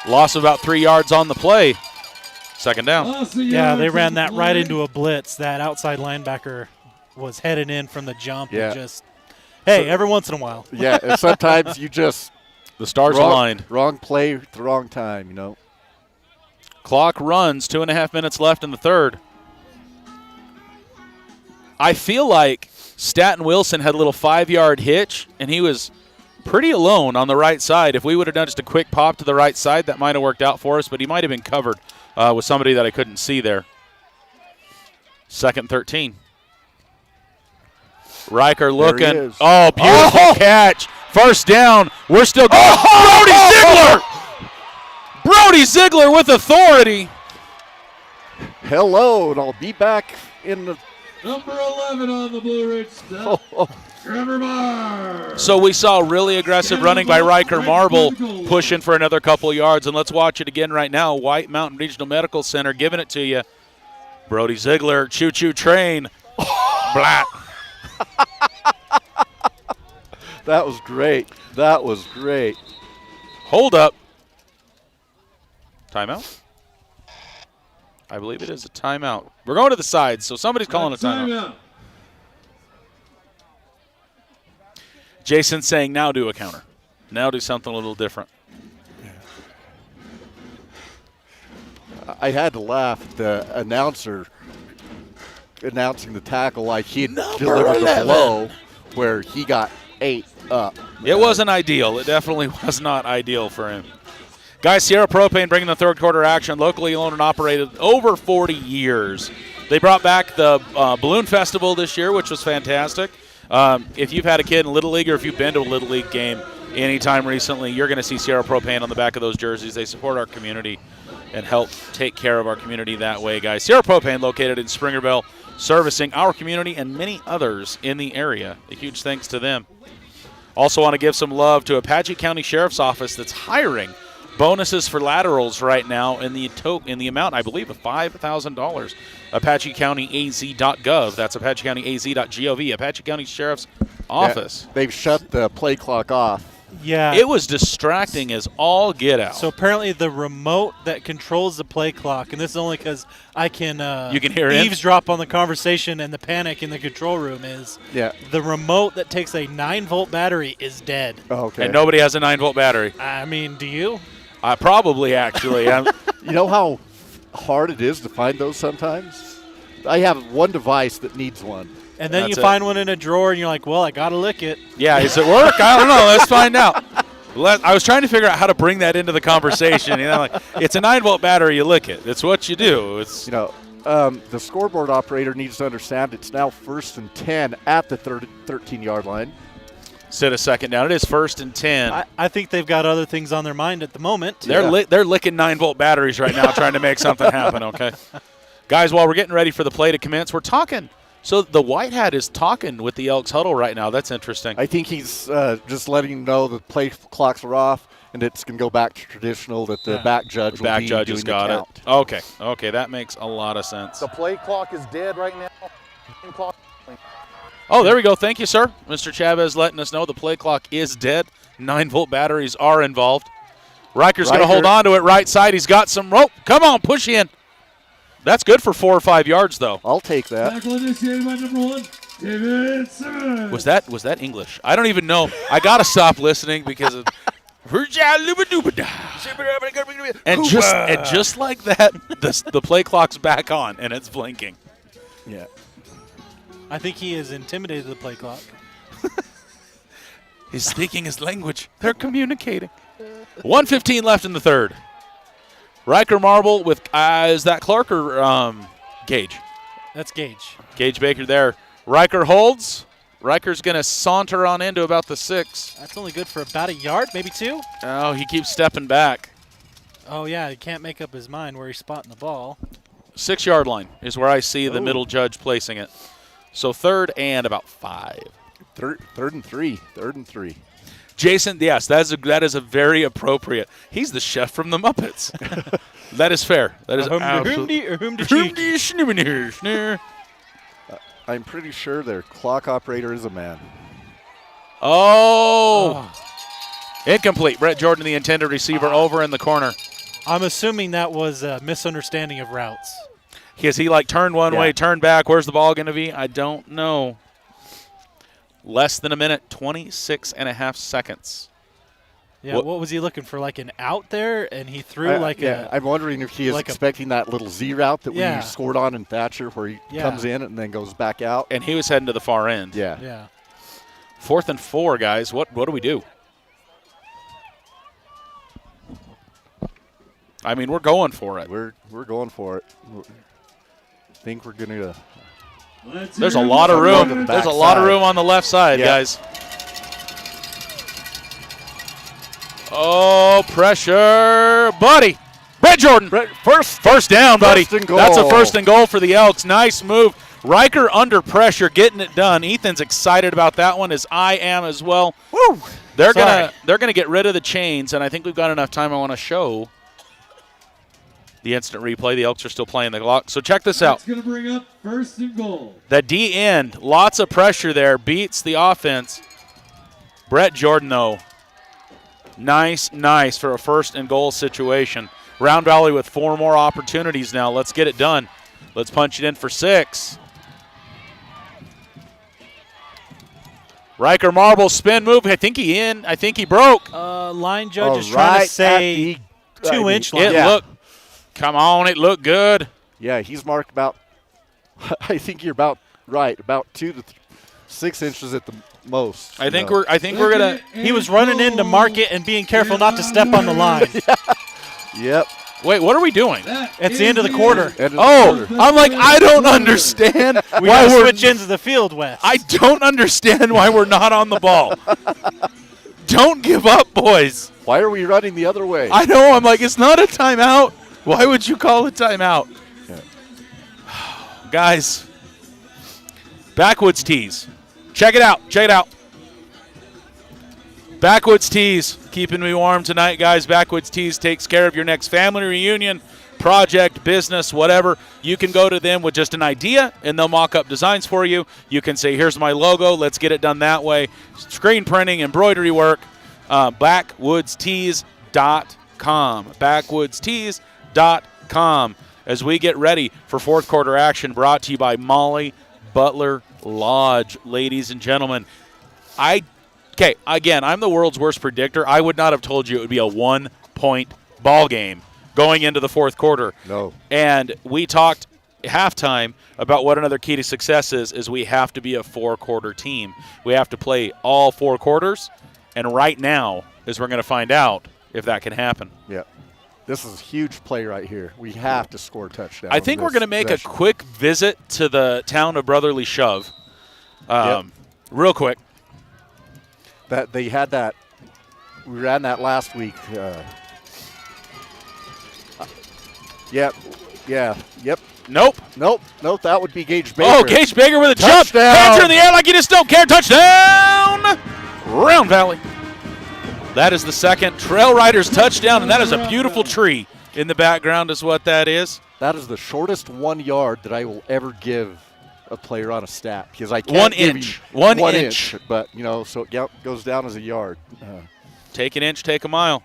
Loss of about 3 yards on the play. Second down. Yeah, they ran that right into a blitz. That outside linebacker was headed in from the jump. Yeah. And every once in a while. Yeah, and sometimes you just the stars aligned. Wrong play at the wrong time, Clock runs. 2.5 minutes left in the third. I feel like Staten Wilson had a little 5-yard hitch, and he was pretty alone on the right side. If we would have done just a quick pop to the right side, that might have worked out for us, but he might have been covered with somebody that I couldn't see there. 2nd and 13. Riker looking. Oh, beautiful catch. First down. We're still going. Brody Ziegler! Brody Ziegler with authority. Hello, and I'll be back in the Number 11 on the Blue Ridge step, Trevor Marr. So we saw really aggressive running by Riker Marble, pushing for another couple yards. And let's watch it again right now. White Mountain Regional Medical Center giving it to you. Brody Ziegler, choo-choo train. Blat. That was great. That was great. Hold up. Timeout? I believe it is a timeout. We're going to the sides, so somebody's calling a timeout. Jason's saying now do a counter. Now do something a little different. I had to laugh at the announcer announcing the tackle like he delivered the blow where he got 8 up. It wasn't ideal. It definitely was not ideal for him. Guys, Sierra Propane bringing the third quarter action, locally owned and operated over 40 years. They brought back the Balloon Festival this year, which was fantastic. If you've had a kid in Little League or if you've been to a Little League game anytime recently, you're going to see Sierra Propane on the back of those jerseys. They support our community and help take care of our community that way, guys. Sierra Propane located in Springerville, servicing our community and many others in the area. A huge thanks to them. Also want to give some love to Apache County Sheriff's Office that's hiring bonuses for laterals right now in the amount, I believe, of $5,000. ApacheCountyAZ.gov. That's ApacheCountyAZ.gov. Apache County Sheriff's Office. Yeah, they've shut the play clock off. Yeah. It was distracting as all get out. So apparently the remote that controls the play clock, and this is only because I can you can hear eavesdrop on the conversation and the panic in the control room is the remote that takes a 9-volt battery is dead. Oh, okay. And nobody has a 9-volt battery. I mean, do you? Probably, actually. You know how hard it is to find those sometimes? I have one device that needs one. And then you find one in a drawer, and you're like, well, I got to lick it. Yeah, is it work? I don't know. Let's find out. I was trying to figure out how to bring that into the conversation. It's a 9-volt battery. You lick it. It's what you do. It's the scoreboard operator needs to understand it's now 1st and 10 at the 13-yard line. Instead of second down. It is 1st and 10. I think they've got other things on their mind at the moment. They're licking 9-volt batteries right now trying to make something happen, okay? Guys, while we're getting ready for the play to commence, we're talking. So the White Hat is talking with the Elks huddle right now. That's interesting. I think he's just letting them know the play clocks are off and it's going to go back to traditional that the back judge will be doing has got the it. Okay, that makes a lot of sense. The play clock is dead right now. Oh, there we go. Thank you, sir. Mr. Chavez letting us know the play clock is dead. 9-volt batteries are involved. Riker's going to hold on to it right side. He's got some rope. Come on, push in. That's good for 4 or 5 yards, though. I'll take that. Tackle initiated by number 1, David Simmons. Was that English? I don't even know. I got to stop listening because And just like that, the play clock's back on, and it's blinking. Yeah. I think he has intimidated the play clock. He's speaking his language. They're communicating. 1:15 left in the third. Riker Marble with, is that Clark or Gage? That's Gage. Gage Baker there. Riker holds. Riker's going to saunter on into about the 6. That's only good for about a yard, maybe 2. Oh, he keeps stepping back. Oh, yeah, he can't make up his mind where he's spotting the ball. 6-yard line is where I see the middle judge placing it. So 3rd and about 5. Third and 3. 3rd and 3. Jason, yes, that is a very appropriate. He's the chef from the Muppets. That is fair. That is absolutely. I'm pretty sure their clock operator is a man. Oh. Incomplete. Brett Jordan, the intended receiver, over in the corner. I'm assuming that was a misunderstanding of routes. Because he turned one way, turned back. Where's the ball going to be? I don't know. Less than a minute, 26.5 seconds. Yeah, what was he looking for? Like an out there, and he threw I'm wondering if he is expecting that little Z route that we scored on in Thatcher, where he comes in and then goes back out. And he was heading to the far end. Yeah. 4th and 4, guys. What do we do? I mean, we're going for it. We're going for it. I think we're going to. There's a lot of room. There's a lot of room on the left side, guys. Oh, pressure, buddy. Brett Jordan. First down, buddy. That's a 1st and goal for the Elks. Nice move. Riker under pressure, getting it done. Ethan's excited about that one, as I am as well. Woo! They're gonna get rid of the chains, and I think we've got enough time. I want to show the instant replay. The Elks are still playing the clock. So check this out. It's going to bring up 1st and goal. The D end, lots of pressure there, beats the offense. Brett Jordan, though, nice for a 1st and goal situation. Round Valley with 4 more opportunities now. Let's get it done. Let's punch it in for 6. Riker Marble spin move. I think he broke. Line judge is trying to say 2-inch line. Come on, it looked good. Yeah, he's marked about, I think you're about right, about 2 to 6 inches at the most. I think we're gonna. He was running in to mark it and being careful not to step on the line. Yep. Wait, what are we doing? It's the end of the quarter. I'm like, I don't understand why we're switch ends of the field, Wes. I don't understand why we're not on the ball. Don't give up, boys. Why are we running the other way? I know. I'm like, it's not a timeout. Why would you call it timeout? Yeah. Guys, Backwoods Tees. Check it out. Backwoods Tees, keeping me warm tonight, guys. Backwoods Tees takes care of your next family reunion, project, business, whatever. You can go to them with just an idea, and they'll mock up designs for you. You can say, here's my logo. Let's get it done that way. Screen printing, embroidery work, backwoodstees.com. Backwoodstees.com. As we get ready for 4th quarter action, brought to you by Molly Butler Lodge. Ladies and gentlemen, Okay, again, I'm the world's worst predictor. I would not have told you it would be a 1-point ball game going into the 4th quarter. No. And we talked halftime about what another key to success is we have to be a 4-quarter team. We have to play all 4 quarters, and right now is we're going to find out if that can happen. Yeah. This is a huge play right here. We have to score a touchdown. I think we're going to make a quick visit to the town of Brotherly Shove. Real quick. That they had that. We ran that last week. Yep. Nope. That would be Gage Baker. Oh, Gage Baker with a touchdown. Jump. Hands are in the air like you just don't care. Touchdown! Round Valley. That is the 2nd Trail Riders touchdown, and that is a beautiful tree in the background is what that is. That is the shortest 1 yard that I will ever give a player on a stat, because I can't 1 give inch. you 1 inch. But, so it goes down as a yard. Take an inch, take a mile.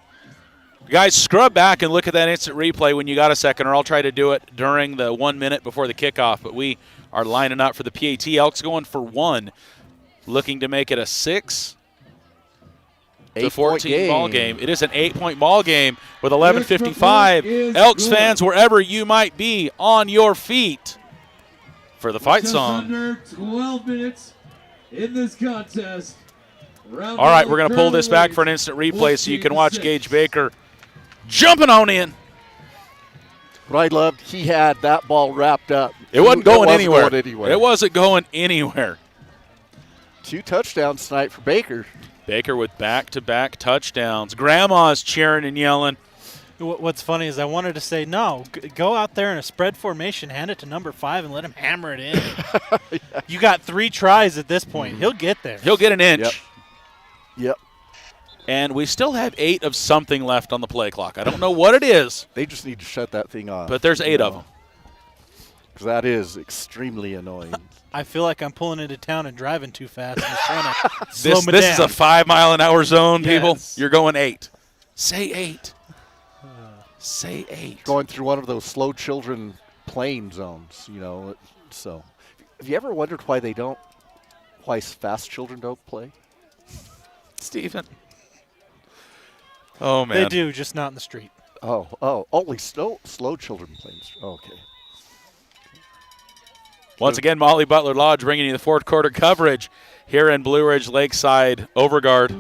Guys, scrub back and look at that instant replay when you got a second, or I'll try to do it during the 1 minute before the kickoff. But we are lining up for the PAT. Elks going for 1, looking to make it a 6. to 14 ball game. It is an 8-point ball game with This 11:55. Elks good. fans, wherever you might be, on your feet for the fight Just song. under 12 minutes in this contest. Round All right, ball we're going to pull this back for an instant replay so you can watch Gage Baker jumping on in. What I loved, he had that ball wrapped up. It wasn't going anywhere. anywhere. It wasn't going anywhere. 2 touchdowns tonight for Baker. Baker with back-to-back touchdowns. Grandma's cheering and yelling. What's funny is I wanted to say, no, go out there in a spread formation, hand it to number 5, and let him hammer it in. Yeah. You got 3 tries at this point. He'll get there. He'll get an inch. Yep. And we still have 8 of something left on the play clock. I don't know what it is, They just need to shut that thing off. but there's 8 of them. Because that is extremely annoying. I feel like I'm pulling into town and driving too fast. I'm trying to slow me This is down. a 5-mile-an-hour zone, people. Yes. You're going 8. Say 8. Say 8. Going through one of those slow children playing zones, So, have you ever wondered why fast children don't play? Stephen. Oh, man. They do, just not in the street. Only slow children playing. Okay. Once again, Molly Butler Lodge bringing you the fourth quarter coverage here in Blue Ridge Lakeside Overguard.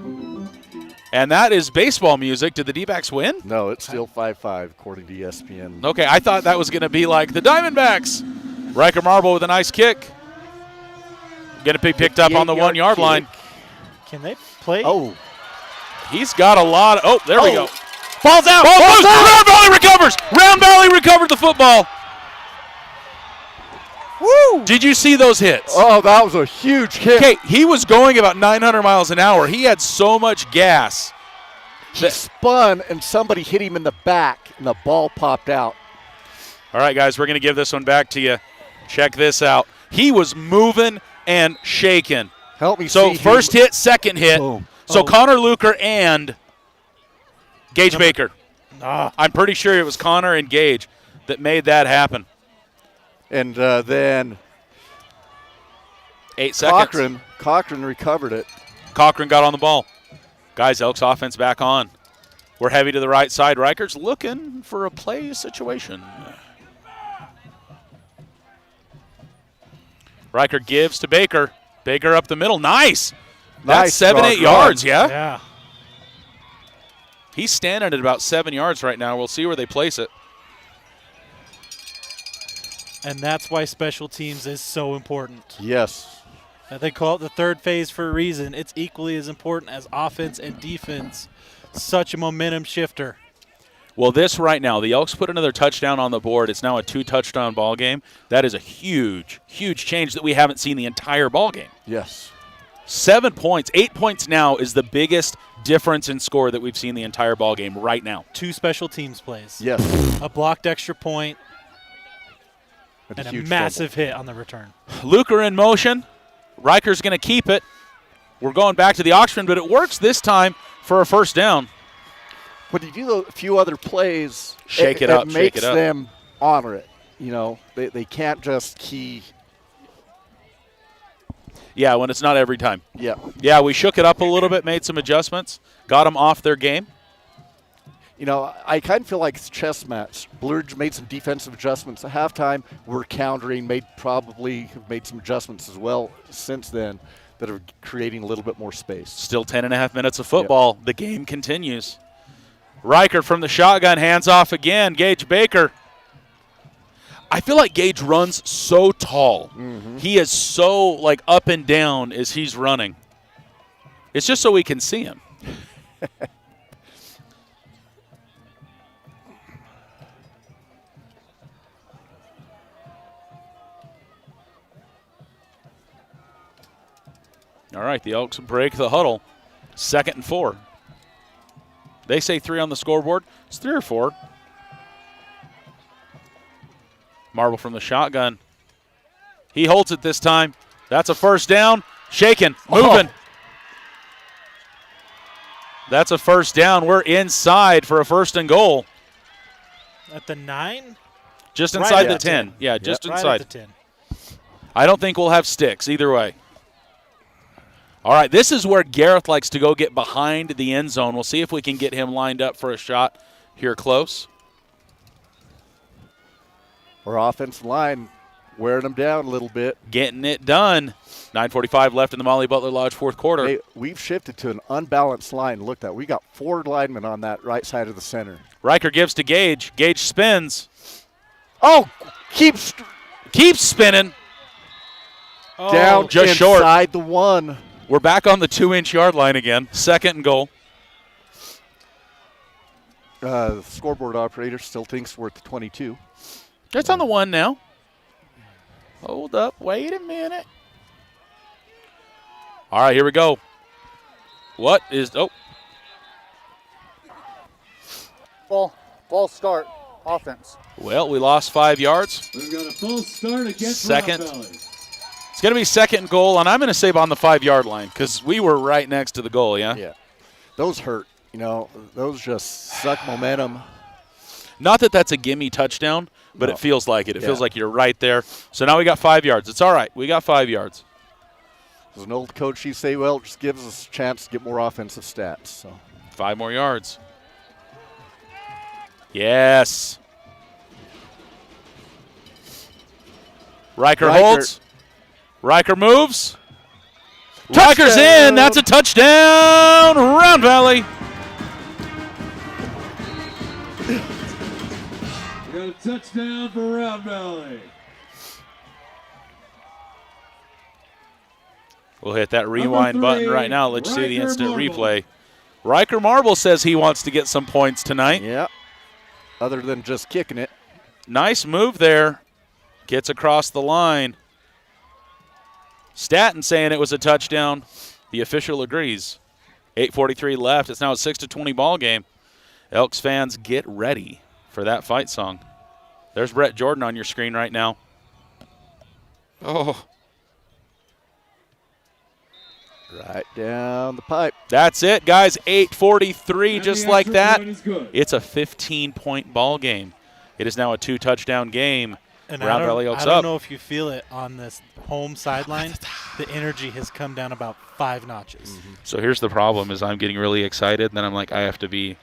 And that is baseball music. Did the D-backs win? No, it's still 5-5 according to ESPN. Okay, I thought that was going to be like the Diamondbacks. Riker Marble with a nice kick. Going to be picked up on the 1-yard line. Can they play? Oh, He's got a lot of – oh, there we go. Ball's out. Ball loose. Round Valley recovers. Round Valley recovered the football. Woo! Did you see those hits? Oh, that was a huge hit. Okay, he was going about 900 miles an hour. He had so much gas. He spun, and somebody hit him in the back, and the ball popped out. All right, guys, we're going to give this one back to you. Check this out. He was moving and shaking. Help me So see first him. hit, second hit. Boom. So Connor Luker and Gage Baker. Ah. I'm pretty sure it was Connor and Gage that made that happen. And then 8 seconds. Cochran recovered it. Cochran got on the ball. Guys, Elks offense back on. We're heavy to the right side. Riker's looking for a play situation. Riker gives to Baker. Baker up the middle. Nice. That's Nice 7-8 yards, yeah? Yeah. He's standing at about 7 yards right now. We'll see where they place it. And that's why special teams is so important. Yes. They call it the third phase for a reason. It's equally as important as offense and defense. Such a momentum shifter. Well, this right now, the Elks put another touchdown on the board. It's now a 2-touchdown ball game. That is a huge, huge change that we haven't seen the entire ball game. Yes. 7 points, 8 points now is the biggest difference in score that we've seen the entire ball game right now. 2 special teams plays. Yes. A blocked extra point And and a huge massive hit on the return. Luker in motion. Riker's going to keep it. We're going back to the Oxford, but it works this time for a first down. When you do a few other plays, Shake it up, it shake makes it up. them honor it. They can't just key. Yeah, when it's not every time. Yeah. Yeah, we shook it up a little bit, made some adjustments, got them off their game. I kind of feel like it's a chess match. Blue Ridge made some defensive adjustments at halftime. We're countering, probably have made some adjustments as well since then that are creating a little bit more space. Still 10.5 minutes of football. Yep. The game continues. Riker from the shotgun, hands off again. Gage Baker. I feel like Gage runs so tall. Mm-hmm. He is so up and down as he's running. It's just so we can see him. All right, the Elks break the huddle. 2nd and 4. They say 3 on the scoreboard. It's 3 or 4. Marble from the shotgun. He holds it this time. That's a first down. Shaking, moving. Oh. That's a first down. We're inside for a 1st and goal. At the 9? Just inside the 10. Yeah, just inside. Right at the 10. I don't think we'll have sticks either way. All right, this is where Gareth likes to go get behind the end zone. We'll see if we can get him lined up for a shot here close. Our offensive line wearing them down a little bit. Getting it done. 9:45 left in the Molly Butler Lodge fourth quarter. Hey, we've shifted to an unbalanced line. Look at that. We got 4 linemen on that right side of the center. Riker gives to Gage. Gage spins. Oh, keeps spinning. down just short. inside the 1. We're back on the 2-inch yard line again. 2nd and goal. The scoreboard operator still thinks we're at the 22. It's on the 1 now. Hold up. Wait a minute. All right, here we go. What is – oh. Ball start, offense. Well, we lost 5 yards. We've got a false start against Second. Round Valley. It's going to be 2nd and goal, and I'm going to say on the 5-yard line because we were right next to the goal, yeah? Yeah. Those hurt. You know, those just suck momentum. Not that that's a gimme touchdown, but No. it feels like it. It Yeah. feels like you're right there. So now we got 5 yards. It's all right. We got 5 yards. As an old coach, you say, well, it just gives us a chance to get more offensive stats. So 5 more yards. Yes. Riker holds. Riker moves. Riker's in. That's a touchdown. Round Valley. We got a touchdown for Round Valley. We'll hit that rewind button right now. Let's see the Riker instant Marble. replay. Riker Marble says he wants to get some points tonight. yeah, other than just kicking it. Nice move there. Gets across the line. Staten saying it was a touchdown. The official agrees. 8:43 left. It's now a 6-20 ball game. Elks fans, get ready for that fight song. There's Brett Jordan on your screen right now. Oh, Right down the pipe. that's it, guys. 8:43, And just the like extra that. point is good. It's a 15-point ball game. It is now a 2-touchdown game. And Round Valley Elks I don't up. know if you feel it on this home sideline. The energy has come down about 5 notches. So here's the problem: is I'm getting really excited, and then I'm like, I have to be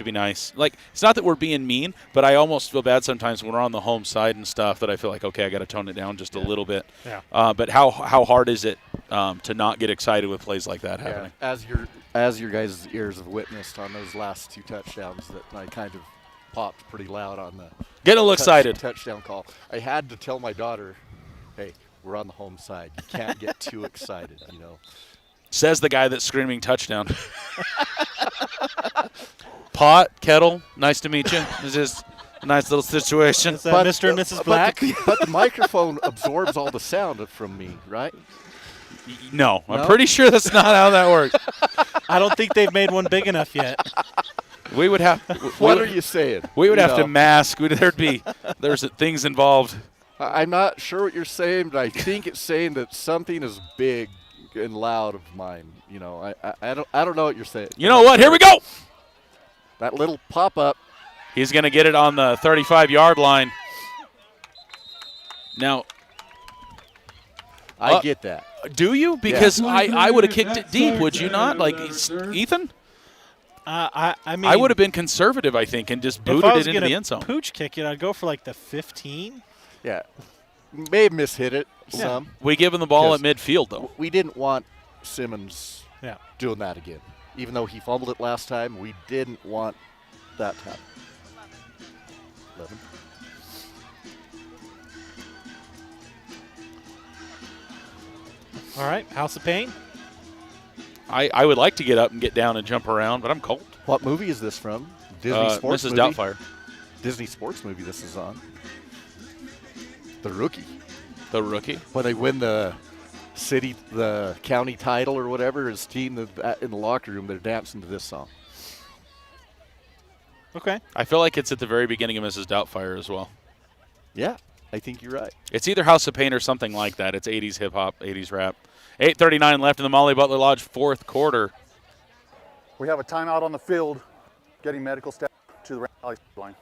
nice. Like, it's not that we're being mean, but I almost feel bad sometimes when we're on the home side and stuff that I feel like, okay, I got to tone it down just a little bit. Yeah. But how hard is it to not get excited with plays like that happening? As your guys' ears have witnessed on those last 2 touchdowns that I kind of popped pretty loud on the Get a little excited. touchdown call. I had to tell my daughter, hey, we're on the home side. You can't get too excited, you know. Says the guy that's screaming touchdown. Pot, kettle, nice to meet you. It's just a nice little situation. Is that Mr. and Mrs. Black? But the microphone absorbs all the sound from me, right? No, I'm No? pretty sure that's not how that works. I don't think they've made one big enough yet. We would have. What are you saying? We would You have to know, mask. There's things involved. I'm not sure what you're saying, but I think it's saying that something is big and loud of mine. You know, I don't know what you're saying. You know what? Here we go. That little pop up. He's going to get it on the 35-yard line. Now, I get that. do you? Because Yeah. I would have kicked it deep, would you not? Like, Third. Ethan? I mean, I would have been conservative, I think, and just if booted I was it into gonna the end zone. pooch kick it, I'd go for like the 15. Yeah. May have mishit it some. We give him the ball at Yes. midfield, though. We didn't want Simmons Yeah. doing that again. Even though he fumbled it last time, we didn't want that to happen. 11. All right, House of Pain. I would like to get up and get down and jump around, but I'm cold. What movie is this from? Disney sports Mrs. movie? Doubtfire. Disney sports movie this is on. The Rookie. The rookie. When they win the county title or whatever, his team in the locker room, they're dancing to this song. Okay. I feel like it's at the very beginning of Mrs. Doubtfire as well. Yeah, I think you're right. It's either House of Pain or something like that. It's 80s hip-hop, 80s rap. 8:39 left in the Molly Butler Lodge fourth quarter. We have a timeout on the field, getting medical staff to the Round Valley line.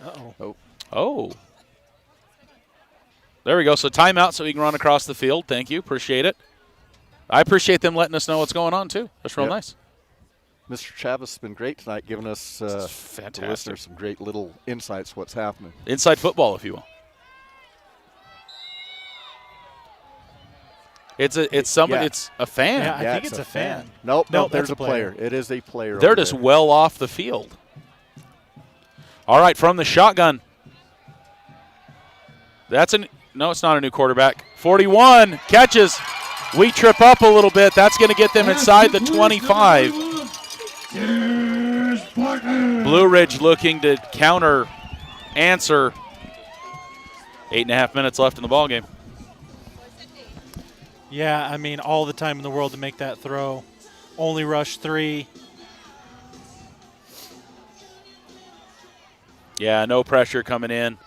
Uh-oh. Oh. There we go. So timeout so we can run across the field. Thank you. Appreciate it. I appreciate them letting us know what's going on, too. That's real Yep. nice. Mr. Chavez has been great tonight, giving us the Fantastic. listeners some great little insights what's happening. Inside football, if you will. It's somebody. Yeah. It's a fan. Yeah, I think it's a fan. Nope, No, nope, there's that's a a player. player. It is a player. They're over just there. well off the field. All right, from the shotgun. No, it's not a new quarterback. 41 catches. We trip up a little bit. That's going to get them inside the 25. Blue Ridge looking to counter answer. 8.5 minutes left in the ball game. Yeah, I mean, all the time in the world to make that throw. Only rush 3. Yeah, no pressure coming in.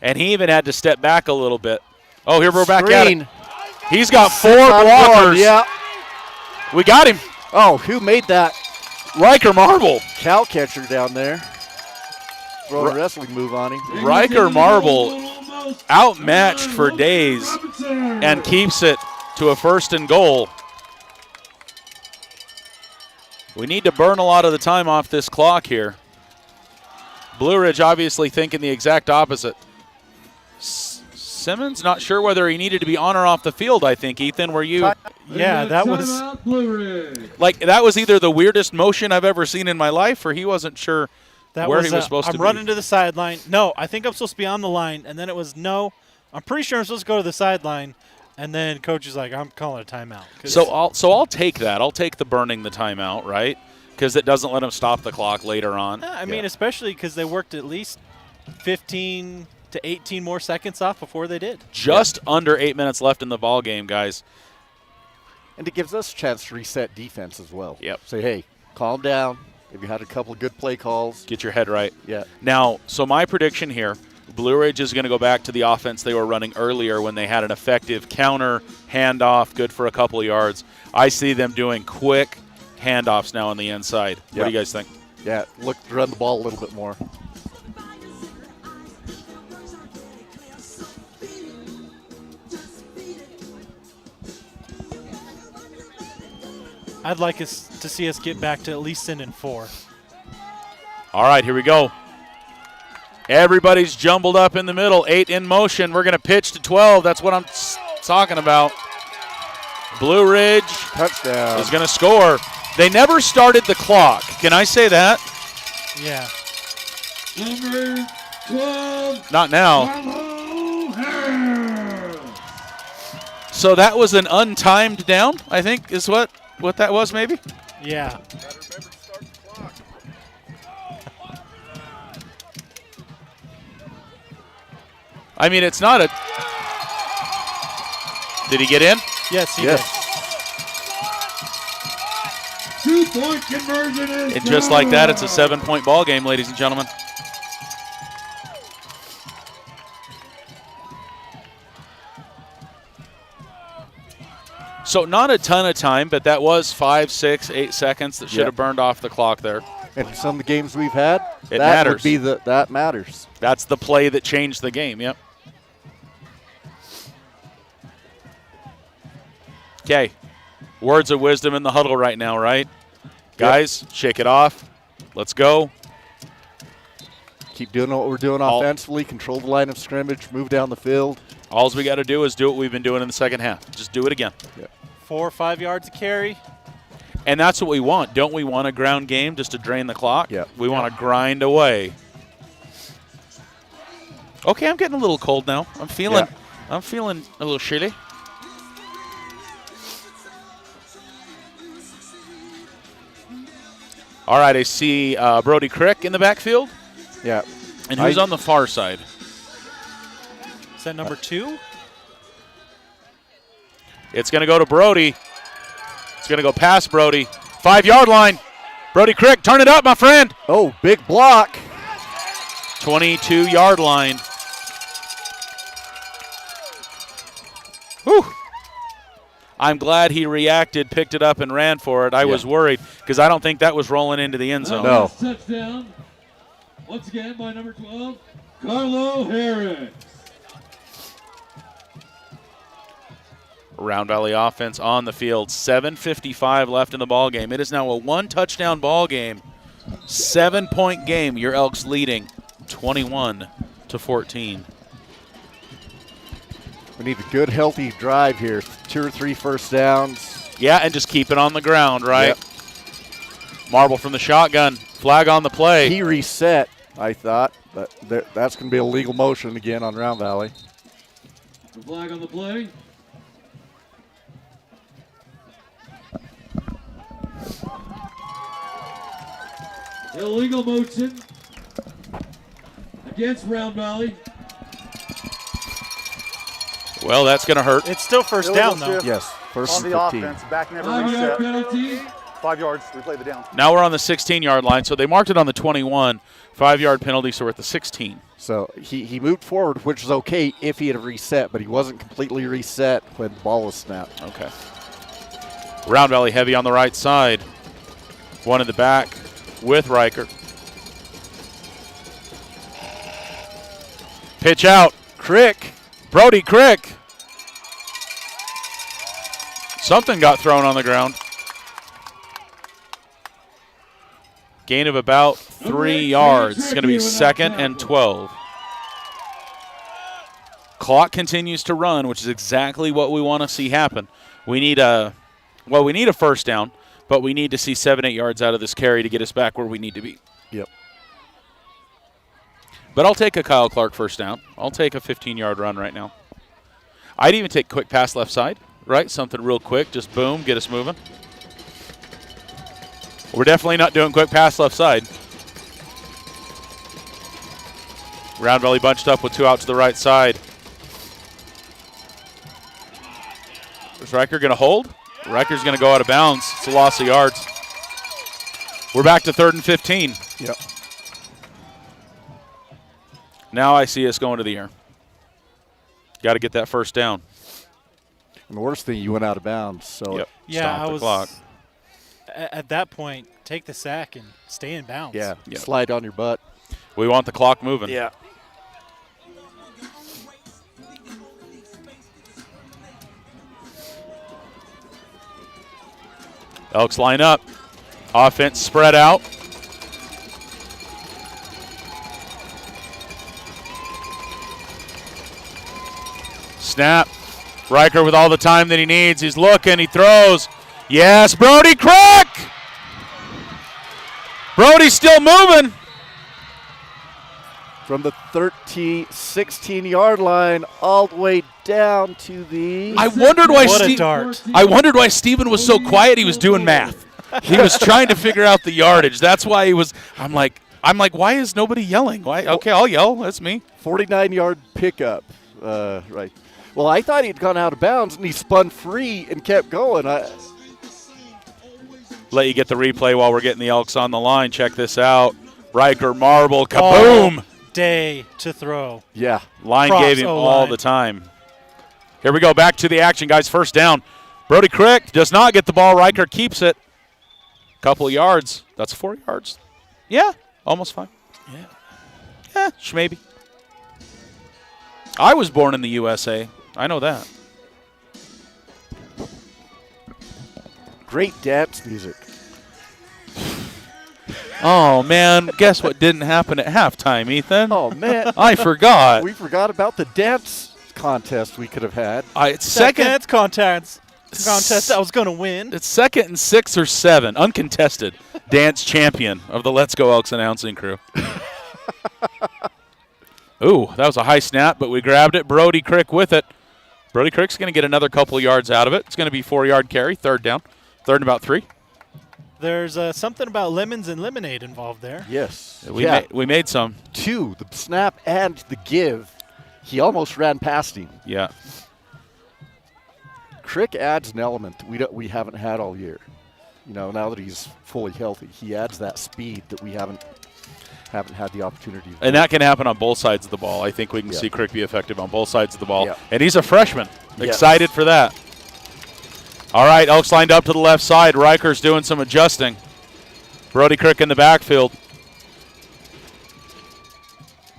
And he even had to step back a little bit. Oh, here we're back at it. He's got 4 blockers. Yeah. We got him. Oh, who made that Riker Marble. cow catcher down there? Throwing a wrestling move on him. Riker Marble outmatched for days and keeps it to a 1st and goal. We need to burn a lot of the time off this clock here. Blue Ridge obviously thinking the exact opposite. Simmons not sure whether he needed to be on or off the field, I think. Ethan, were you? Yeah, that was Like, that was either the weirdest motion I've ever seen in my life, or he wasn't sure where he was supposed to be. I'm running to the sideline. No, I think I'm supposed to be on the line. And then it was no. I'm pretty sure I'm supposed to go to the sideline. And then coach is like, I'm calling a timeout. So I'll take that. I'll take the burning the timeout, right? Because it doesn't let him stop the clock later on. I mean, especially because they worked at least 15 to 18 more seconds off before they did. Just under 8 minutes left in the ball game, guys. And it gives us a chance to reset defense as well. Yep. Say, hey, calm down. If you had a couple of good play calls. Get your head right. Yeah. Now, so my prediction here, Blue Ridge is going to go back to the offense they were running earlier when they had an effective counter, handoff, good for a couple of yards. I see them doing quick handoffs now on the inside. What do you guys think? Yeah, look to run the ball a little bit more. I'd like us to see us get back to at least in 4. All right, here we go. Everybody's jumbled up in the middle. 8 in motion. We're going to pitch to 12. That's what I'm talking about. Blue Ridge Touchdown. is going to score. They never started the clock. Can I say that? Yeah. Number 12. Not now. Carlo Harris. So that was an untimed down, I think, is what that was maybe? Yeah. I mean, it's not a... Did he get in? Yes, he did. 2-point conversion is And just like that, it's a good. 7-point ball game, ladies and gentlemen. So not a ton of time, but that was 5, 6, 8 seconds that should have burned off the clock there. And some of the games we've had, It that matters. would be that matters. That's the play that changed the game, yep. Okay, words of wisdom in the huddle right now, right? Guys, shake it off. Let's go. Keep doing what we're doing offensively, control the line of scrimmage, move down the field. All we got to do is do what we've been doing in the second half. Just do it again. 4 or 5 yards a carry. And that's what we want. Don't we want a ground game just to drain the clock? Yeah. We want to grind away. Okay, I'm getting a little cold now. I'm feeling a little chilly. All right, I see Brody Crick in the backfield. Yeah. And who's on the far side? Is that number 2? It's going to go to Brody. It's going to go past Brody. 5-yard line. Brody Crick, turn it up, my friend. Oh, big block. 22-yard line. Whew. I'm glad he reacted, picked it up, and ran for it. I was worried because I don't think that was rolling into the end zone. No. Touchdown. Once again by number 12, Carlo Harris. Round Valley offense on the field. 7:55 left in the ball game. It is now a 1-touchdown ball game. 7-point game. Your Elks leading 21-14. We need a good, healthy drive here. 2 or 3 first downs. Yeah, and just keep it on the ground, right? Yep. Marble from the shotgun. Flag on the play. He reset, I thought, but that's going to be a legal motion again on Round Valley. The flag on the play. Illegal motion against Round Valley. Well, that's going to hurt. It's still first down, though. Yes, first On and the 15. offense, back never 5-yard reset. penalty. 5 yards, replay the down. Now we're on the 16-yard line, so they marked it on the 21. 5-yard penalty, so we're at the 16. So he moved forward, which is okay if he had reset, but he wasn't completely reset when the ball was snapped. Okay. Round Valley heavy on the right side. One in the back with Riker. Pitch out. Crick. Brody Crick. Something got thrown on the ground. Gain of about 3 yards. It's going to be 2nd and 12. Clock continues to run, which is exactly what we want to see happen. We need a first down, but we need to see 7-8 yards out of this carry to get us back where we need to be. Yep. But I'll take a Kyle Clark first down. I'll take a 15-yard run right now. I'd even take a quick pass left side, right? Something real quick, just boom, get us moving. We're definitely not doing quick pass left side. Round Valley bunched up with 2 out to the right side. Is Riker going to hold? Riker's going to go out of bounds. It's a loss of yards. We're back to 3rd and 15. Yep. Now I see us going to the air. Got to get that first down. And the worst thing, you went out of bounds. So Yep. Yeah, Stomp I the was clock. at that point. Take the sack and stay in bounds. yeah, Yep. slide on your butt. We want the clock moving. Yeah. Elks line up. Offense spread out. Snap. Riker with all the time that he needs. He's looking. He throws. Yes, Brody Crick! Brody's still moving. From the 16-yard line all the way down to the... I wondered why What a dart. I wondered why Steven was so quiet. He was doing math. He was trying to figure out the yardage. That's why he was. I'm like, why is nobody yelling? Why? Okay, I'll yell. That's me. 49-yard pickup. Right. Well, I thought he'd gone out of bounds, and he spun free and kept going. Let you get the replay while we're getting the Elks on the line. Check this out. Riker marble, kaboom. Day to throw. Yeah. Line Props, gave him O-line. all the time. Here we go. Back to the action, guys. First down. Brody Crick does not get the ball. Riker keeps it. Couple of yards. That's 4 yards. Yeah, almost 5. Yeah, maybe. I was born in the USA. I know that. Great dance music. Oh, man. Guess what didn't happen at halftime, Ethan? Oh, man. I forgot. We forgot about the dance contest we could have had. It's second. Dance contest I was going to win. It's 2nd and 6 or 7. Uncontested. Dance champion of the Let's Go Elks announcing crew. Ooh, that was a high snap, but we grabbed it. Brody Crick with it. Brody Crick's going to get another couple of yards out of it. It's going to be 4-yard carry, 3rd down. 3rd and about 3. There's something about lemons and lemonade involved there. Yes. We made some. 2, the snap and the give. He almost ran past him. Yeah. Crick adds an element that we haven't had all year. You know, now that he's fully healthy, he adds that speed that we haven't had the opportunity to. And that can happen on both sides of the ball. I think we can Yeah. see Crick be effective on both sides of the ball. Yeah. And he's a freshman. Yes. Excited for that. All right, Elks lined up to the left side. Riker's doing some adjusting. Brody Crick in the backfield.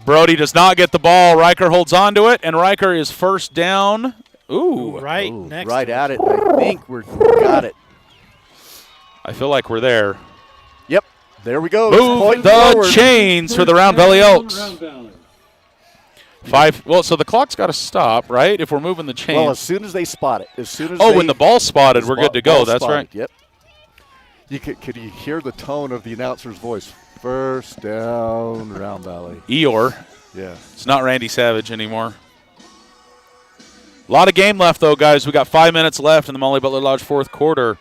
Brody does not get the ball. Riker holds on to it, and Riker is first down Ooh. Right Ooh, next right to at it. I think we got it. I feel like we're there. Yep. There we go. Move Point the forward. chains for the Round First Valley down, Elks. Round Valley. 5. Well, so the clock's got to stop, right? If we're moving the chains. Well, as soon as they spot it. As soon as when the ball's spotted, we're good to go. ball That's spotted, right. Yep. Could you hear the tone of the announcer's voice? First down, Round Valley. Eeyore. Yeah. It's not Randy Savage anymore. A lot of game left, though, guys. We got 5 minutes left in the Molly Butler Lodge fourth quarter.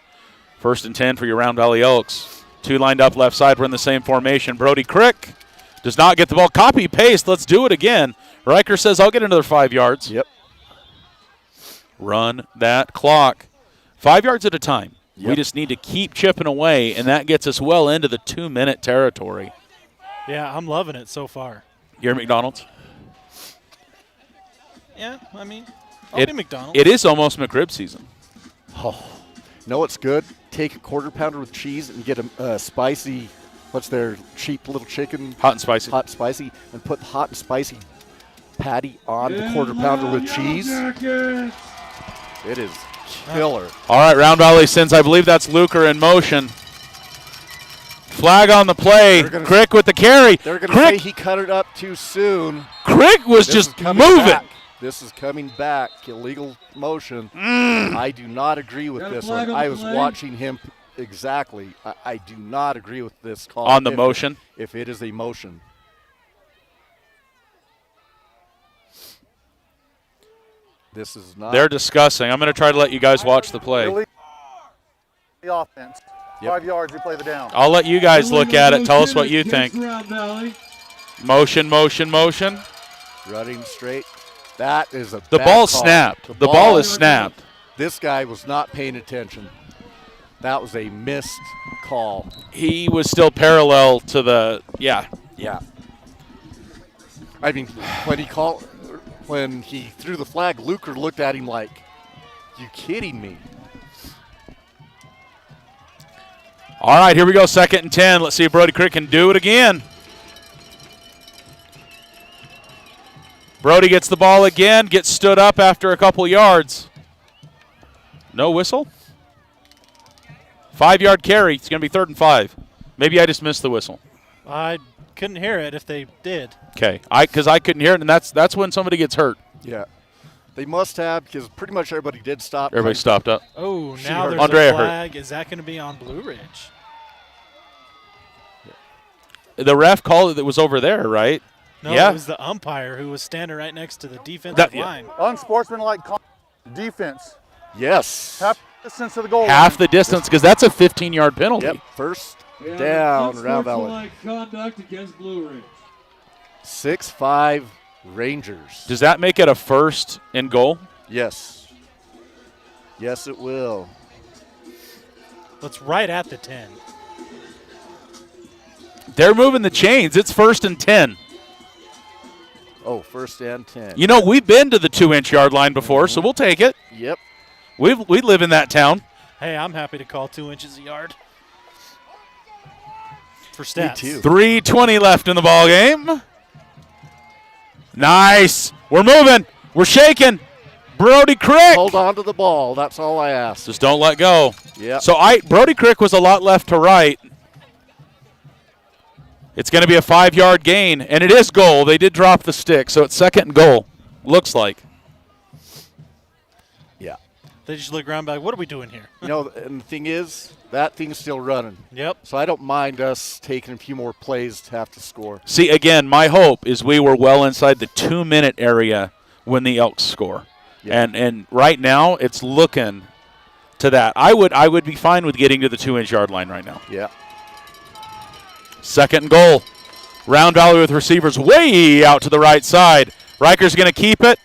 1st and 10 for your Round Valley Elks. 2 lined up left side. We're in the same formation. Brody Crick does not get the ball. Copy, paste. Let's do it again. Riker says, I'll get another 5 yards. Yep. Run that clock. 5 yards at a time. Yep. We just need to keep chipping away, and that gets us well into the 2-minute territory. Yeah, I'm loving it so far. You're at McDonald's? Yeah, I mean, I'll be McDonald's. It is almost McRib season. Oh. No, it's good. Take a quarter pounder with cheese and get a spicy, what's their cheap little chicken? Hot and spicy. Hot and spicy. And put the hot and spicy patty on the quarter pounder with cheese. Jackets. It is killer. All right, Round Valley sends, I believe that's Luker in motion. Flag on the play. Crick with the carry. They're going to say he cut it up too soon. Crick was just moving. Back. This is coming back. Illegal motion. I do not agree with this one. I was watching him exactly. I do not agree with this call. On the motion? If it is a motion. This is not. They're discussing. I'm going to try to let you guys watch the play. The offense. Yep. 5 yards, you play the down. I'll let you guys look at it. Tell us what you think. Round Valley. Motion, motion, motion. Running straight. That is a The bad ball's call. snapped. The ball is snapped. This guy was not paying attention. That was a missed call. He was still parallel to the, yeah. I mean, when he threw the flag, Luker looked at him like, "You kidding me?" All right, here we go, 2nd and 10. Let's see if Brody Crick can do it again. Brody gets the ball again, gets stood up after a couple yards. No whistle? 5-yard carry. It's going to be 3rd and 5. Maybe I just missed the whistle. I couldn't hear it if they did. Okay, because I couldn't hear it, and that's when somebody gets hurt. Yeah. They must have, because pretty much everybody did stop. Everybody stopped up. Oh, She now hurt. there's Andrea a hurt. flag. Is that going to be on Blue Ridge? The ref called it that was over there, right? No, Yeah. it was the umpire who was standing right next to the defensive line. Unsportsmanlike defense. Yes. Half distance to the goal Half line. the distance, because that's a 15-yard penalty. Yep. First And down, Round Valley. unsportsmanlike conduct against Blue Ridge. 6-5 Rangers. Does that make it a 1st and goal? Yes. Yes, it will. It's right at the 10. They're moving the chains. It's 1st and 10. Oh, 1st and 10. You know, we've been to the 2-inch yard line before, so we'll take it. Yep. We live in that town. Hey, I'm happy to call 2 inches a yard. For stats. Me too. 3:20 left in the ball game. Nice. We're moving. We're shaking. Brody Crick. Hold on to the ball. That's all I ask. Just don't let go. Yep. So Brody Crick was a lot left to right. It's going to be a 5-yard gain, and it is goal. They did drop the stick, so it's 2nd and goal. Looks like. Yeah. They just look around like, what are we doing here? You know, and the thing is, that thing's still running. Yep. So I don't mind us taking a few more plays to have to score. See, again, my hope is we were well inside the 2-minute area when the Elks score. Yeah. And right now it's looking to that. I would be fine with getting to the 2-inch yard line right now. Yeah. 2nd and goal. Round Valley with receivers way out to the right side. Riker's going to keep it.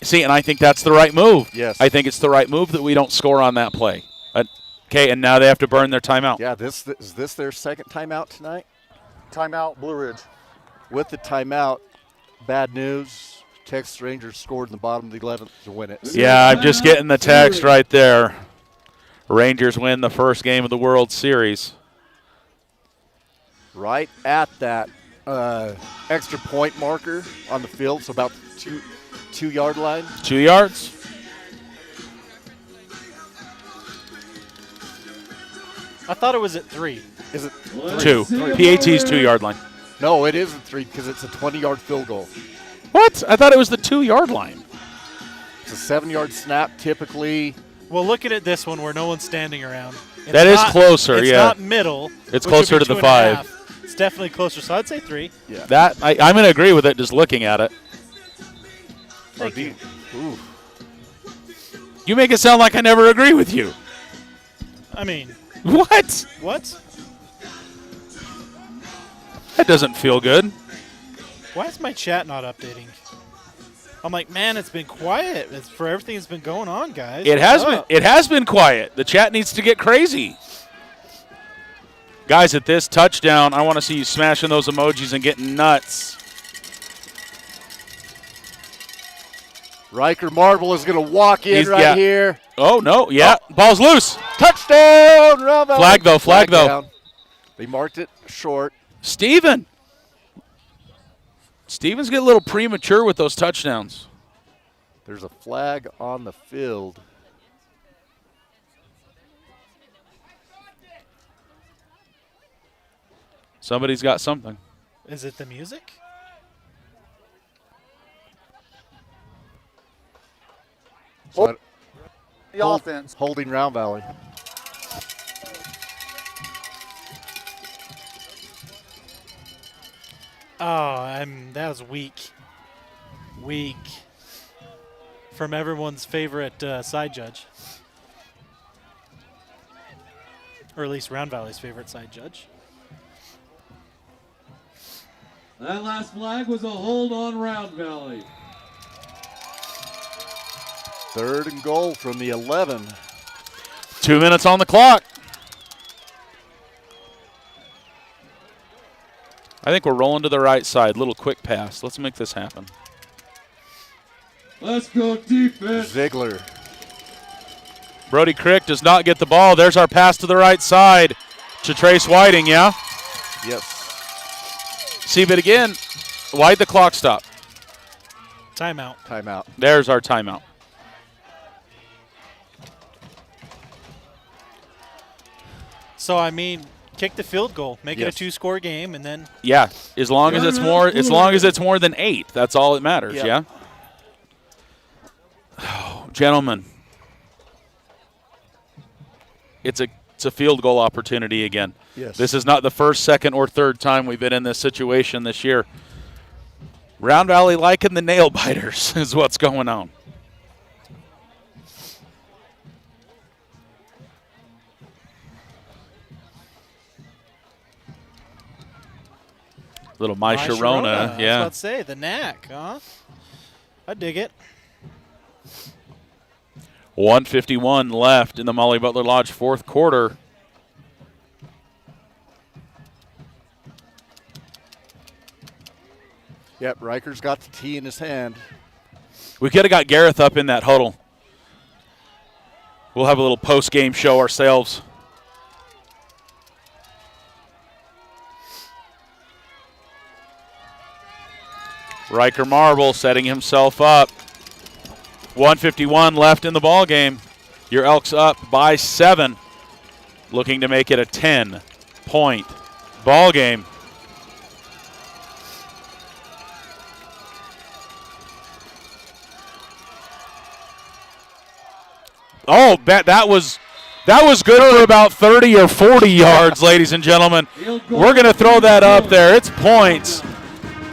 See, and I think that's the right move. Yes. I think it's the right move that we don't score on that play. Okay, and now they have to burn their timeout. Yeah, is this their 2nd timeout tonight? Timeout, Blue Ridge. With the timeout, bad news. Texas Rangers scored in the bottom of the 11th to win it. Yeah, I'm just getting the text right there. Rangers win the first game of the World Series. Right at that extra point marker on the field, so about 2 yard line. 2 yards. I thought it was at 3. Is it? 2. PAT's 2-yard line. No, it isn't 3 because it's a 20-yard field goal. What? I thought it was the 2-yard line. It's a 7-yard snap typically. Well, looking at this one where no one's standing around. That is closer, it's yeah. It's not middle. It's which would closer be to the 2.5. 5. It's definitely closer, so I'd say 3. Yeah. That I'm going to agree with it just looking at it. Thank you. Ooh. You make it sound like I never agree with you. I mean, What? what? That doesn't feel good. Why is my chat not updating? I'm like, man, it's been quiet. It's for everything that's been going on, guys. It has What's been. up? It has been quiet. The chat needs to get crazy. Guys, at this touchdown, I want to see you smashing those emojis and getting nuts. Riker Marble is going to walk in here. Oh, no. Yeah. Ball's loose. Touchdown! Round Valley. Flag, though. Flag, though. Down. They marked it short. Steven's getting a little premature with those touchdowns. There's a flag on the field. Somebody's got something. Is it the music? So The offense. holding Round Valley. Oh, that was weak. Weak. From everyone's favorite side judge. Or at least Round Valley's favorite side judge. That last flag was a hold on Round Valley. 3rd and goal from the 11. 2 minutes on the clock. I think we're rolling to the right side. Little quick pass. Let's make this happen. Let's go defense. Ziegler. Brody Crick does not get the ball. There's our pass to the right side to Trace Whiting, yeah? Yes. See it again. Why'd the clock stop? Timeout. Timeout. There's our timeout. So, I mean, kick the field goal. Make Yes. it a 2-score game, and then Yeah, as long as it's more than 8, that's all that matters, Yep. yeah? Oh, gentlemen. It's a field goal opportunity again. Yes. This is not the first, second, or third time we've been in this situation this year. Round Valley liking the nail biters is what's going on. Little My Sharona, I was yeah. about to say, the knack, huh? I dig it. 1:51 left in the Molly Butler Lodge fourth quarter. Yep, Riker's got the tee in his hand. We could have got Gareth up in that huddle. We'll have a little post-game show ourselves. Riker Marble setting himself up. 1:51 left in the ball game. Your Elks up by 7, looking to make it a 10-point ball game. Oh, that was good for about 30 or 40 yards, ladies and gentlemen. We're going to throw that up there. It's points.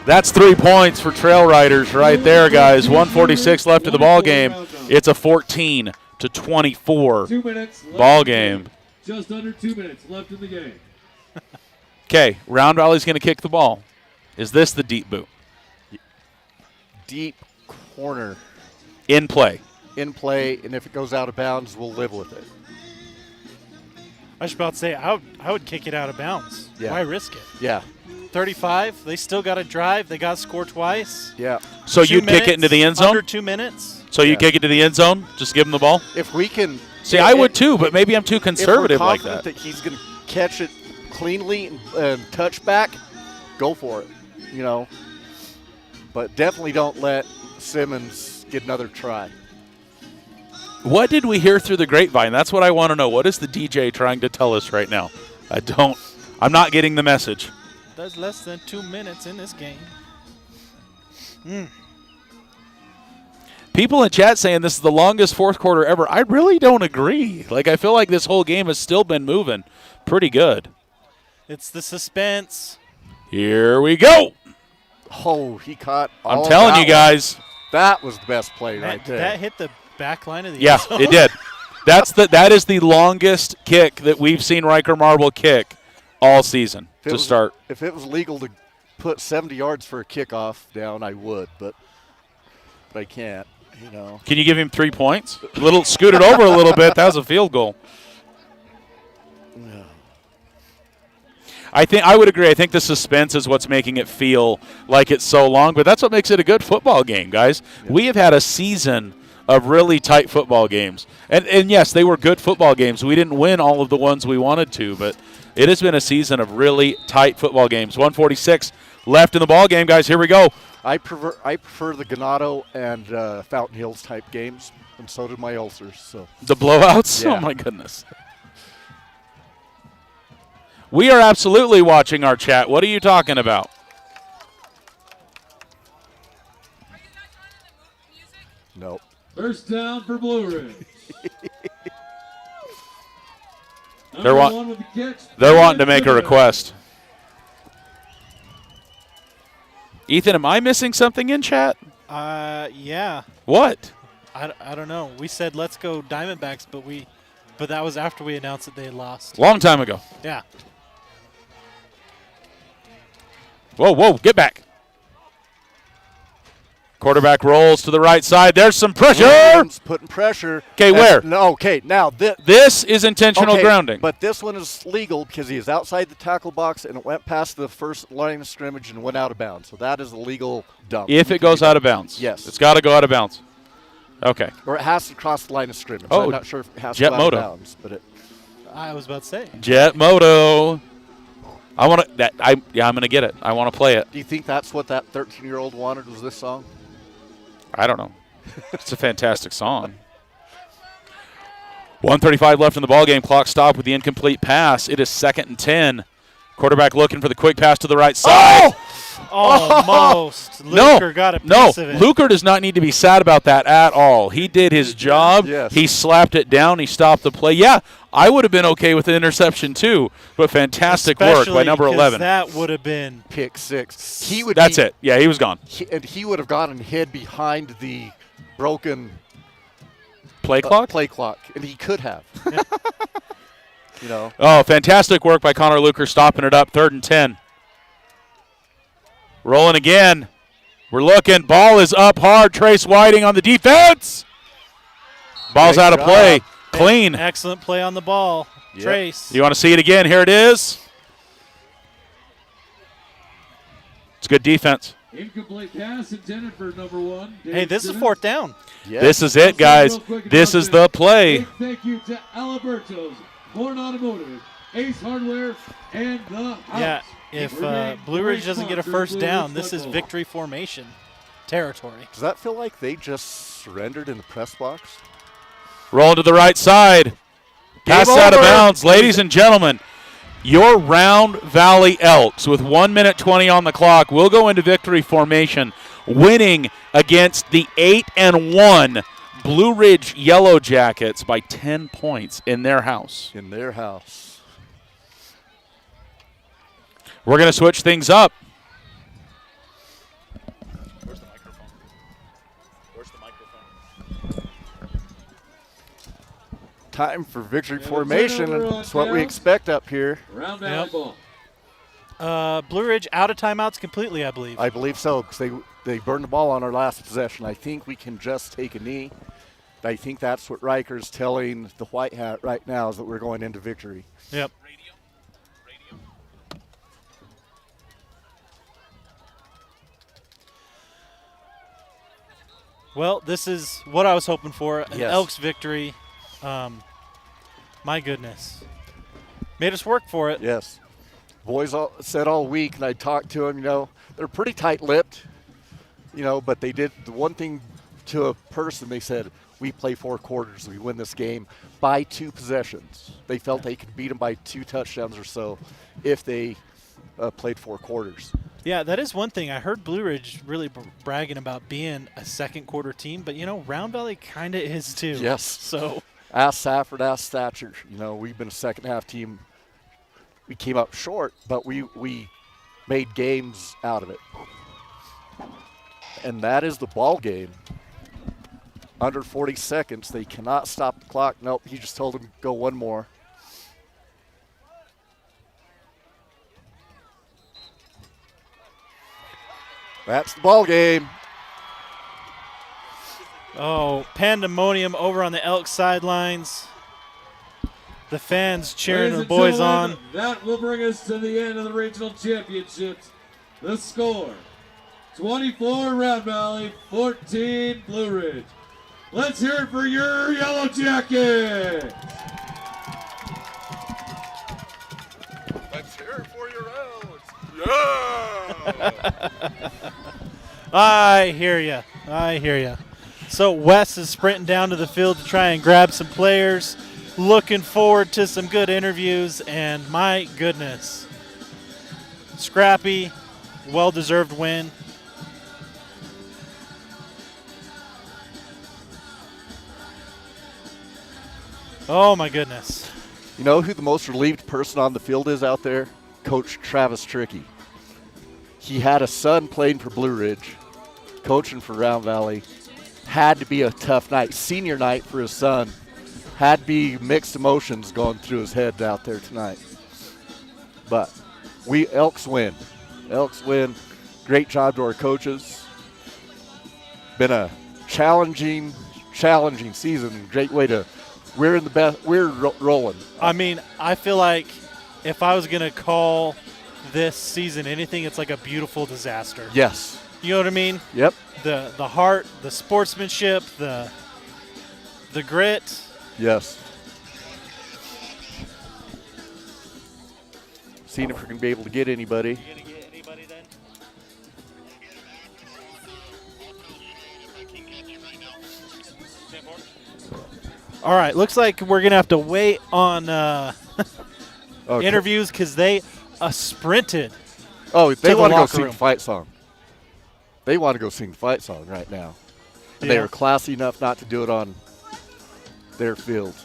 That's 3 points for Trail Riders right there, guys. 1:46 left of the ball game. It's a 14-24 ball game. Just under 2 minutes left in the game. Okay, Round Valley's going to kick the ball. Is this the deep boot? Deep corner In play. in play, and if it goes out of bounds, we'll live with it. I was about to say, I would kick it out of bounds. Yeah. Why risk it? Yeah, 35, they still got to drive. They got to score twice. yeah. So 2 you'd kick it minutes, into the end zone? Under 2 minutes. So you Yeah. kick it to the end zone? Just give him the ball? If we can. See, I would too, but maybe I'm too conservative if we're like confident that. that he's going to catch it cleanly and touch back, go for it, you know. But definitely don't let Simmons get another try. What did we hear through the grapevine? That's what I want to know. What is the DJ trying to tell us right now? I'm not getting the message. There's less than 2 minutes in this game. People in chat saying this is the longest fourth quarter ever. I really don't agree. Like, I feel like this whole game has still been moving pretty good. It's the suspense. Here we go. Oh, he caught all I'm telling that you guys. That was the best play right there. That hit the back line of the Yeah, end zone. it did. That is the longest kick that we've seen Riker Marble kick all season to start. If it was legal to put 70 yards for a kickoff down, I would, but I can't. You know. Can you give him 3 points? Scoot it over a little bit. That was a field goal. I would agree. I think the suspense is what's making it feel like it's so long, but that's what makes it a good football game, guys. Yeah. We have had a season of really tight football games. And yes, they were good football games. We didn't win all of the ones we wanted to, but it has been a season of really tight football games. 1:46 left in the ball game, guys. Here we go. I prefer the Ganado and Fountain Hills type games, and so do my ulcers. So the blowouts? Yeah. Oh, my goodness. We are absolutely watching our chat. What are you talking about? Nope. First down for Blue Ridge. They're wanting to make a request. Ethan, am I missing something in chat? Yeah. What? I don't know. We said let's go Diamondbacks, but that was after we announced that they had lost. Long time ago. Yeah. Whoa, get back. Quarterback rolls to the right side. There's some pressure. Williams putting pressure. Okay, where? No, okay, now this is intentional grounding. But this one is legal because he is outside the tackle box and it went past the first line of scrimmage and went out of bounds. So that is a legal dump. If it goes out of bounds. Yes. It's got to go out of bounds. Okay. Or it has to cross the line of scrimmage. Oh, I'm not sure if it has to go out of bounds. But I was about to say. Jet Moto. I'm going to get it. I want to play it. Do you think that's what that 13-year-old wanted, was this song? I don't know. It's a fantastic song. 1:35 left in the ballgame. Clock stopped with the incomplete pass. It is 2nd and 10. Quarterback looking for the quick pass to the right side. Almost. Luker got a piece of it. Luker does not need to be sad about that at all. He did his job. Yes. He slapped it down. He stopped the play. Yeah, I would have been okay with the interception too, but fantastic work by number 11. That would have been pick six. That's it. Yeah, he was gone. He would have gone and hid behind the broken play clock, and he could have. You know. Oh, fantastic work by Connor Luker, stopping it up. 3rd and 10. Rolling again. We're looking. Ball is up hard. Trace Whiting on the defense. Ball's out of play. Clean. Excellent play on the ball. Yep. Trace. You want to see it again? Here it is. It's good defense. Incomplete pass intended for number 1. Hey, this is 4th down. Yes. This is it, guys. This is the play. Big thank you to Alberto's, Born Automotive, Ace Hardware, and the House. Yeah, if Blue Ridge doesn't get a first down, this is victory formation territory. Does that feel like they just surrendered in the press box? Rolling to the right side. Pass out of bounds. Ladies and gentlemen, your Round Valley Elks with 1 minute 20 on the clock will go into victory formation, winning against the 8-1 Blue Ridge Yellow Jackets by 10 points in their house. In their house. We're going to switch things up. Where's the microphone? Where's the microphone? Time for victory formation. That's what we expect up here. Round Valley ball. Blue Ridge out of timeouts completely, I believe. I believe so, because they burned the ball on our last possession. I think we can just take a knee. I think that's what Riker's telling the White Hat right now, is that we're going into victory. Yep. Well, this is what I was hoping for, an Elks victory. My goodness. Made us work for it. Yes. Boys said all week, and I talked to them, they're pretty tight-lipped, but they did the one thing to a person. They said, we play 4 quarters, we win this game by 2 possessions. They felt they could beat them by 2 touchdowns or so if they played 4 quarters. Yeah, that is one thing. I heard Blue Ridge really bragging about being a second quarter team, but, Round Valley kind of is too. Yes. So ask Safford, ask Thatcher. We've been a second half team. We came up short, but we made games out of it. And that is the ball game. Under 40 seconds. They cannot stop the clock. Nope, he just told him go one more. That's the ball game. Oh, pandemonium over on the Elks sidelines. The fans cheering the boys on. That will bring us to the end of the regional championships. The score, 24 Round Valley, 14 Blue Ridge. Let's hear it for your Yellow Jackets. Let's hear it for your Elks. Yeah! I hear you. I hear you. So Wes is sprinting down to the field to try and grab some players. Looking forward to some good interviews, and my goodness, scrappy, well-deserved win. Oh my goodness. You know who the most relieved person on the field is out there? Coach Travis Trickey. He had a son playing for Blue Ridge, coaching for Round Valley. Had to be a tough night, senior night for his son. Had to be mixed emotions going through his head out there tonight. But Elks win. Elks win. Great job to our coaches. Been a challenging season. Great way to. We're in the best. We're rolling. I mean, I feel like if I was gonna call this season anything, it's like a beautiful disaster. Yes. You know what I mean? Yep. The heart, the sportsmanship, the grit. Yes. Seeing if we're going to be able to get anybody. You going to get anybody then? All right, looks like we're going to have to wait on interviews because they sprinted. Oh, they want to go sing room. the fight song. They want to go sing the fight song right now. And they Yeah. are classy enough not to do it on their field.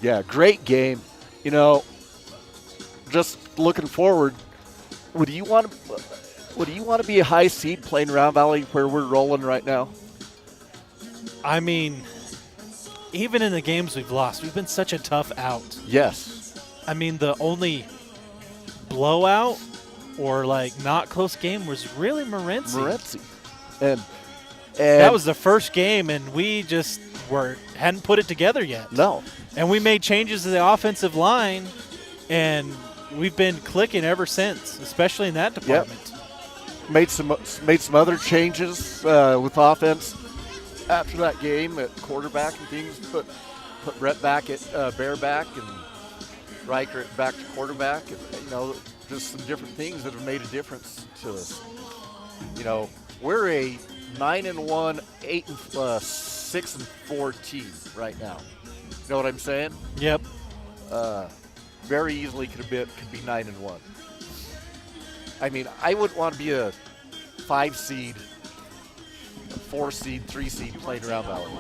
Yeah, great game. Just looking forward. Would you want to be a high seed playing Round Valley where we're rolling right now? I mean, even in the games we've lost, we've been such a tough out. Yes. I mean, the only blowout or not close game was really Morenci. And that was the first game, and we just hadn't put it together yet. No. And we made changes to the offensive line, and we've been clicking ever since, especially in that department. Made some other changes with offense after that game at quarterback and things. Put Brett back at bareback and Riker back to quarterback, and just some different things that have made a difference to us. We're a 9-1, 6-4 team right now. You know what I'm saying? Yep. Very easily could be 9-1. I mean, I wouldn't want to be a 5 seed, 4 seed, 3 seed playing Round Valley.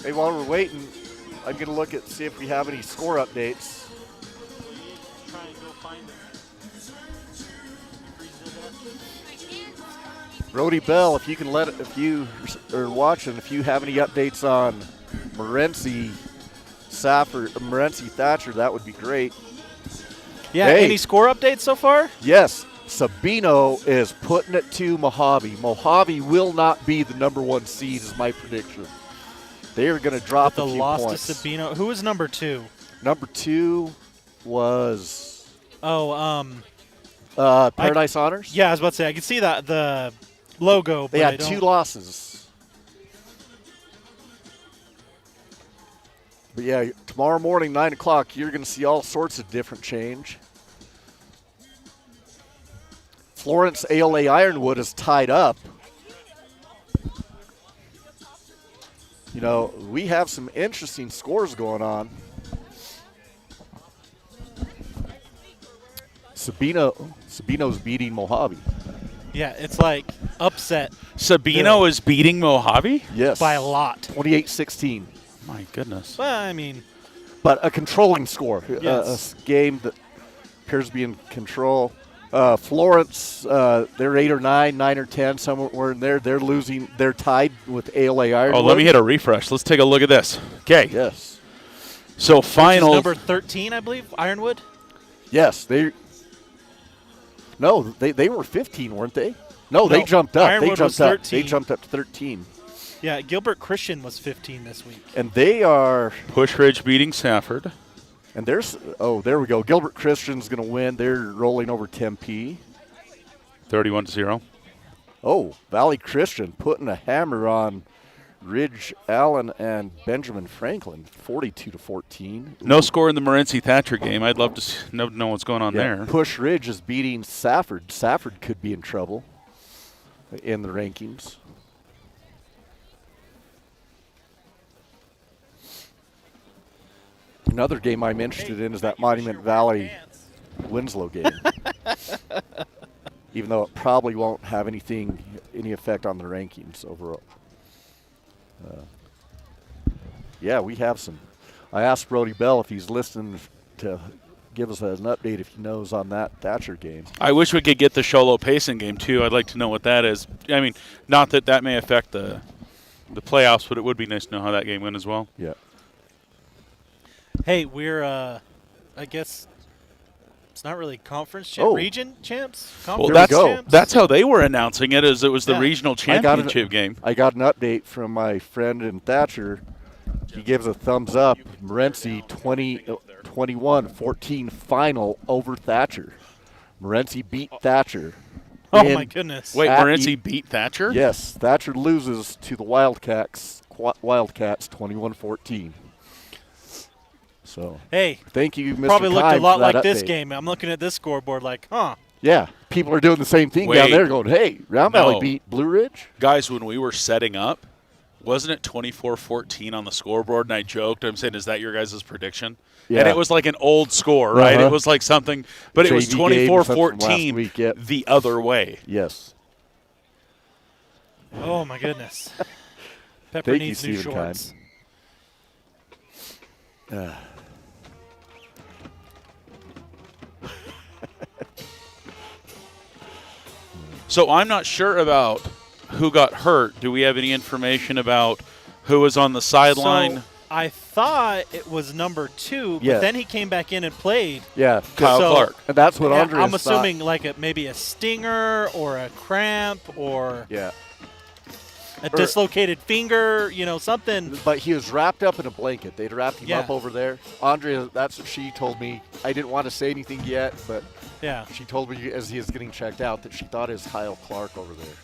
Hey, while we're waiting, I'm going to look at see if we have any score updates. Brody Bell, if you are watching, if you have any updates on Morenci Thatcher, that would be great. Yeah, Hey. any score updates so far? Yes, Sabino is putting it to Mojave. Mojave will not be the number 1 seed is my prediction. They are going to drop The a few loss points. to Sabino. Who was number 2? Number 2 was Oh, Paradise Honors. yeah, I was about to say, I can see that, the logo, but They I had don't. 2 losses. But yeah, tomorrow morning, 9 o'clock, you're going to see all sorts of different change. Florence ALA Ironwood is tied up You know, we have some interesting scores going on. Sabino's beating Mojave. Yeah, it's like upset Sabino is beating Mojave? Yes. by a lot. 28-16. My goodness. Well, I mean, But a controlling score. Yes. A game that appears to be in control. Florence, they're 8 or 9, 9 or 10, somewhere in there. They're losing. They're tied with ALA Ironwood. Oh, let me hit a refresh. Let's take a look at this. Okay. Yes. So which is final. number 13, I believe, Ironwood. Yes. They were 15, weren't they? No, they jumped up. Ironwood They jumped was up. 13. They jumped up to 13. Yeah, Gilbert Christian was 15 this week. And they are. Push Ridge beating Safford. And there's. Oh, there we go. Gilbert Christian's going to win. They're rolling over Tempe. 31-0. Oh, Valley Christian putting a hammer on Ridge Allen and Benjamin Franklin, 42-14. No score in the Morenci Thatcher game. I'd love to know what's going on there. Push Ridge is beating Safford. Safford could be in trouble in the rankings. Another game I'm interested in is that Monument Valley Winslow game. Even though it probably won't have any effect on the rankings overall. Yeah, we have some. I asked Brody Bell if he's listening to give us an update if he knows on that Thatcher game. I wish we could get the Sholo Payson game, too. I'd like to know what that is. I mean, not that that may affect the playoffs, but it would be nice to know how that game went as well. Yeah. Hey, we're, I guess, it's not really conference region champs? Well, Conference champs? that's how they were announcing it, as it was the Yeah. regional championship game. I got an update from my friend in Thatcher. He gives a thumbs up. Morenci 21-14 final over Thatcher. Morenci beat Thatcher. Oh, my goodness. Wait, At Morenci beat Thatcher? Yes, Thatcher loses to the Wildcats 21-14. So, Hey, thank you, Mr. probably looked a Kime, lot for that like this update. game. I'm looking at this scoreboard like, huh. Yeah, people are doing the same thing Wait. down there going, hey, Round Valley No. beat Blue Ridge? Guys, when we were setting up, wasn't it 24-14 on the scoreboard? And I joked. I'm saying, is that your guys' prediction? Yeah. And it was like an old score, right? Uh-huh. It was like something, but it was JV game or something from 24-14 last week, yep. the other way. Yes. Oh, my goodness. Pepper Thank you, needs new Stephen shorts. So I'm not sure about who got hurt. Do we have any information about who was on the sideline? So I thought it was number 2, but Yes. then he came back in and played. Yeah. Kyle So- Clark. And that's what Yeah, Andres I'm thought. assuming like maybe a stinger or a cramp or Yeah. a dislocated finger, something. But he was wrapped up in a blanket. They'd wrapped him Yeah. up over there. Andrea, that's what she told me. I didn't want to say anything yet, but Yeah. she told me as he was getting checked out that she thought it was Kyle Clark over there.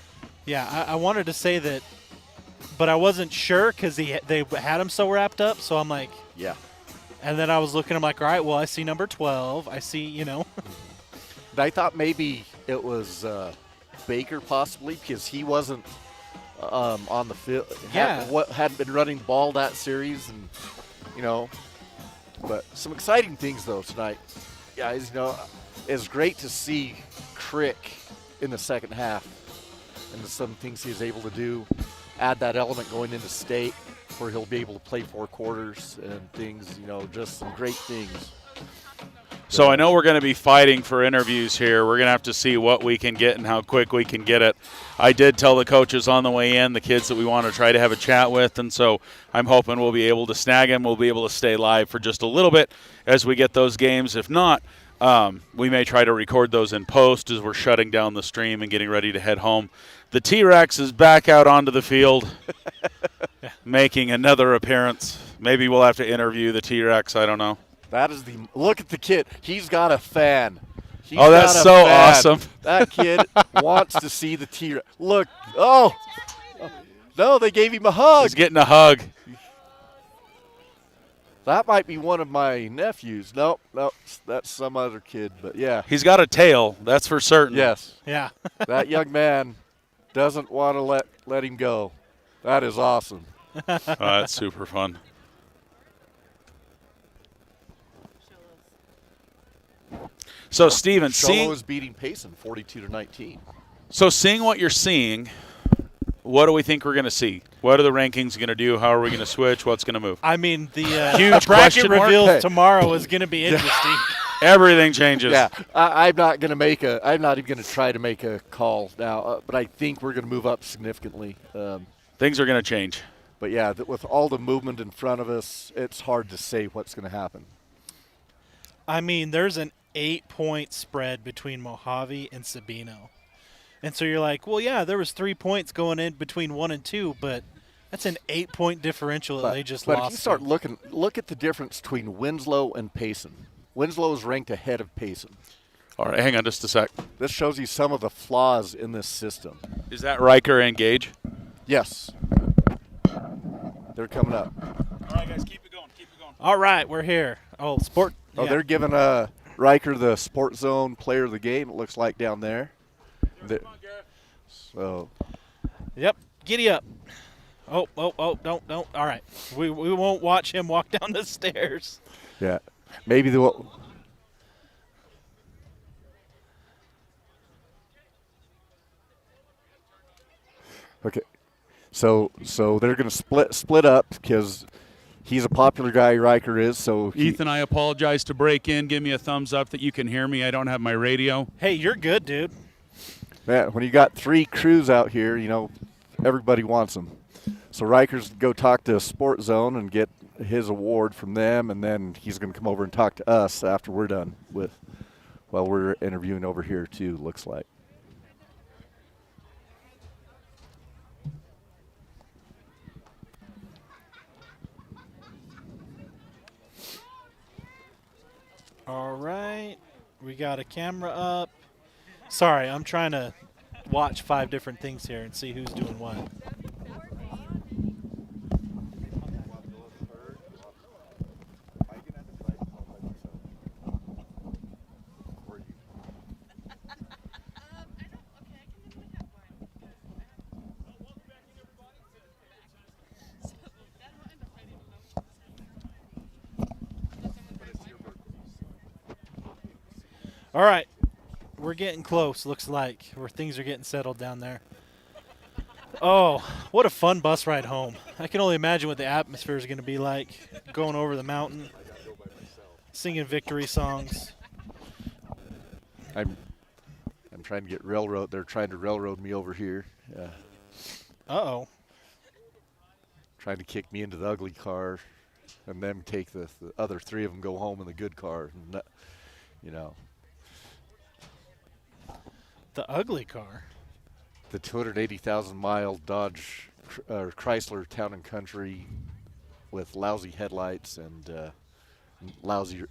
Yeah, I wanted to say that, but I wasn't sure because they had him so wrapped up. So I'm like, Yeah. and then I was looking. I'm like, all right, well, I see number 12. I see, And I thought maybe it was Baker possibly because he wasn't on the field. Yeah. Hadn't been running the ball that series, and but some exciting things though tonight, guys. It's great to see Crick in the second half, and some things he's able to do. Add that element going into state, where he'll be able to play 4 quarters and things. Just some great things. So I know we're going to be fighting for interviews here. We're going to have to see what we can get and how quick we can get it. I did tell the coaches on the way in, the kids that we want to try to have a chat with, and so I'm hoping we'll be able to snag them. We'll be able to stay live for just a little bit as we get those games. If not, we may try to record those in post as we're shutting down the stream and getting ready to head home. The T-Rex is back out onto the field, making another appearance. Maybe we'll have to interview the T-Rex. I don't know. That is look at the kid. He's got a fan. He's Oh, that's got a so fan. awesome. That kid wants to see the T-Rex. Look. Oh. No, they gave him a hug. He's getting a hug. That might be one of my nephews. Nope, that's some other kid. But yeah. He's got a tail, that's for certain. Yes. yeah. That young man doesn't want to let him go. That is awesome. Oh, that's super fun. So, Steven, Sholo is beating Payson 42-19. So seeing what you're seeing, what do we think we're going to see? What are the rankings going to do? How are we going to switch? What's going to move? I mean, the Huge bracket question mark? reveals Hey. tomorrow is going to be interesting. Everything changes. Yeah, I'm not going to make a. I'm not even going to try to make a call now. But I think we're going to move up significantly. Things are going to change. But yeah, with all the movement in front of us, it's hard to say what's going to happen. I mean, there's an 8-point spread between Mojave and Sabino. And so you're like, well, yeah, there was 3 points going in between 1 and 2, but that's an 8-point differential that they just But lost. if you start to. look at the difference between Winslow and Payson. Winslow is ranked ahead of Payson. All right, hang on just a sec. This shows you some of the flaws in this system. Is that Riker and Gage? Yes. They're coming up. All right, guys, keep it going. Keep it going. All right, we're here. Oh, sport. Oh, yeah. they're giving Riker the Sport Zone Player of the Game, it looks like, down there. So, Yep, giddy up. Oh, don't. All right. We won't watch him walk down the stairs. yeah. Maybe the Okay. So they're going to split up because he's a popular guy, Riker is. So Ethan, I apologize to break in. Give me a thumbs up that you can hear me. I don't have my radio. Hey, you're good, dude. yeah, when you got 3 crews out here, everybody wants them. So Riker's go talk to Sport Zone and get his award from them, and then he's going to come over and talk to us after we're done while we're interviewing over here too, looks like. All right. We got a camera up. Sorry, I'm trying to watch 5 different things here and see who's doing what. All right. We're getting close, looks like, where things are getting settled down there. Oh, what a fun bus ride home. I can only imagine what the atmosphere is going to be like, going over the mountain, singing victory songs. I'm trying to get railroad. They're trying to railroad me over here. Uh-oh. Trying to kick me into the ugly car, and then take the other 3 of them go home in the good car. And The ugly car. the 280,000-mile Dodge Chrysler Town and Country with lousy headlights and lousier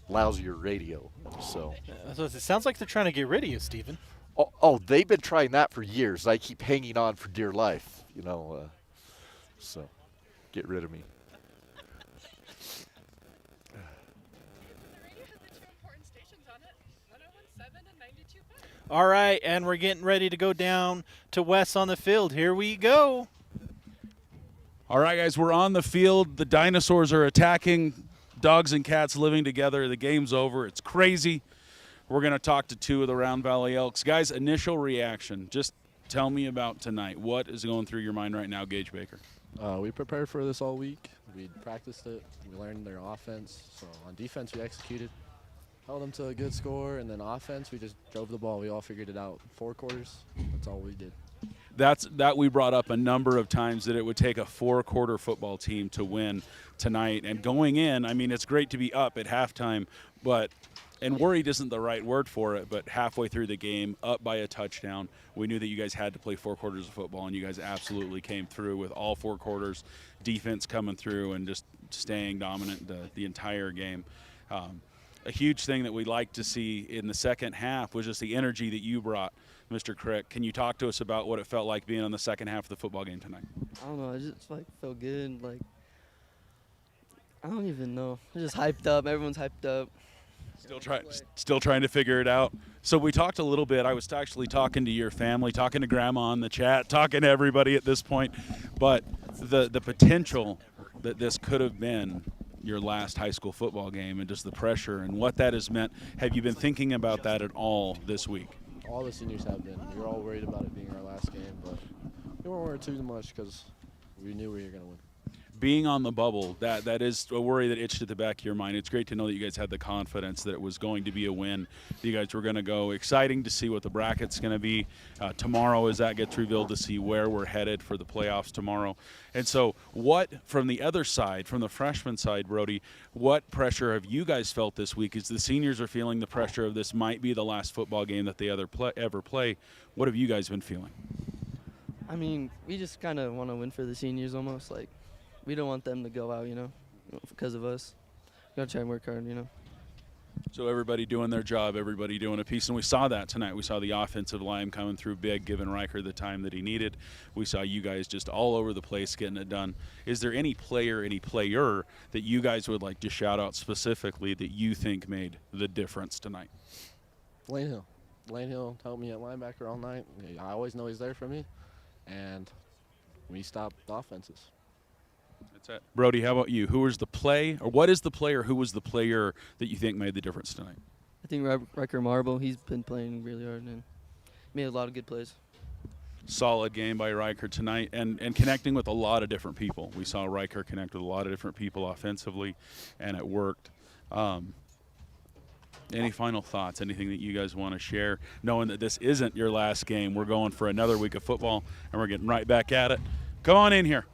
radio. So. So it sounds like they're trying to get rid of you, Steven. Oh, they've been trying that for years. I keep hanging on for dear life, so get rid of me. All right, and we're getting ready to go down to Wes on the field. Here we go. All right, guys, we're on the field. The dinosaurs are attacking. Dogs and cats living together. The game's over. It's crazy. We're going to talk to 2 of the Round Valley Elks. Guys, initial reaction. Just tell me about tonight. What is going through your mind right now, Gage Baker? We prepared for this all week. We practiced it. We learned their offense. So on defense, we executed. Held them to a good score, and then offense, we just drove the ball. We all figured it out. 4 quarters, that's all we did. That we brought up a number of times that it would take a 4-quarter football team to win tonight. And going in, I mean, it's great to be up at halftime, and worried isn't the right word for it, but halfway through the game, up by a touchdown, we knew that you guys had to play 4 quarters of football, and you guys absolutely came through with all 4 quarters, defense coming through and just staying dominant the entire game. A huge thing that we like to see in the second half was just the energy that you brought, Mr. Crick. Can you talk to us about what it felt like being on the second half of the football game tonight? I don't know. It just felt good. I don't even know. I'm just hyped up. Everyone's hyped up. Still trying to figure it out. So we talked a little bit. I was actually talking to your family, talking to Grandma in the chat, talking to everybody at this point. But the potential that this could have been your last high school football game and just the pressure and what that has meant. Have you been thinking about that at all this week? All the seniors have been. We were all worried about it being our last game, but we weren't worried too much because we knew we were going to win. Being on the bubble, that is a worry that itched at the back of your mind. It's great to know that you guys had the confidence that it was going to be a win. You guys were going to go. Exciting to see what the bracket's going to be tomorrow as that gets revealed, to see where we're headed for the playoffs tomorrow. And so what, from the other side, from the freshman side, Brody, what pressure have you guys felt this week as the seniors are feeling the pressure of this might be the last football game that they ever play? What have you guys been feeling? I mean, we just kind of want to win for the seniors almost. Like, we don't want them to go out, because of us. We got to try and work hard, So everybody doing their job, everybody doing a piece. And we saw that tonight. We saw the offensive line coming through big, giving Riker the time that he needed. We saw you guys just all over the place getting it done. Is there any player that you guys would like to shout out specifically that you think made the difference tonight? Lane Hill. Lane Hill helped me at linebacker all night. I always know he's there for me. And we stopped the offenses. That's it. Brody, how about you? Who was the play, or what is the player, who was the player that you think made the difference tonight? I think Riker Marble, he's been playing really hard and made a lot of good plays. Solid game by Riker tonight, and connecting with a lot of different people. We saw Riker connect with a lot of different people offensively, and it worked. Any final thoughts, anything that you guys want to share, knowing that this isn't your last game? We're going for another week of football, and we're getting right back at it. Come on in here.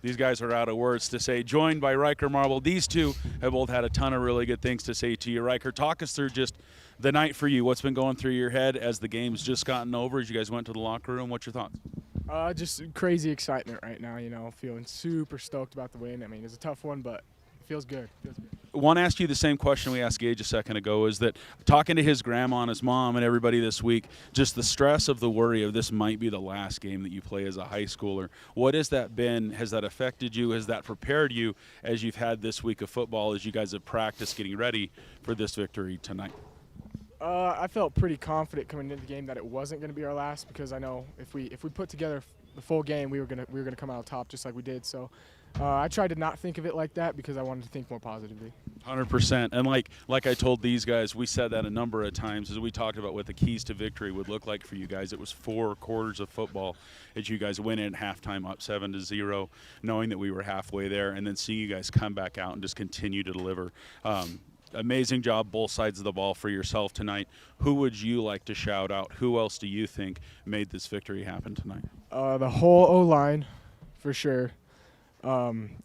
These guys are out of words to say, joined by Riker Marble. These two have both had a ton of really good things to say to you. Riker, talk us through just the night for you. What's been going through your head as the game's just gotten over, as you guys went to the locker room? What's your thoughts? Just crazy excitement right now, feeling super stoked about the win. I mean, it's a tough one, but it feels good. I want to ask you the same question we asked Gage a second ago, is that talking to his grandma and his mom and everybody this week, just the stress of the worry of this might be the last game that you play as a high schooler. What has that been? Has that affected you? Has that prepared you as you've had this week of football, as you guys have practiced getting ready for this victory tonight? I felt pretty confident coming into the game that it wasn't going to be our last, because I know if we put together the full game, we were gonna come out top just like we did. So I tried to not think of it like that because I wanted to think more positively. 100%. And like I told these guys, we said that a number of times as we talked about what the keys to victory would look like for you guys. It was 4 quarters of football as you guys went in at halftime up 7-0, knowing that we were halfway there, and then seeing you guys come back out and just continue to deliver. Amazing job both sides of the ball for yourself tonight. Who would you like to shout out? Who else do you think made this victory happen tonight? The whole O-line, for sure.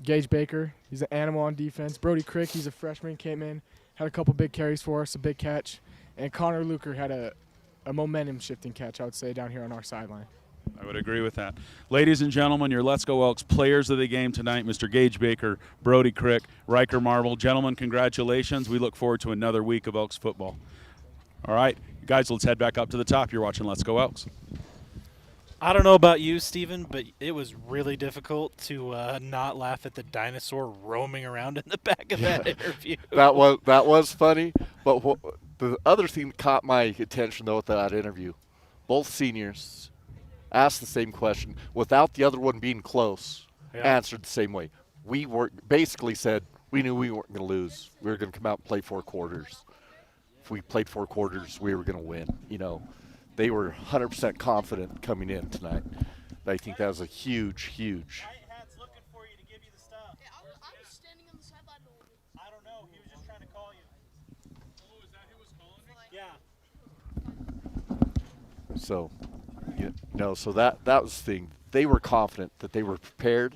Gage Baker, he's an animal on defense. Brody Crick, he's a freshman, came in, had a couple big carries for us, a big catch. And Connor Luker had a momentum-shifting catch, I would say, down here on our sideline. I would agree with that. Ladies and gentlemen, your Let's Go Elks players of the game tonight, Mr. Gage Baker, Brody Crick, Riker Marble. Gentlemen, congratulations. We look forward to another week of Elks football. All right, guys, let's head back up to the top. You're watching Let's Go Elks. I don't know about you, Steven, but it was really difficult to not laugh at the dinosaur roaming around in the back of that interview. That was funny, but the other thing that caught my attention, though, at that interview, both seniors asked the same question without the other one being close, answered the same way. We basically said we knew we weren't going to lose. We were going to come out and play 4 quarters. If we played 4 quarters, we were going to win. They were 100% confident coming in tonight. I think that was a huge, huge. Hat's looking for you to give you the stuff. Yeah, I was standing on the sideline. I don't know. He was just trying to call you. Oh, is that who was calling me? Yeah. So, so that was the thing. They were confident that they were prepared.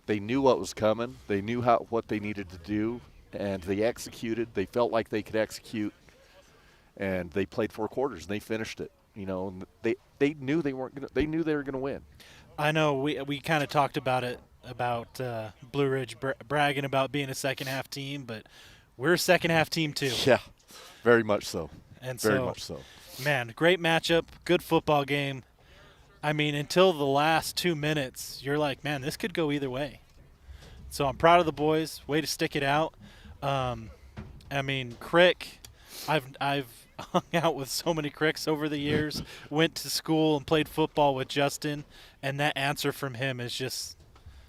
They knew what was coming. They knew what they needed to do, and they executed. They felt like they could execute, and they played 4 quarters and they finished it. And they knew they weren't gonna. They knew they were gonna win. I know we kind of talked about it, about Blue Ridge bragging about being a second-half team, but we're a second-half team too. Yeah, very much so. And very much so. Man, great matchup, good football game. I mean, until the last 2 minutes, you're like, man, this could go either way. So I'm proud of the boys. Way to stick it out. I mean, Crick, I've hung out with so many Cricks over the years, went to school and played football with Justin, and that answer from him is just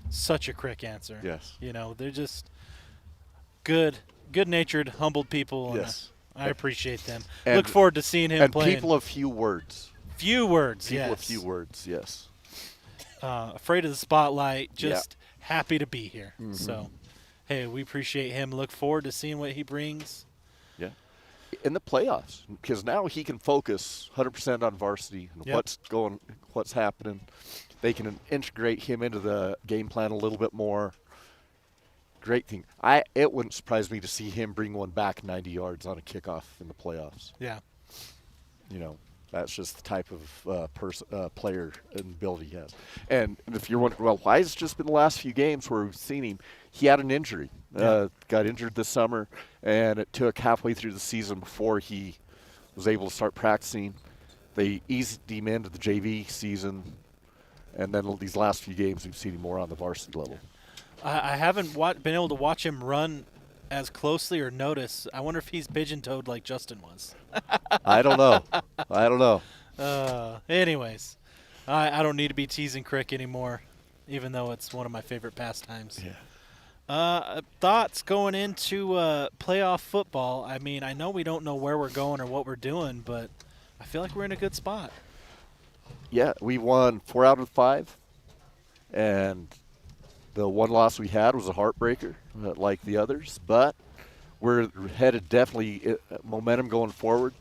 such a Crick answer. Yes. You know, they're just good-natured, humbled people. And Yes. I appreciate them. And- Look forward to seeing him And playing. people of few words. Few words, People yes. of few words, yes. Afraid of the spotlight, Yeah. just happy to be here. So, hey, we appreciate him. Look forward to seeing what he brings. Yeah. In the playoffs, because now he can focus 100% on varsity and Yep. what's happening. They can integrate him into the game plan a little bit more. Great thing. It wouldn't surprise me to see him bring one back 90 yards on a kickoff in the playoffs. Yeah. You know, that's just the type of player and ability he has. And if you're wondering, well, why has it just been the last few games where we've seen him? He had an injury. Got injured this summer, and it took halfway through the season before he was able to start practicing. They eased him into the JV season, and then these last few games we've seen him more on the varsity level. I haven't been able to watch him run as closely or notice. I wonder if he's pigeon-toed like Justin was. I don't know. Anyways, I don't need to be teasing Crick anymore, even though it's one of my favorite pastimes. Yeah. Thoughts going into playoff football? I mean, I know we don't know where we're going or what we're doing, but I feel like we're in a good spot. Yeah, we won 4 out of 5, and the one loss we had was a heartbreaker, like the others. But we're headed definitely momentum going forward,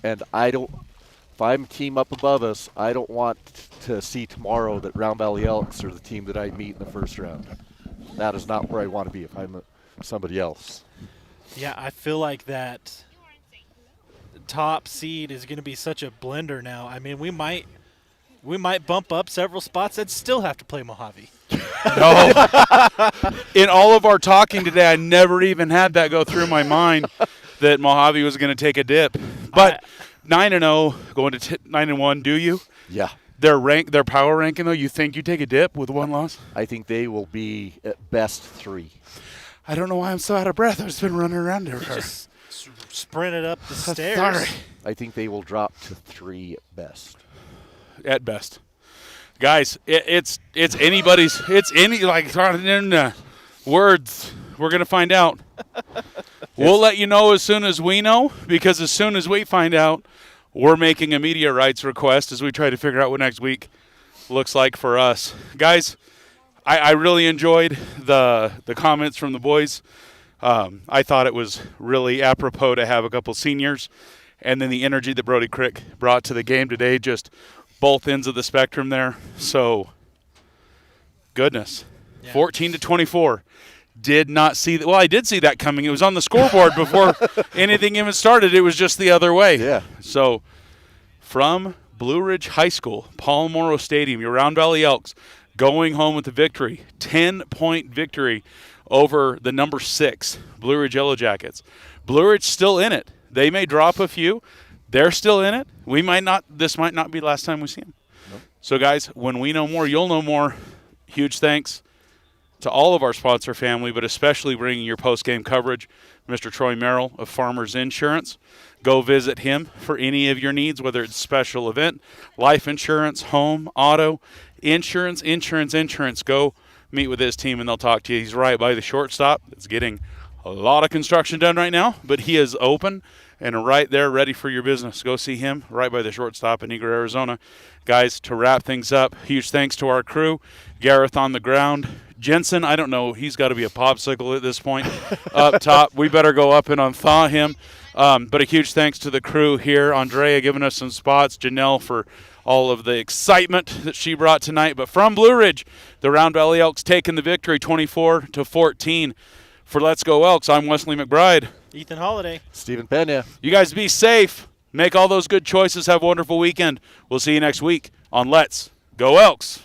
and if I'm a team up above us, I don't want to see tomorrow that Round Valley Elks are the team that I meet in the first round. That is not where I want to be if I'm somebody else. Yeah, I feel like that top seed is going to be such a blender now. I mean, we might bump up several spots and still have to play Mojave. No. In all of our talking today, I never even had that go through my mind that Mojave was going to take a dip. But 9-0, going to 9-1, do you? Yeah. Their power ranking, though, you think you take a dip with one loss? I think they will be at best 3. I don't know why I'm so out of breath. I've just been running around there. Just sprinted up the stairs. Sorry. I think they will drop to 3 at best. At best. Guys, it's anybody's. It's any, like, words. We're going to find out. We'll let you know as soon as we know, because as soon as we find out, we're making a media rights request as we try to figure out what next week looks like for us. Guys, I really enjoyed the comments from the boys. I thought it was really apropos to have a couple seniors, and then the energy that Brody Crick brought to the game today, just both ends of the spectrum there. So, goodness. Yeah. 14-24. Did not see that. Well, I did see that coming. It was on the scoreboard before anything even started. It was just the other way. Yeah. So, from Blue Ridge High School, Paul Morrow Stadium, your Round Valley Elks, going home with the victory. 10-point victory over the number 6 Blue Ridge Yellow Jackets. Blue Ridge still in it. They may drop a few. They're still in it. This might not be the last time we see them. Nope. So, guys, when we know more, you'll know more. Huge thanks to all of our sponsor family, but especially bringing your post-game coverage, Mr. Troy Merrill of Farmers Insurance. Go visit him for any of your needs, whether it's special event, life insurance, home, auto, insurance. Go meet with his team, and they'll talk to you. He's right by the shortstop. It's getting a lot of construction done right now, but he is open and right there ready for your business. Go see him right by the shortstop in Eager, Arizona. Guys, to wrap things up, huge thanks to our crew. Gareth on the ground. Jensen, I don't know. He's got to be a popsicle at this point up top. We better go up and unthaw him. But a huge thanks to the crew here. Andrea giving us some spots. Janelle for all of the excitement that she brought tonight. But from Blue Ridge, the Round Valley Elks taking the victory 24-14. For Let's Go Elks, I'm Wesley McBride. Ethan Holiday. Stephen Pena. You guys be safe. Make all those good choices. Have a wonderful weekend. We'll see you next week on Let's Go Elks.